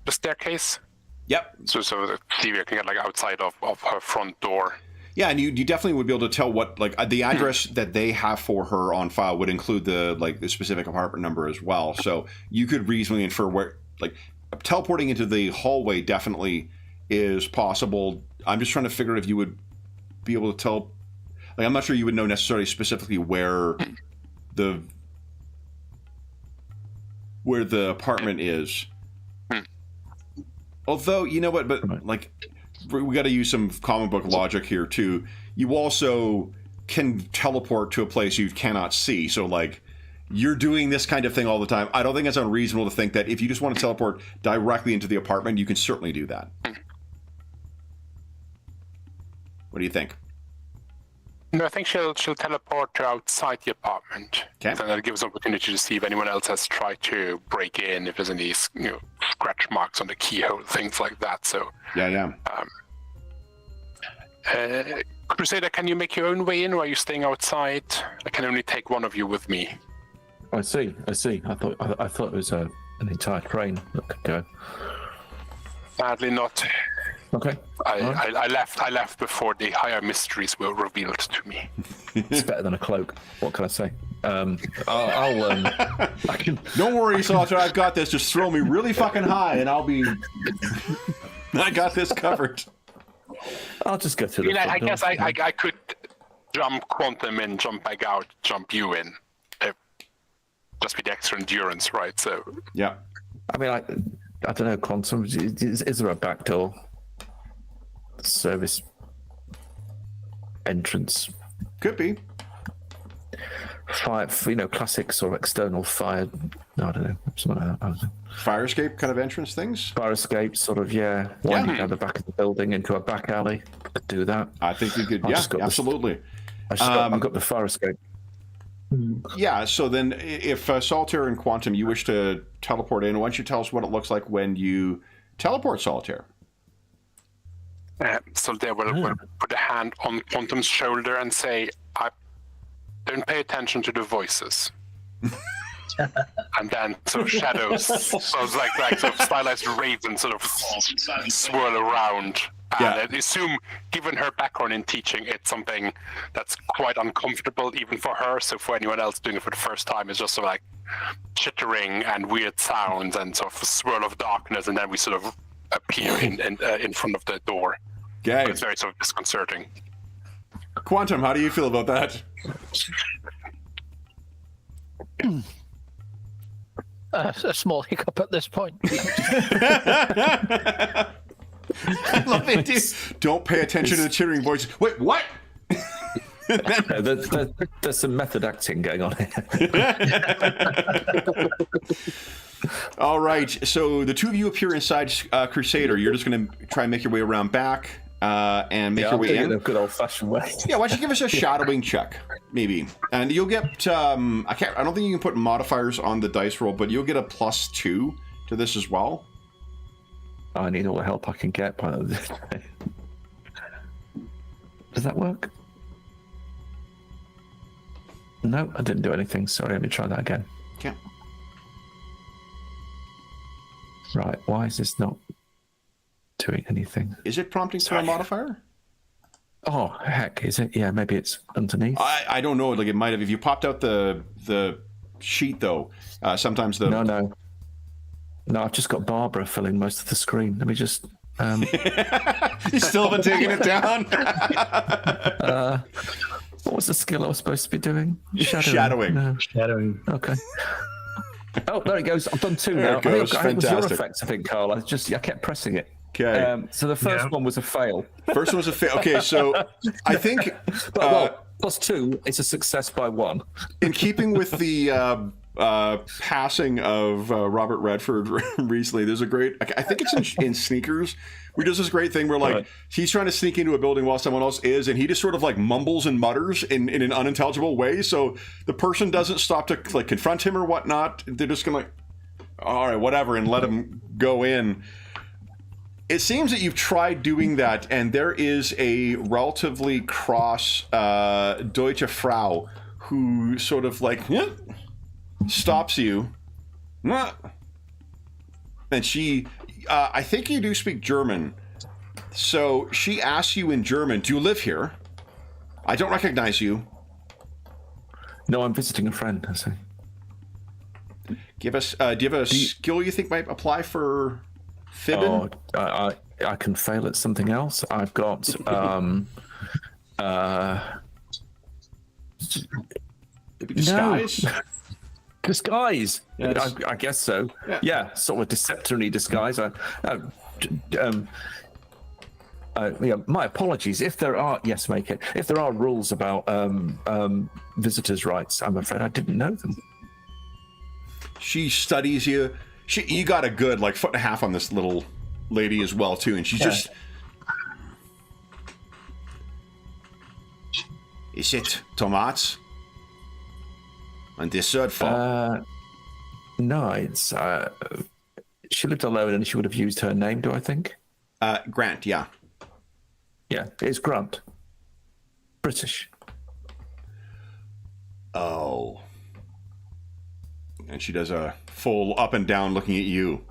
Speaker 4: staircase.
Speaker 1: Yep.
Speaker 4: So see if we can get like outside of her front door.
Speaker 1: Yeah, and you definitely would be able to tell what, like, the address that they have for her on file would include the specific apartment number as well. So you could reasonably infer where, like, teleporting into the hallway definitely is possible. I'm just trying to figure if you would be able to tell. Like, I'm not sure you would know necessarily specifically where the apartment is. Although, you know what, but like, we got to use some comic book logic here too. You also can teleport to a place you cannot see. So, like, you're doing this kind of thing all the time. I don't think it's unreasonable to think that if you just want to teleport directly into the apartment, you can certainly do that. What do you think?
Speaker 4: No, I think she'll teleport to outside the apartment.
Speaker 1: Okay.
Speaker 4: So that gives opportunity to see if anyone else has tried to break in, if there's any scratch marks on the keyhole, things like that. So
Speaker 1: Yeah.
Speaker 4: Crusader, can you make your own way in, or are you staying outside? I can only take one of you with me.
Speaker 3: I see. I thought it was an entire train that could go.
Speaker 4: Sadly not.
Speaker 3: Okay.
Speaker 4: I left before the higher mysteries were revealed to me.
Speaker 3: It's better than a cloak. What can I say? I can.
Speaker 1: Don't worry, Solitaire. I've got this. Just throw me really fucking high, and I'll be. I got this covered.
Speaker 3: I'll just go through the front
Speaker 4: I
Speaker 3: door.
Speaker 4: guess I could jump Quantum in, jump back out, jump you in. Just with the extra endurance, right? So.
Speaker 1: Yeah.
Speaker 3: I mean, I don't know, Quantum. Is there a back door? Service entrance.
Speaker 1: Could be.
Speaker 3: Fire, classic sort of external fire. No, I don't know. Something like that. I don't know.
Speaker 1: Fire escape kind of entrance things?
Speaker 3: Fire escape, sort of, winding down the back of the building into a back alley. Could do that.
Speaker 1: I think you could, absolutely.
Speaker 3: I've got the fire escape.
Speaker 1: Yeah, so then if Solitaire and Quantum, you wish to teleport in, why don't you tell us what it looks like when you teleport Solitaire?
Speaker 4: So they will put a hand on Quantum's shoulder and say, don't pay attention to the voices. And then sort of shadows, so it's like sort of stylized ravens sort of swirl around. And I assume, given her background in teaching, it's something that's quite uncomfortable even for her. So for anyone else doing it for the first time, it's just sort of like chittering and weird sounds and sort of a swirl of darkness, and then we sort of appear in front of the door.
Speaker 1: Okay.
Speaker 4: It's very sort of disconcerting.
Speaker 1: Quantum, how do you feel about that?
Speaker 5: A small hiccup at this point.
Speaker 1: I love it, dude. Don't pay attention to the chittering voices. Wait, what?
Speaker 3: There's some method acting going on here.
Speaker 1: All right, so the two of you appear inside Crusader. You're just going to try and make your way around back and make your way in.
Speaker 3: In a good old-fashioned way.
Speaker 1: Yeah, why don't you give us a shadowing check, maybe, and you'll get. I don't think you can put modifiers on the dice roll, but you'll get a +2 to this as well.
Speaker 3: I need all the help I can get. By the way. Does that work? No, I didn't do anything. Sorry, let me try that again.
Speaker 1: Okay.
Speaker 3: Right, why is this not doing anything?
Speaker 1: Is it prompting for a modifier?
Speaker 3: Oh, heck, is it? Yeah, maybe it's underneath.
Speaker 1: I don't know. Like, it might have. If you popped out the sheet, though, sometimes the...
Speaker 3: No, I've just got Barbara filling most of the screen. Let me just...
Speaker 1: You still haven't taken it down?
Speaker 3: What was the skill I was supposed to be doing?
Speaker 1: Shadowing.
Speaker 3: No.
Speaker 2: Shadowing.
Speaker 3: Okay. Oh, there it goes. I've done 2
Speaker 1: There
Speaker 3: now.
Speaker 1: it goes.
Speaker 3: I think it was your
Speaker 1: Fantastic.
Speaker 3: effects, I think, Carl. I kept pressing it.
Speaker 1: Okay.
Speaker 3: So the first one was a fail.
Speaker 1: First one was a fail. Okay, so I think...
Speaker 3: But, +2, it's a success by 1.
Speaker 1: in keeping with the passing of Robert Redford recently, there's a great... I think it's in Sneakers. We does this great thing where, like, he's trying to sneak into a building while someone else is, and he just sort of, like, mumbles and mutters in an unintelligible way, so the person doesn't stop to, like, confront him or whatnot. They're just gonna, like, all right, whatever, and let him go in. It seems that you've tried doing that, and there is a relatively cross Deutsche Frau who sort of, like, stops you. And she... I think you do speak German. So she asks you in German, do you live here? I don't recognize you.
Speaker 3: No, I'm visiting a friend, I say.
Speaker 1: Give us, do you have a skill you think might apply for fibbing?
Speaker 3: Oh, I can fail at something else. I've got,
Speaker 1: Maybe disguise?
Speaker 3: No. Disguise.
Speaker 1: Yes.
Speaker 3: I guess so. Yeah, sort of a deceptory disguise. My apologies. If there are, if there are rules about visitors' rights, I'm afraid I didn't know them.
Speaker 1: She studies you. You got a good, like, 1.5 feet on this little lady as well, too, and she's just... Is it tomats? And dessert for?
Speaker 3: No, it's she lived alone and she would have used her name, do I think?
Speaker 1: Grant, yeah.
Speaker 3: Yeah, it's Grant. British.
Speaker 1: Oh. And she does a full up and down looking at you.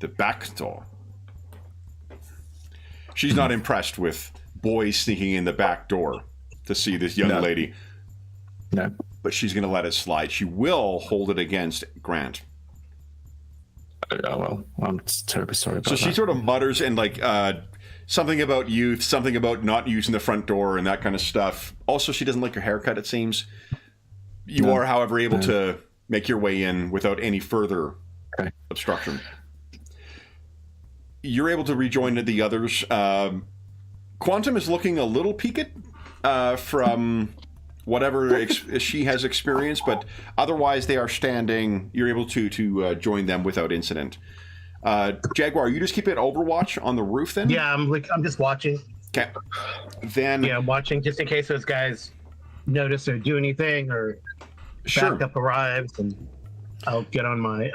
Speaker 1: The back door. She's not impressed with boys sneaking in the back door to see this young lady.
Speaker 3: No.
Speaker 1: But she's going to let it slide. She will hold it against Grant.
Speaker 3: Oh, well, I'm terribly sorry about that.
Speaker 1: So she sort of mutters and, like, something about youth, something about not using the front door and that kind of stuff. Also, she doesn't like your haircut, it seems. You are, however, able to make your way in without any further obstruction. You're able to rejoin the others. Quantum is looking a little peaked from whatever she has experienced, but otherwise they are standing. You're able to join them without incident. Jaguar, you just keep it Overwatch on the roof then?
Speaker 2: Yeah, I'm just watching.
Speaker 1: Okay. Then
Speaker 2: I'm watching just in case those guys notice or do anything or backup arrives, and I'll get on my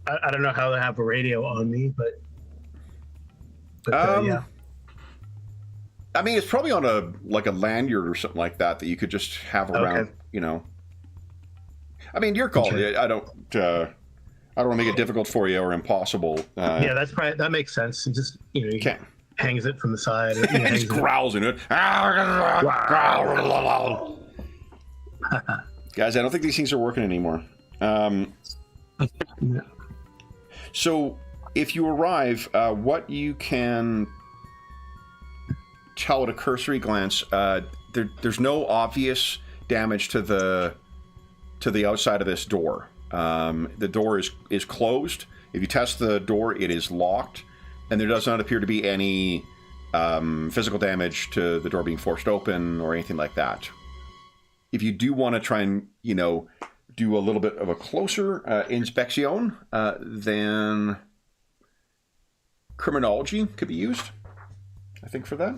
Speaker 2: I don't know how to have a radio on me, but yeah.
Speaker 1: I mean, it's probably on a lanyard or something like that you could just have around.
Speaker 2: Okay.
Speaker 1: You know. I mean, your call.
Speaker 2: Okay.
Speaker 1: I don't want to make it difficult for you or impossible.
Speaker 2: Yeah, that makes sense. It just you
Speaker 1: can't.
Speaker 2: Hangs it from the side.
Speaker 1: It just growls in it. Guys, I don't think these things are working anymore. So, if you arrive, what you can tell at a cursory glance, there's no obvious damage to the outside of this door. The door is closed. If you test the door, it is locked, and there does not appear to be any physical damage to the door being forced open or anything like that. If you do want to try and, do a little bit of a closer inspection, then criminology could be used, I think, for that.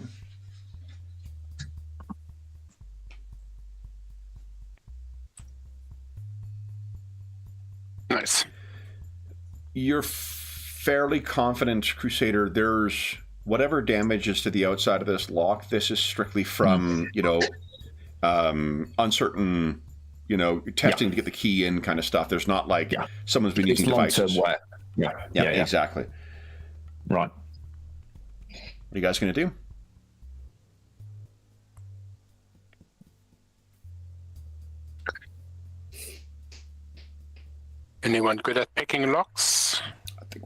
Speaker 4: Nice.
Speaker 1: You're fairly confident, Crusader, there's whatever damage is to the outside of this lock, this is strictly from, uncertain, testing to get the key in kind of stuff. There's not like someone's been using devices.
Speaker 3: Wear. Yeah,
Speaker 1: exactly.
Speaker 3: Right.
Speaker 1: What are you guys going to do?
Speaker 4: Anyone good at picking locks?
Speaker 1: I think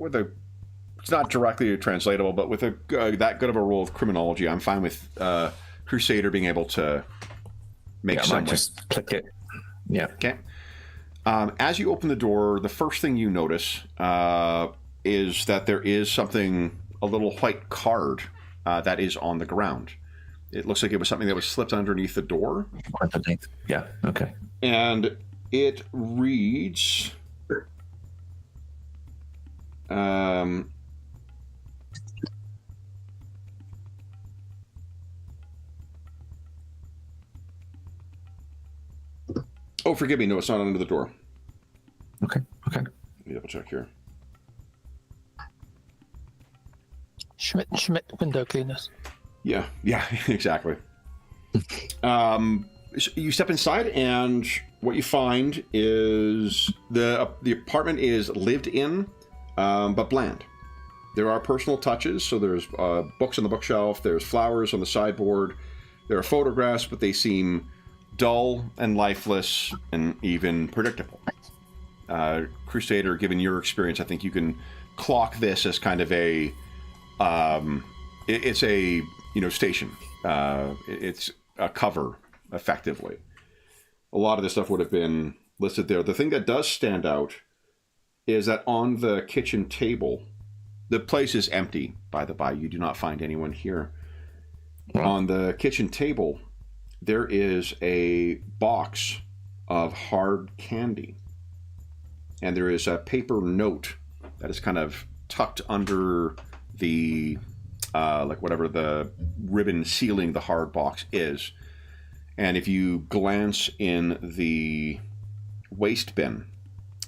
Speaker 1: it's not directly translatable, but with that good of a roll of criminology, I'm fine with Crusader being able to make some way.
Speaker 3: Just click it. Yeah.
Speaker 1: Okay. As you open the door, the first thing you notice is that there is something, a little white card that is on the ground. It looks like it was something that was slipped underneath the door.
Speaker 3: Underneath. Yeah. Okay.
Speaker 1: And it reads... Oh, forgive me. No, it's not under the door.
Speaker 3: Okay.
Speaker 1: Let me double check here.
Speaker 5: Schmidt window cleaners.
Speaker 1: Yeah, exactly. You step inside, and what you find is the apartment is lived in, but bland. There are personal touches, so there's books on the bookshelf, there's flowers on the sideboard, there are photographs, but they seem dull and lifeless and even predictable. Crusader, given your experience, I think you can clock this as kind of a it's a station. It's a cover, effectively. A lot of this stuff would have been listed there. The thing that does stand out is that on the kitchen table, the place is empty, by the by. You do not find anyone here.
Speaker 3: Right.
Speaker 1: On the kitchen table, there is a box of hard candy. And there is a paper note that is kind of tucked under the, whatever the ribbon sealing the hard box is. And if you glance in the waste bin,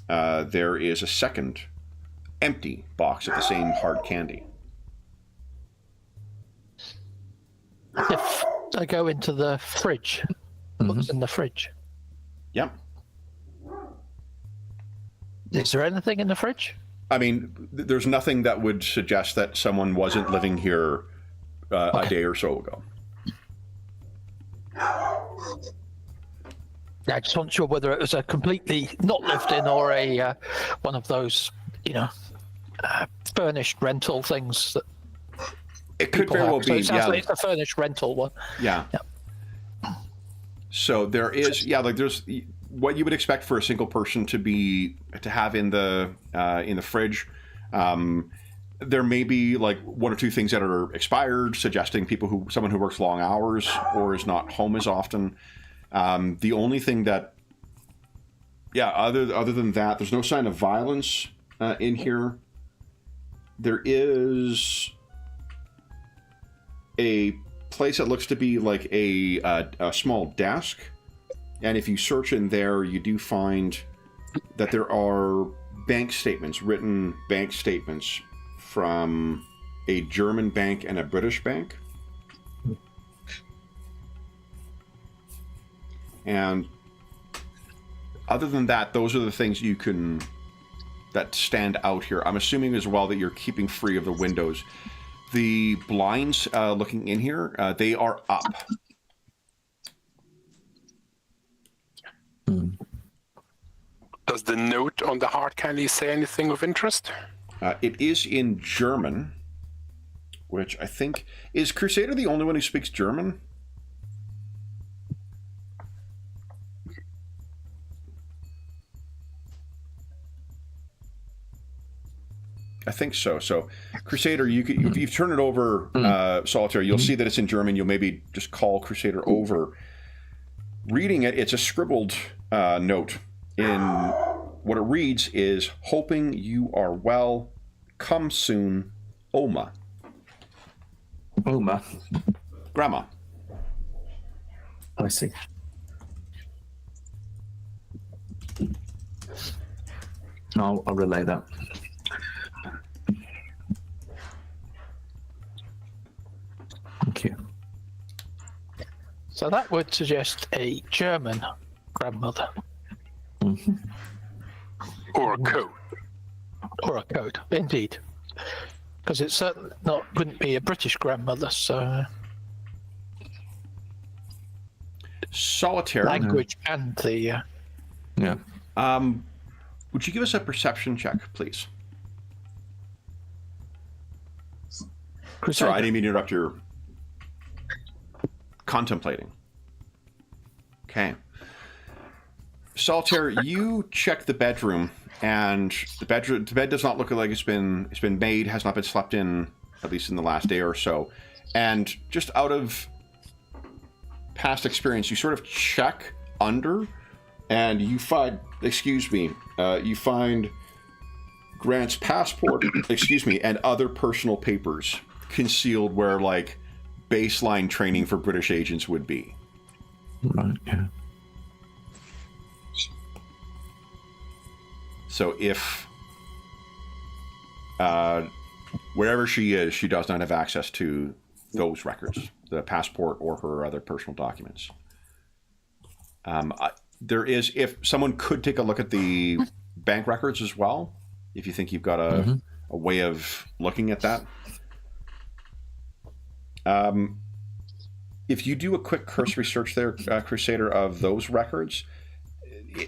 Speaker 1: there is a second empty box of the same hard candy.
Speaker 5: If I go into the fridge, what's in the fridge?
Speaker 1: Yep.
Speaker 5: Is there anything in the fridge?
Speaker 1: I mean, there's nothing that would suggest that someone wasn't living here a day or so ago.
Speaker 5: I just wasn't sure whether it was a completely not lived in or a one of those, furnished rental things that
Speaker 1: it could very well
Speaker 5: have. So
Speaker 1: be.
Speaker 5: it sounds like it's a furnished rental one.
Speaker 1: Yeah. So there is, there's what you would expect for a single person to have in the fridge. There may be like one or two things that are expired, suggesting someone who works long hours or is not home as often. The only thing that, other than that, there's no sign of violence in here. There is a place that looks to be like a small desk, and if you search in there, you do find that there are bank statements, written bank statements from a German bank and a British bank. And other than that, those are the things you can that stand out here. I'm assuming as well that you're keeping free of the windows. The blinds looking in here, they are up.
Speaker 4: Does the note on the hard candy say anything of interest?
Speaker 1: It is in German, which I think... Is Crusader the only one who speaks German? I think so. So, Crusader, if you turn it over, Solitaire, you'll see that it's in German. You'll maybe just call Crusader over. Reading it, it's a scribbled note. In what it reads is, hoping you are well, come soon, Oma.
Speaker 3: Oma.
Speaker 1: Grandma.
Speaker 3: I see. I'll relay that. Thank you.
Speaker 5: So that would suggest a German grandmother.
Speaker 3: Mm-hmm.
Speaker 4: Or a code?
Speaker 5: Or a code, indeed. Because it certainly wouldn't be a British grandmother, so...
Speaker 1: Solitaire.
Speaker 5: Language and the...
Speaker 3: Yeah.
Speaker 1: Would you give us a perception check, please?
Speaker 5: Crusader.
Speaker 1: Sorry, I didn't mean to interrupt your contemplating. Okay. Solitaire, you check the bedroom, and the bed does not look like it's been made, has not been slept in, at least in the last day or so. And just out of past experience, you sort of check under, and you find, you find Grant's passport, and other personal papers concealed where, like, baseline training for British agents would be.
Speaker 3: Right, yeah.
Speaker 1: So if wherever she is, she does not have access to those records, the passport or her other personal documents. There is, if someone could take a look at the bank records as well, if you think you've got a way of looking at that. If you do a quick cursory search there, Crusader, of those records,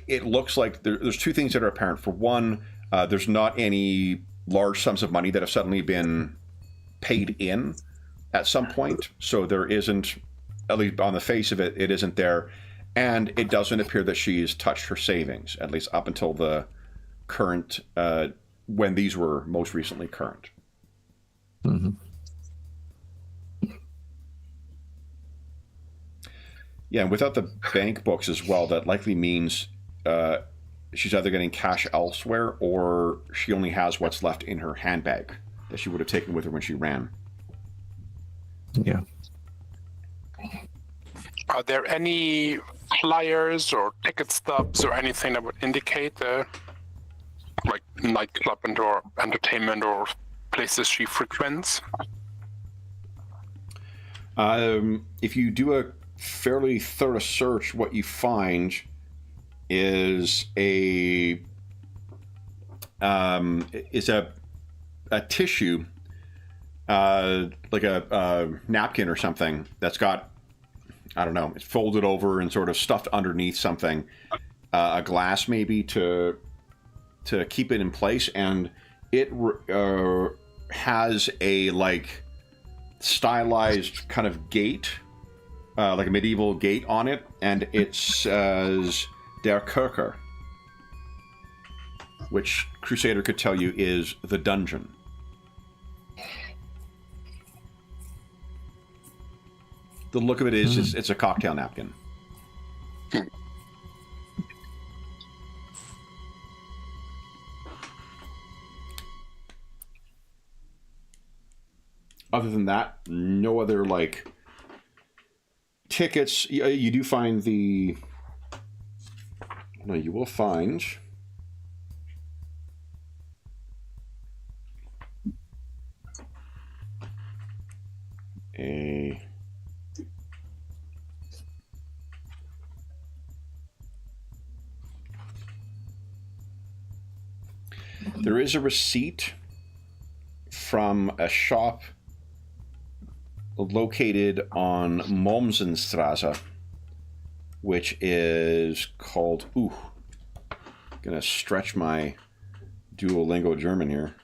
Speaker 1: it looks like there's two things that are apparent. For one, there's not any large sums of money that have suddenly been paid in at some point. So there isn't, at least on the face of it, it isn't there. And it doesn't appear that she's touched her savings, at least up until the current, when these were most recently current.
Speaker 3: Mm-hmm.
Speaker 1: Yeah, and without the bank books as well, that likely means she's either getting cash elsewhere or she only has what's left in her handbag that she would have taken with her when she ran.
Speaker 3: Yeah.
Speaker 4: Are there any flyers or ticket stubs or anything that would indicate like nightclub or entertainment or places she frequents?
Speaker 1: If you do a fairly thorough search, what you find is a tissue, like a napkin or something that's got, I don't know, it's folded over and sort of stuffed underneath something, a glass maybe to keep it in place, and it has a like stylized kind of gate, like a medieval gate on it, and it says Der Kerker, which Crusader could tell you is the dungeon. The look of it is it's a cocktail napkin. Other than that, no other like tickets. You do find the. No, you will find a... There is a receipt from a shop located on Mommsenstraße, which is called... Ooh. Gonna stretch my Duolingo German here.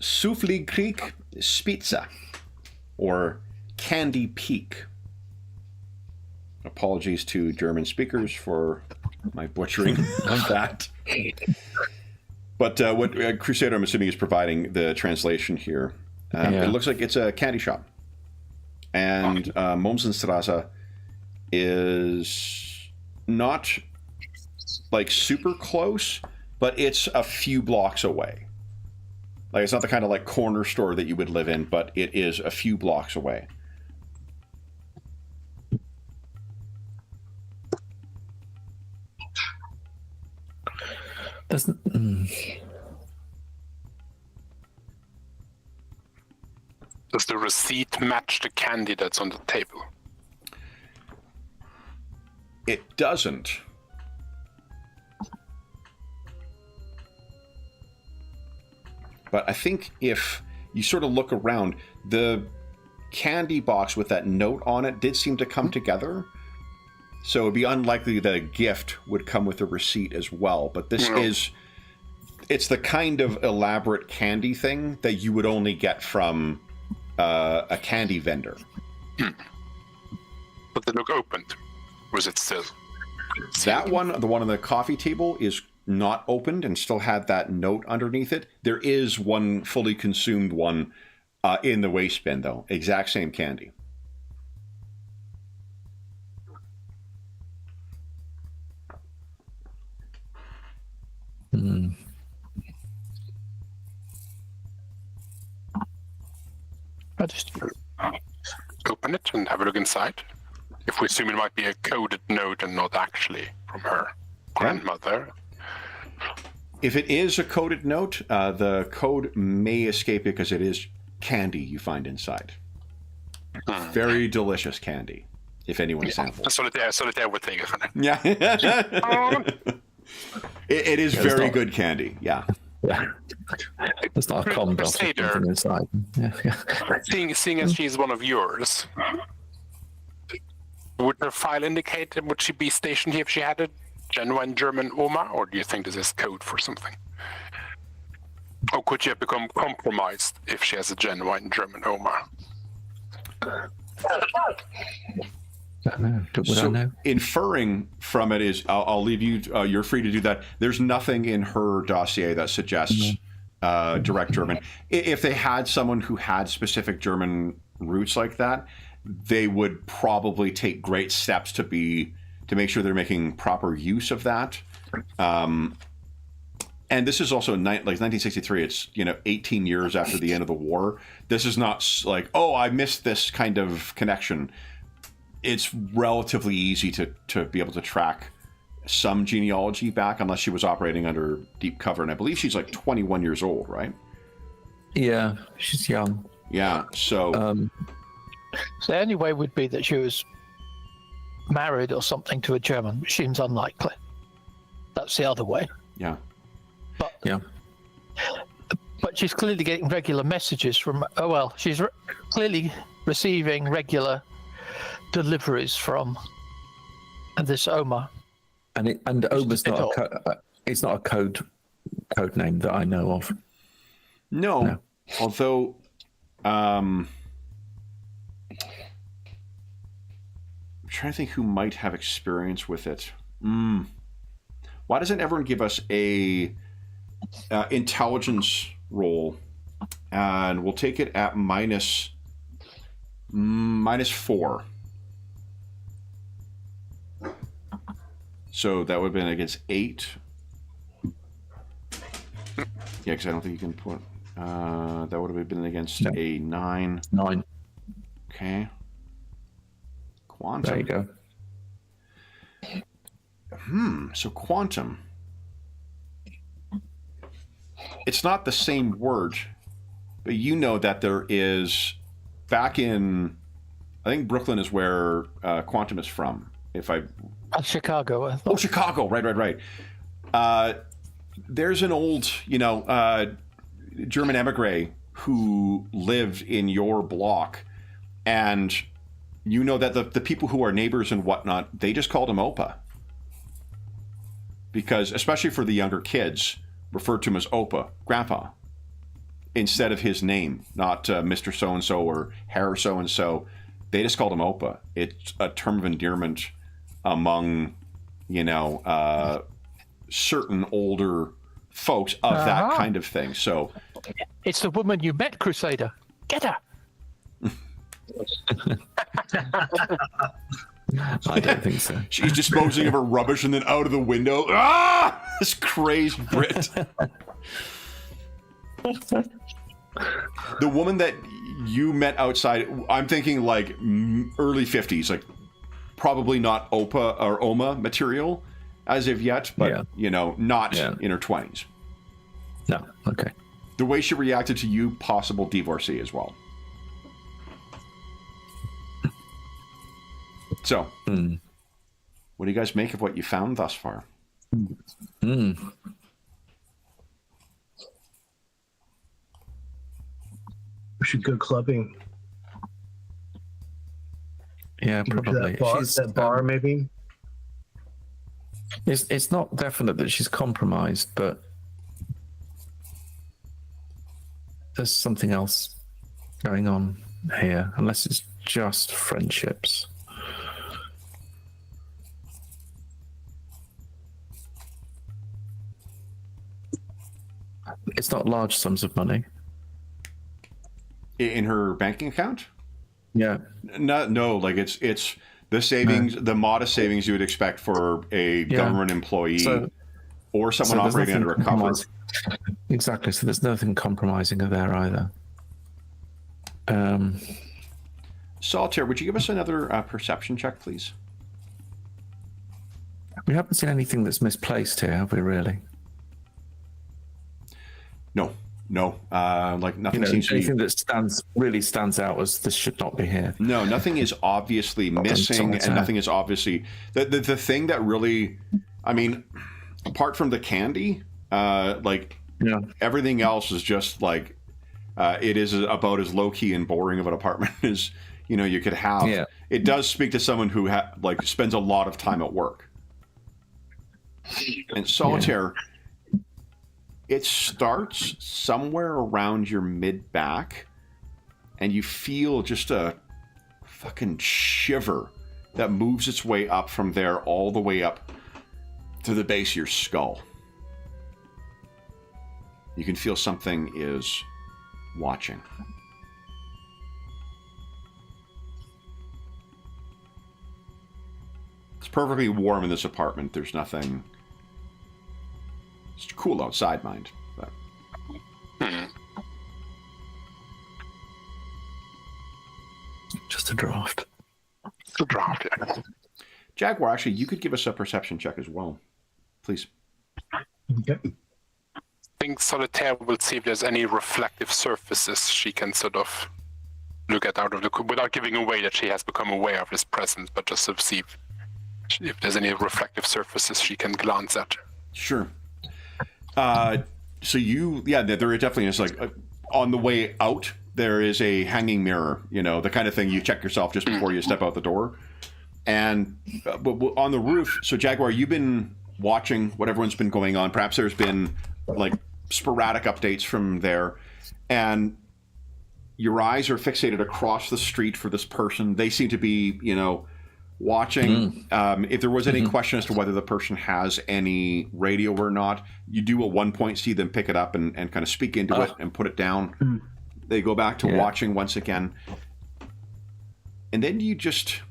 Speaker 1: Souffle Creek Spitze, or Candy Peak. Apologies to German speakers for my butchering of that. But what Crusader, I'm assuming, is providing the translation here. It looks like it's a candy shop. And Mommsenstraße is not like super close, but it's a few blocks away. Like, it's not the kind of like corner store that you would live in, but it is a few blocks away.
Speaker 3: Does
Speaker 4: the receipt match the candy that's on the table?
Speaker 1: It doesn't. But I think if you sort of look around, the candy box with that note on it did seem to come together. So it'd be unlikely that a gift would come with a receipt as well. But this is, it's the kind of elaborate candy thing that you would only get from a candy vendor.
Speaker 4: But they look opened. Or is it still?
Speaker 1: That one, the one on the coffee table, is not opened and still had that note underneath it. There is one fully consumed one in the waste bin, though. Exact same candy.
Speaker 5: I just
Speaker 4: Open it and have a look inside. If we assume it might be a coded note and not actually from her grandmother.
Speaker 1: If it is a coded note, the code may escape it because it is candy you find inside. Very delicious candy, if anyone samples.
Speaker 4: Solitaire would think of it.
Speaker 1: Yeah. It is very good candy, yeah.
Speaker 3: Yeah. It's not a com
Speaker 4: Crusader.
Speaker 3: inside. Yeah.
Speaker 4: Seeing as she's one of yours, would her file indicate, would she be stationed here if she had a genuine German Oma, or do you think this is code for something? Or could she have become compromised if she has a genuine German Oma?
Speaker 3: I know?
Speaker 1: Inferring from it is, I'll leave you, you're free to do that. There's nothing in her dossier that suggests direct German. If they had someone who had specific German roots like that, they would probably take great steps to make sure they're making proper use of that. And this is also like 1963. It's 18 years after the end of the war. This is not like, oh, I missed this kind of connection. It's relatively easy to be able to track some genealogy back, unless she was operating under deep cover. And I believe she's like 21 years old, right?
Speaker 3: Yeah, she's young.
Speaker 1: Yeah. So
Speaker 5: the only way would be that she was married or something to a German, which seems unlikely. That's the other way.
Speaker 1: Yeah.
Speaker 5: But she's clearly getting regular messages from. Oh well, she's clearly receiving regular deliveries from this Oma.
Speaker 3: And Oma's not it's not a code name that I know of.
Speaker 1: No. Although I'm trying to think who might have experience with it. Why doesn't everyone give us a intelligence roll, and we'll take it at minus 4. So that would have been against 8. Yeah, because I don't think you can put. That would have been against a 9.
Speaker 3: 9.
Speaker 1: Okay. Quantum.
Speaker 3: There you go.
Speaker 1: So quantum. It's not the same word, but you know that there is back in, I think Brooklyn is where Quantum is from.
Speaker 5: Chicago. I thought.
Speaker 1: Oh, Chicago. Right. There's an old, German emigre who lived in your block, and you know that the people who are neighbors and whatnot, they just called him Opa. Because, especially for the younger kids, referred to him as Opa, Grandpa, instead of his name, not Mr. So-and-so or Herr so-and-so. They just called him Opa. It's a term of endearment among, certain older folks of that kind of thing. So
Speaker 5: it's the woman you met, Crusader. Get her.
Speaker 3: I don't think so.
Speaker 1: She's disposing of her rubbish and then out of the window. Ah! This crazed Brit. The woman that you met outside, I'm thinking like early 50s, like probably not Opa or Oma material as of yet, but not in her 20s.
Speaker 3: No, okay.
Speaker 1: The way she reacted to you, possible divorcee as well. So, what do you guys make of what you found thus far?
Speaker 2: We should go clubbing.
Speaker 3: Yeah, probably.
Speaker 2: That bar maybe?
Speaker 3: It's not definite that she's compromised, but there's something else going on here, unless it's just friendships. It's not large sums of money.
Speaker 1: In her banking account?
Speaker 3: Yeah.
Speaker 1: No, like it's the savings, the modest savings you would expect for a government employee or someone operating under a cover.
Speaker 3: Exactly. So there's nothing compromising her there either.
Speaker 1: Solitaire, would you give us another perception check, please?
Speaker 3: We haven't seen anything that's misplaced here, have we, really?
Speaker 1: No. Like nothing seems to be...
Speaker 3: Anything that stands out as this should not be here.
Speaker 1: No, nothing is obviously missing, and nothing is obviously... The thing that really... I mean, apart from the candy, everything else is just like... it is about as low-key and boring of an apartment as, you could have. Yeah. It does speak to someone who spends a lot of time at work. And Solitaire... Yeah. It starts somewhere around your mid-back, and you feel just a fucking shiver that moves its way up from there all the way up to the base of your skull. You can feel something is watching. It's perfectly warm in this apartment. There's nothing... It's cool outside, mind. But.
Speaker 3: Just a draft.
Speaker 4: It's a draft, yeah.
Speaker 1: Jaguar, actually, you could give us a perception check as well. Please.
Speaker 2: Okay.
Speaker 4: I think Solitaire will see if there's any reflective surfaces she can sort of look at out of the... without giving away that she has become aware of his presence, but just sort of see if there's any reflective surfaces she can glance at.
Speaker 1: Sure. There definitely is on the way out, there is a hanging mirror, the kind of thing you check yourself just before you step out the door. And on the roof, so Jaguar, you've been watching what everyone's been going on. Perhaps there's been sporadic updates from there. And your eyes are fixated across the street for this person. They seem to be, watching. If there was any question as to whether the person has any radio or not, you do at one point see them pick it up and kind of speak into it and put it down. They go back to watching once again. And then you just...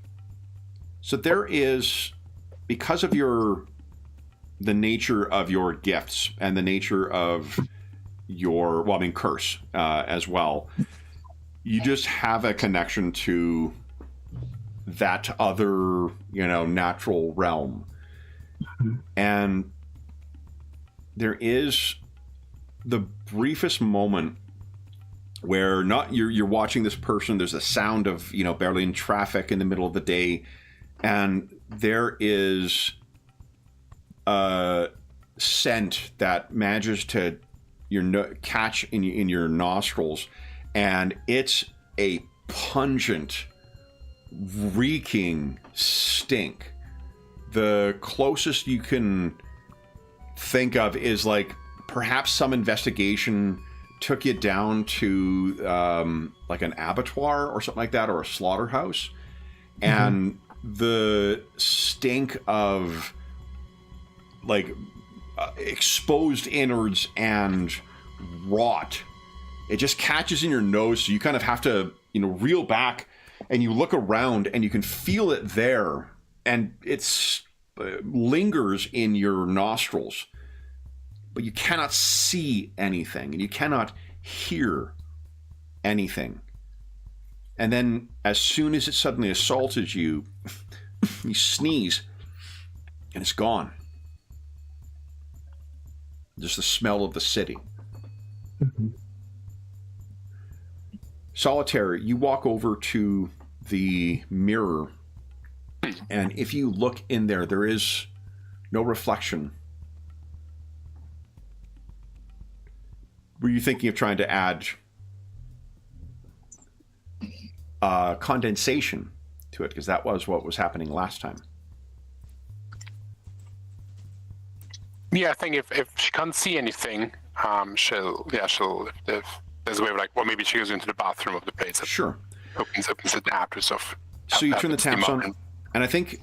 Speaker 1: So there is, because of the nature of your gifts and the nature of your, curse as well, you just have a connection to that other, natural realm. And there is the briefest moment where not you're watching this person. There's a sound of barely in traffic in the middle of the day, and there is a scent that manages to catch in your nostrils, and it's a pungent, reeking stink. The closest you can think of is like perhaps some investigation took you down to like an abattoir or something like that, or a slaughterhouse, and the stink of like exposed innards and rot, it just catches in your nose, so you kind of have to reel back, and you look around and you can feel it there, and it's lingers in your nostrils, but you cannot see anything and you cannot hear anything. And then as soon as it suddenly assaulted you, you sneeze and it's gone. Just the smell of the city. Solitaire, you walk over to the mirror, and if you look in there, there is no reflection. Were you thinking of trying to add condensation to it? Because that was what was happening last time.
Speaker 4: Yeah, I think if she can't see anything, she'll if there's a way of like, well, maybe she goes into the bathroom of the place.
Speaker 1: Sure.
Speaker 4: Opens the tap or stuff.
Speaker 1: So you turn the taps on, and I think,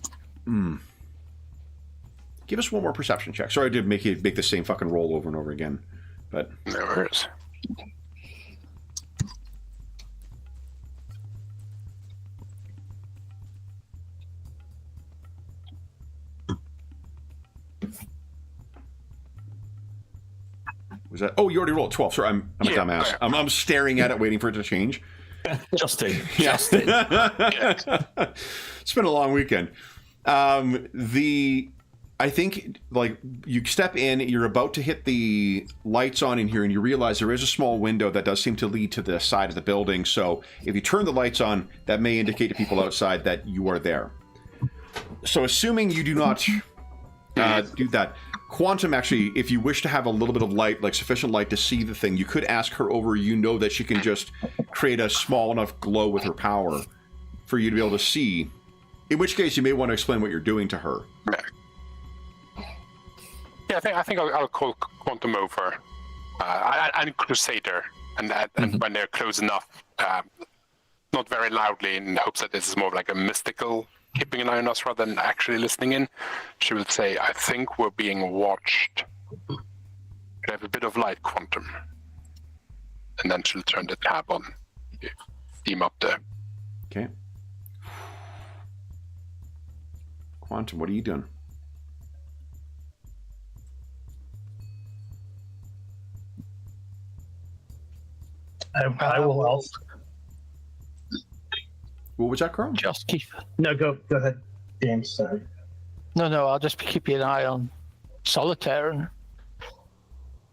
Speaker 1: give us one more perception check. Sorry, I did make you make the same fucking roll over and over again, but
Speaker 4: no worries.
Speaker 1: was that? Oh, you already rolled 12. Sorry, I'm a dumbass. I'm staring at it, waiting for it to change.
Speaker 3: Justin.
Speaker 1: It's been a long weekend. I think, like, you step in, you're about to hit the lights on in here, and you realize there is a small window that does seem to lead to the side of the building. So if you turn the lights on, that may indicate to people outside that you are there. So assuming you do not do that, Quantum, actually, if you wish to have a little bit of light, like sufficient light to see the thing, you could ask her over. You know that she can just create a small enough glow with her power for you to be able to see. In which case, you may want to explain what you're doing to her.
Speaker 4: Yeah, I think I'll call Quantum over and Crusader, and when they're close enough, not very loudly, in hopes that this is more of like a mystical keeping an eye on us rather than actually listening in. She will say, "I think we're being watched. Could I have a bit of light, Quantum?" And then she'll turn the tab on, steam up there.
Speaker 1: Okay. Quantum, what are you doing?
Speaker 2: I will also.
Speaker 1: What was that, Carl?
Speaker 5: Just keep.
Speaker 2: No, go ahead, James. Sorry.
Speaker 5: No, I'll just be keeping an eye on Solitaire. And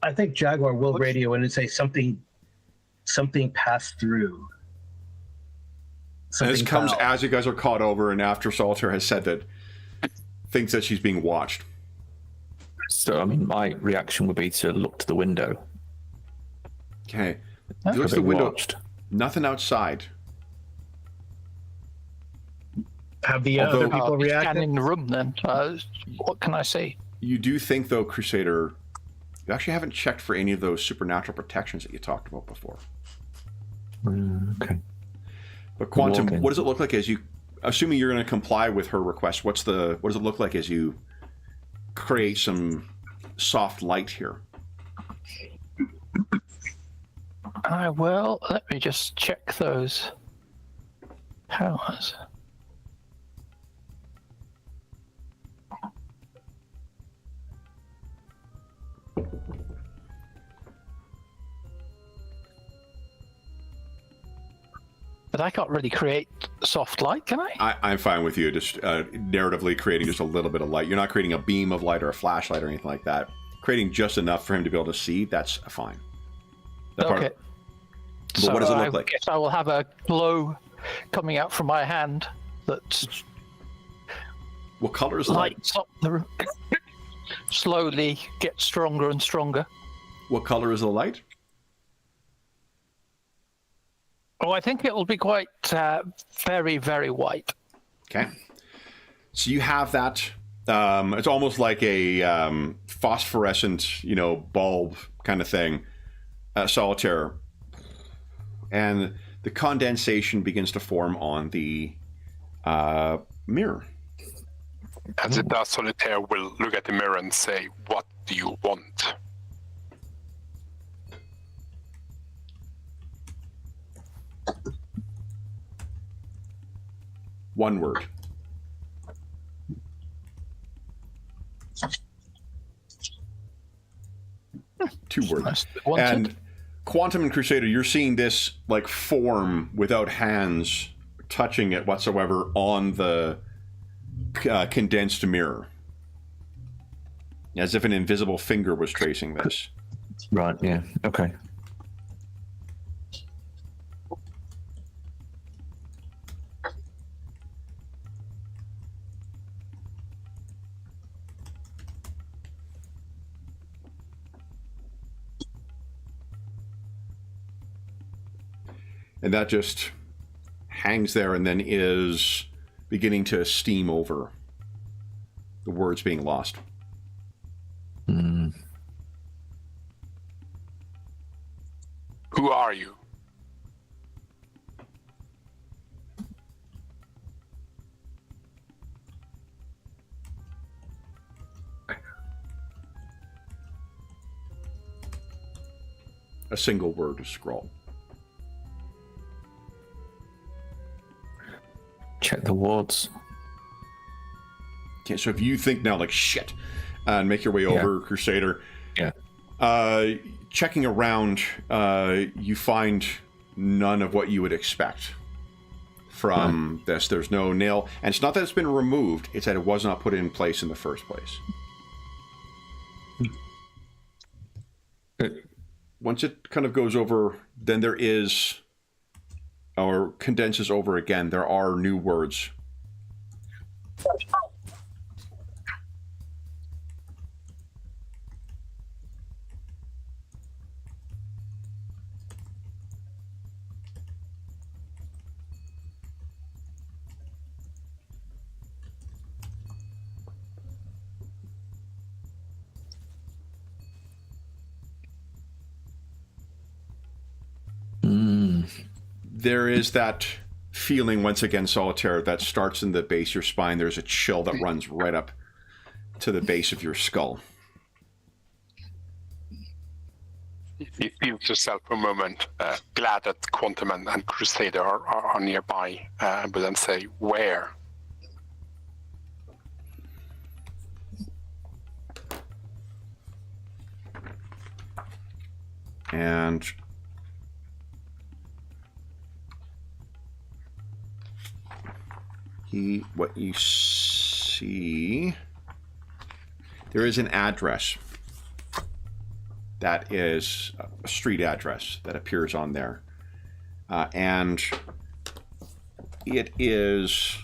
Speaker 2: I think Jaguar will radio in and say something passed through.
Speaker 1: And this comes
Speaker 2: foul.
Speaker 1: as you guys are caught over, and after Solitaire has said that, thinks that she's being watched.
Speaker 3: So, I mean, my reaction would be to look to the window.
Speaker 1: Okay.
Speaker 5: Huh?
Speaker 1: Look to the window.
Speaker 3: Watched.
Speaker 1: Nothing outside.
Speaker 2: Have the
Speaker 1: Although-
Speaker 2: other people
Speaker 5: I'll be
Speaker 2: reacted?
Speaker 5: scanning the room then. What can I see?
Speaker 1: You do think, though, Crusader, you actually haven't checked for any of those supernatural protections that you talked about before.
Speaker 3: Okay.
Speaker 1: But Quantum,
Speaker 3: Walking.
Speaker 1: what does it look like as you, assuming you're going to comply with her request, what does it look like as you create some soft light here?
Speaker 5: Let me just check those powers. But I can't really create soft light, can I?
Speaker 1: I'm fine with you, just narratively creating just a little bit of light. You're not creating a beam of light or a flashlight or anything like that. Creating just enough for him to be able to see, that's fine. That part-
Speaker 5: Okay.
Speaker 1: But what does it look like?
Speaker 5: I guess I will have a glow coming out from my hand that
Speaker 1: What color is the light?
Speaker 5: lights up the slowly gets stronger and stronger.
Speaker 1: What color is the light?
Speaker 5: Oh, I think it will be quite very, very white.
Speaker 1: Okay. So you have that. It's almost like a phosphorescent, bulb kind of thing. Solitaire. And the condensation begins to form on the mirror.
Speaker 4: As it does, Solitaire will look at the mirror and say, "What do you want?"
Speaker 1: One word. Two words.
Speaker 5: Wanted.
Speaker 1: And Quantum and Crusader, you're seeing this like form without hands touching it whatsoever on the condensed mirror. As if an invisible finger was tracing this.
Speaker 3: Right, yeah, okay.
Speaker 1: And that just hangs there and then is beginning to steam over. The words being lost.
Speaker 3: Mm.
Speaker 4: Who are you?
Speaker 1: A single word is scrawled.
Speaker 3: Check the wards.
Speaker 1: Okay, so if you think now like shit and make your way over, Crusader.
Speaker 3: Yeah.
Speaker 1: Checking around, you find none of what you would expect from this. There's no nail. And it's not that it's been removed, it's that it was not put in place in the first place. Once it kind of goes over, then there is, or condenses over again, there are new words. There is that feeling, once again, Solitaire, that starts in the base of your spine. There's a chill that runs right up to the base of your skull.
Speaker 4: You feel yourself for a moment glad that Quantum and Crusader are nearby, but then say, "Where?"
Speaker 1: And what you see, there is an address that is a street address that appears on there. And it is,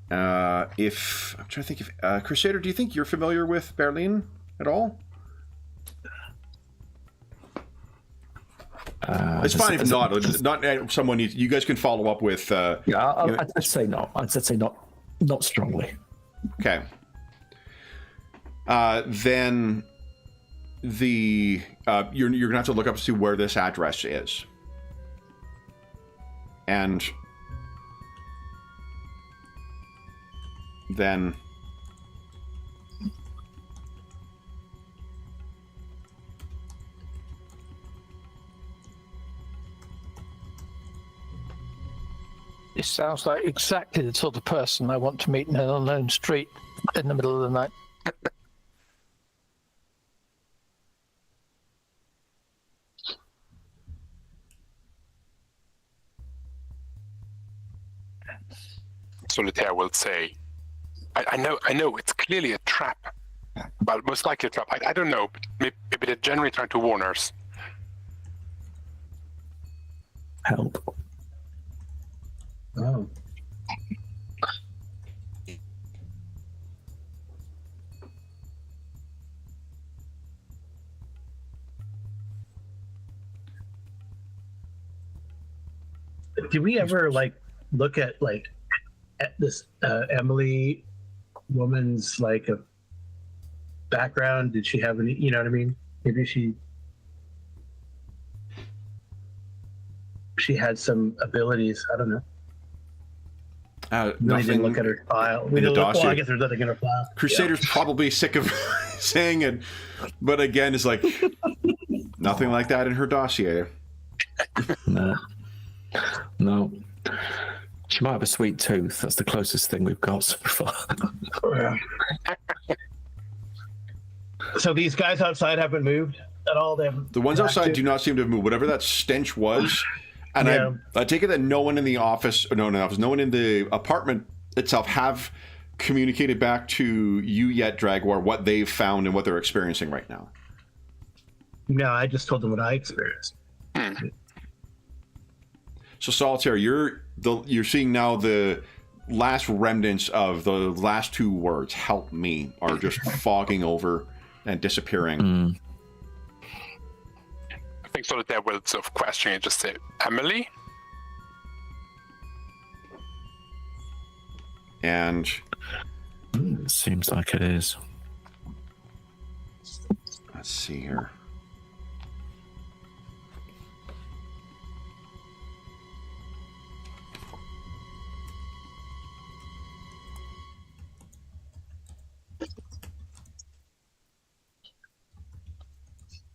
Speaker 1: if, I'm trying to think if, Crusader, do you think you're familiar with Berlin at all? It's fine if not. Not someone needs. You guys can follow up with.
Speaker 3: I'd say not. I'd say not strongly.
Speaker 1: Okay. Then the you're gonna have to look up to see where this address is, and then.
Speaker 5: This sounds like exactly the sort of person I want to meet in an unknown street in the middle of the night.
Speaker 4: Solitaire will say, I know, it's clearly a trap. Well, most likely a trap. I don't know, but maybe they're generally trying to warn us.
Speaker 3: help.
Speaker 2: Oh. Did we ever look at this Emily woman's a background? Did she have any? You know what I mean? Maybe she had some abilities. I don't know. We didn't look at her file. We didn't look. Well, I guess there's nothing in her file.
Speaker 1: Crusader's probably sick of saying it, but again, it's like nothing like that in her dossier.
Speaker 3: No. She might have a sweet tooth. That's the closest thing we've got so far.
Speaker 2: So these guys outside haven't moved at all?
Speaker 1: The ones outside do not seem to have moved. Whatever that stench was. And I take it that no one in the office, no one in the apartment itself have communicated back to you yet, Draguar, what they've found and what they're experiencing right now.
Speaker 2: No, I just told them what I experienced.
Speaker 1: So Solitaire, you're seeing now the last remnants of the last two words, help me, are just fogging over and disappearing.
Speaker 4: I think Solitaire will sort of question and just say, Emily?
Speaker 1: And
Speaker 3: It seems like it is.
Speaker 1: Let's see here.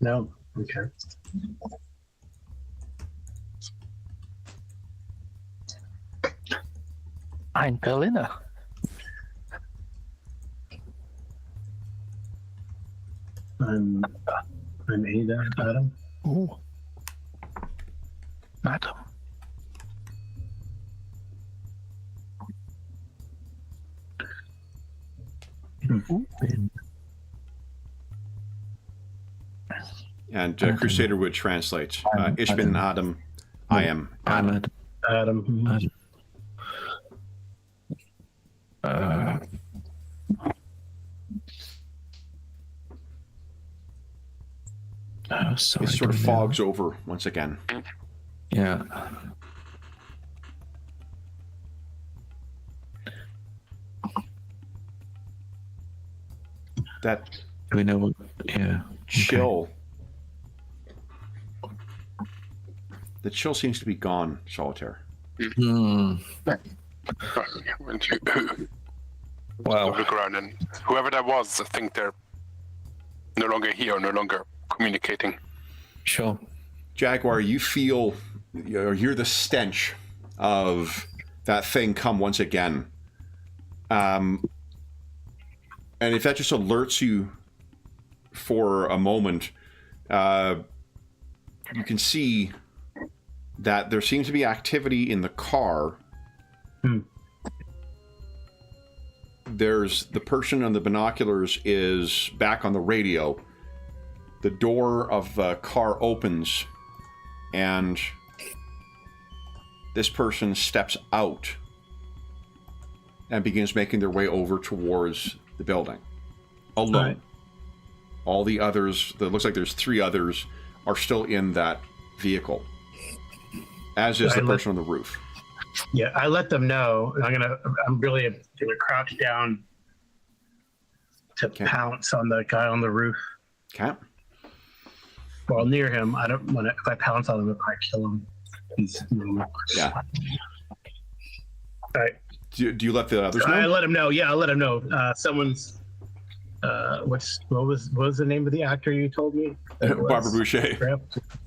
Speaker 2: No. Okay.
Speaker 5: Ein Berliner.
Speaker 2: I'm Ada, Adam.
Speaker 5: Oh, madam.
Speaker 1: And Crusader would translate. Ishbin Adam. I am
Speaker 3: Ahmed.
Speaker 2: Adam.
Speaker 3: Sorry,
Speaker 1: it sort of fogs over once again.
Speaker 3: Yeah.
Speaker 1: That
Speaker 3: Do we know what? Yeah.
Speaker 1: chill. The chill seems to be gone, Solitaire.
Speaker 3: Hmm.
Speaker 4: Wow. Look around, and whoever that was, I think they're no longer here, no longer communicating.
Speaker 3: Sure.
Speaker 1: Jaguar, you feel or hear the stench of that thing come once again. And if that just alerts you for a moment, you can see that there seems to be activity in the car. There's the person on the binoculars is back on the radio. The door of the car opens, and this person steps out and begins making their way over towards the building. Alone. Right. All the others, it looks like there's 3 others, are still in that vehicle. As is the person on the roof.
Speaker 2: Yeah, I let them know. I'm really gonna crouch down to pounce on the guy on the roof.
Speaker 1: Okay.
Speaker 2: Well, near him. I don't want to. If I pounce on him, I'll probably kill him.
Speaker 1: Yeah.
Speaker 2: All right.
Speaker 1: Do you let the others know?
Speaker 2: I let him know. Yeah, I let him know. Someone's. What was the name of the actor you told me?
Speaker 1: Barbara Boucher.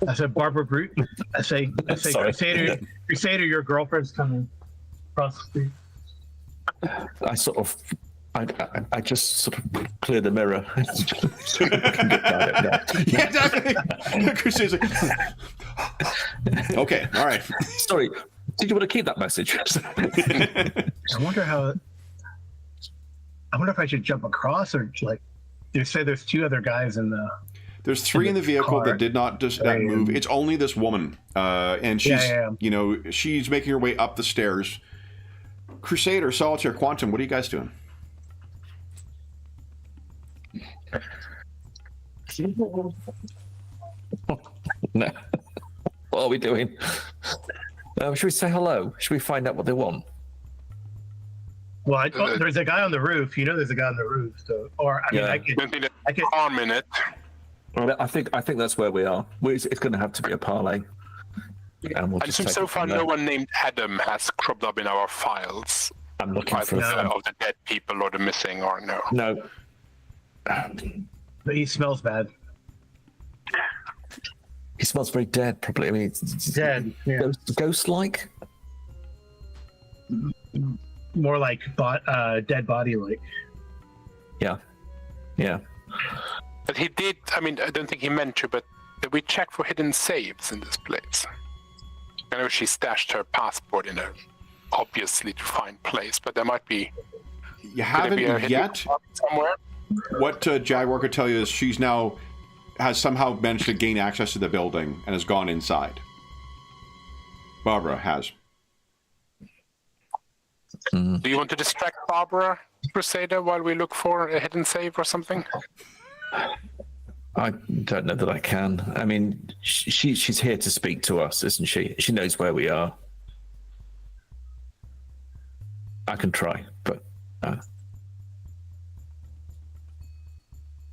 Speaker 2: I said Barbara Brute. I say Crusader, your girlfriend's coming across the street.
Speaker 3: I just sort of clear the mirror.
Speaker 1: Yeah, definitely. Crusader's like, okay, all right.
Speaker 3: Sorry, did you want to keep that message?
Speaker 2: I wonder if I should jump across or they say there's 2 other guys in the.
Speaker 1: There's 3 in the vehicle
Speaker 2: car.
Speaker 1: that did not that move. It's only this woman, and she's she's making her way up the stairs. Crusader, Solitaire, Quantum, what are you guys doing?
Speaker 3: No. What are we doing? Should we say hello? Should we find out what they want?
Speaker 2: Well, there's a guy on the roof. There's a guy on the roof. So, or I mean,
Speaker 4: I don't think there's harm in it.
Speaker 3: Well, I think that's where we are. It's going to have to be a parlay. And we'll just
Speaker 4: so far, no one named Adam has cropped up in our files.
Speaker 3: I'm looking for
Speaker 4: of the dead people or the missing, or no.
Speaker 3: No.
Speaker 2: But he smells bad.
Speaker 3: He smells very dead, probably. I mean, it's
Speaker 2: Dead. Yeah.
Speaker 3: Ghost-like?
Speaker 2: More like dead body like.
Speaker 3: Yeah. Yeah.
Speaker 4: But he did, I mean, I don't think he meant to, but we checked for hidden saves in this place. I know she stashed her passport in a obviously to find place, but there might be.
Speaker 1: You haven't yet.
Speaker 4: Somewhere.
Speaker 1: What Jaguar could tell you is she's now has somehow managed to gain access to the building and has gone inside. Barbara has.
Speaker 4: Do you want to distract Barbara, Crusader, while we look for a hidden save or something?
Speaker 3: I don't know that I can. I mean, she's here to speak to us, isn't she? She knows where we are. I can try, but...
Speaker 4: I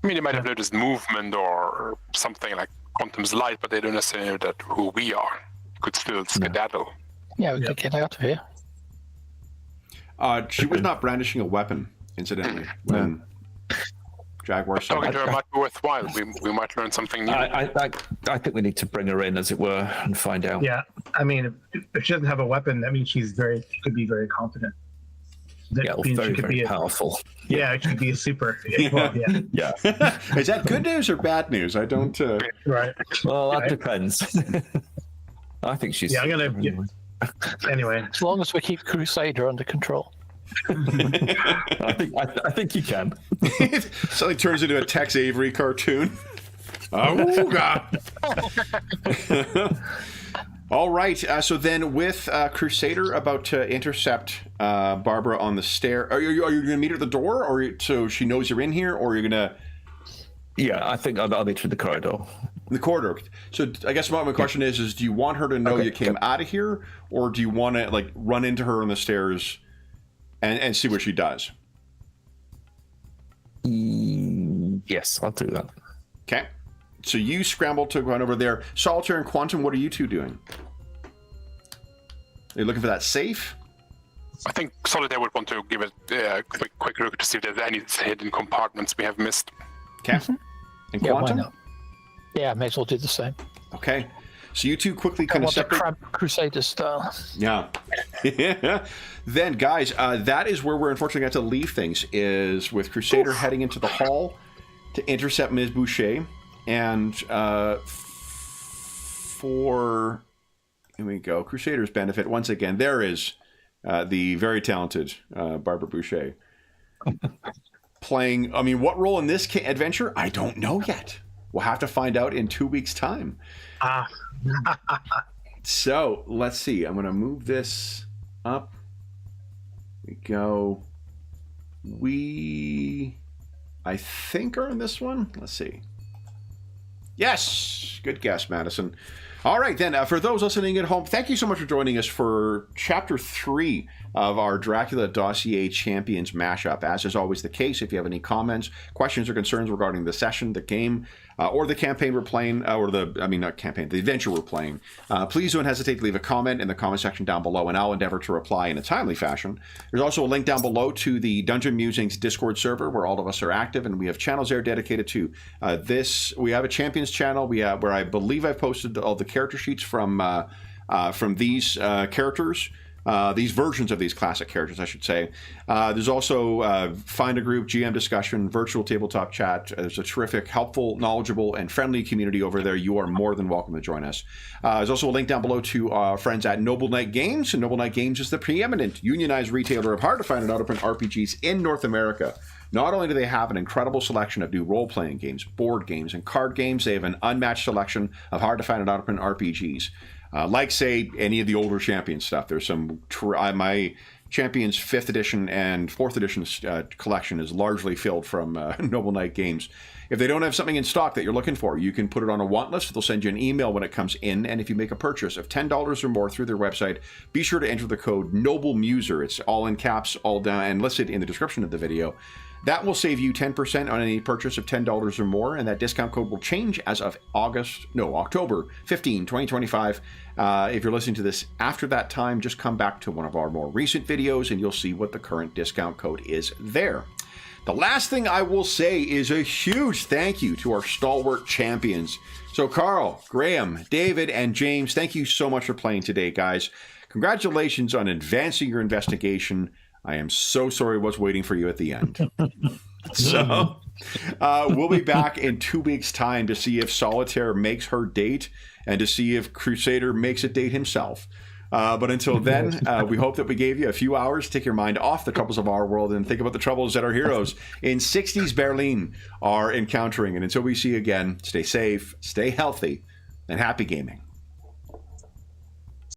Speaker 4: mean, they might have noticed movement or something like Quantum's light, but they don't necessarily know that who we are. Could still skedaddle.
Speaker 5: Yeah, we could get out of here.
Speaker 1: She was not brandishing a weapon, incidentally, when Jaguar saw
Speaker 4: talking to her might be worthwhile. We might learn something new.
Speaker 3: I think we need to bring her in, as it were, and find out.
Speaker 2: Yeah, I mean, if she doesn't have a weapon, that means she could be very competent.
Speaker 3: That means very, very powerful.
Speaker 2: Yeah, it should be a super. Well,
Speaker 3: Yeah.
Speaker 1: Is that good news or bad news? I don't.
Speaker 2: Right.
Speaker 3: Well, that depends. I think she's.
Speaker 2: Yeah, I'm gonna. Anyway,
Speaker 5: as long as we keep Crusader under control.
Speaker 3: I think you can.
Speaker 1: Suddenly turns into a Tex Avery cartoon. Oh God! All right. So then, with Crusader about to intercept Barbara on the stair, are you going to meet her at the door, or so she knows you're in here, or are you going to?
Speaker 3: Yeah, I think I'll meet her in the corridor.
Speaker 1: The corridor. So I guess my question is do you want her to know you came out of here, or do you want to run into her on the stairs and see what she does?
Speaker 3: Yes, I'll do that.
Speaker 1: Okay. So you scramble to run over there. Solitaire and Quantum, what are you two doing? Are you looking for that safe?
Speaker 4: I think Solitaire would want to give it a quick look to see if there's any hidden compartments we have missed.
Speaker 1: Okay. And Quantum?
Speaker 5: Why not? Yeah, I may as well do the same.
Speaker 1: Okay. So you two quickly kind of separate.
Speaker 5: Crusader style.
Speaker 1: Yeah. Then, guys, that is where we're unfortunately going to have to leave things, is with Crusader heading into the hall to intercept Ms. Boucher. And for, here we go, Crusader's benefit, once again, there is the very talented Barbara Boucher playing, I mean, what role in this adventure? I don't know yet. We'll have to find out in 2 weeks' time. So, let's see. I'm going to move this up. Here we go. I think, are in this one. Let's see. Yes! Good guess, Madison. All right, then, for those listening at home, thank you so much for joining us for Chapter 3 of our Dracula Dossier Champions mashup. As is always the case, if you have any comments, questions, or concerns regarding the session, the game, or the campaign we're playing, the adventure we're playing, please don't hesitate to leave a comment in the comment section down below, and I'll endeavor to reply in a timely fashion. There's also a link down below to the Dungeon Musings Discord server, where all of us are active, and we have channels there dedicated to this. We have a Champions channel where I believe I've posted all the character sheets from these characters. These versions of these classic characters, I should say. There's also Find a Group, GM discussion, virtual tabletop chat. There's a terrific, helpful, knowledgeable, and friendly community over there. You are more than welcome to join us. There's also a link down below to our friends at Noble Knight Games. And Noble Knight Games is the preeminent unionized retailer of hard-to-find and out-of-print RPGs in North America. Not only do they have an incredible selection of new role-playing games, board games, and card games, they have an unmatched selection of hard-to-find and open RPGs. Like, say, any of the older Champions stuff. There's some... my Champions 5th edition and 4th edition collection is largely filled from Noble Knight Games. If they don't have something in stock that you're looking for, you can put it on a want list. They'll send you an email when it comes in, and if you make a purchase of $10 or more through their website, be sure to enter the code NOBLEMUSER. It's all in caps, all down, and listed in the description of the video. That will save you 10% on any purchase of $10 or more, and that discount code will change as of October 15, 2025. If you're listening to this after that time, just come back to one of our more recent videos, and you'll see what the current discount code is there. The last thing I will say is a huge thank you to our stalwart champions. So Carl, Graham, David, and James, thank you so much for playing today, guys. Congratulations on advancing your investigation. I am so sorry what's waiting for you at the end. So we'll be back in 2 weeks' time to see if Solitaire makes her date and to see if Crusader makes a date himself. But until then, we hope that we gave you a few hours to take your mind off the troubles of our world and think about the troubles that our heroes in 60s Berlin are encountering. And until we see you again, stay safe, stay healthy, and happy gaming.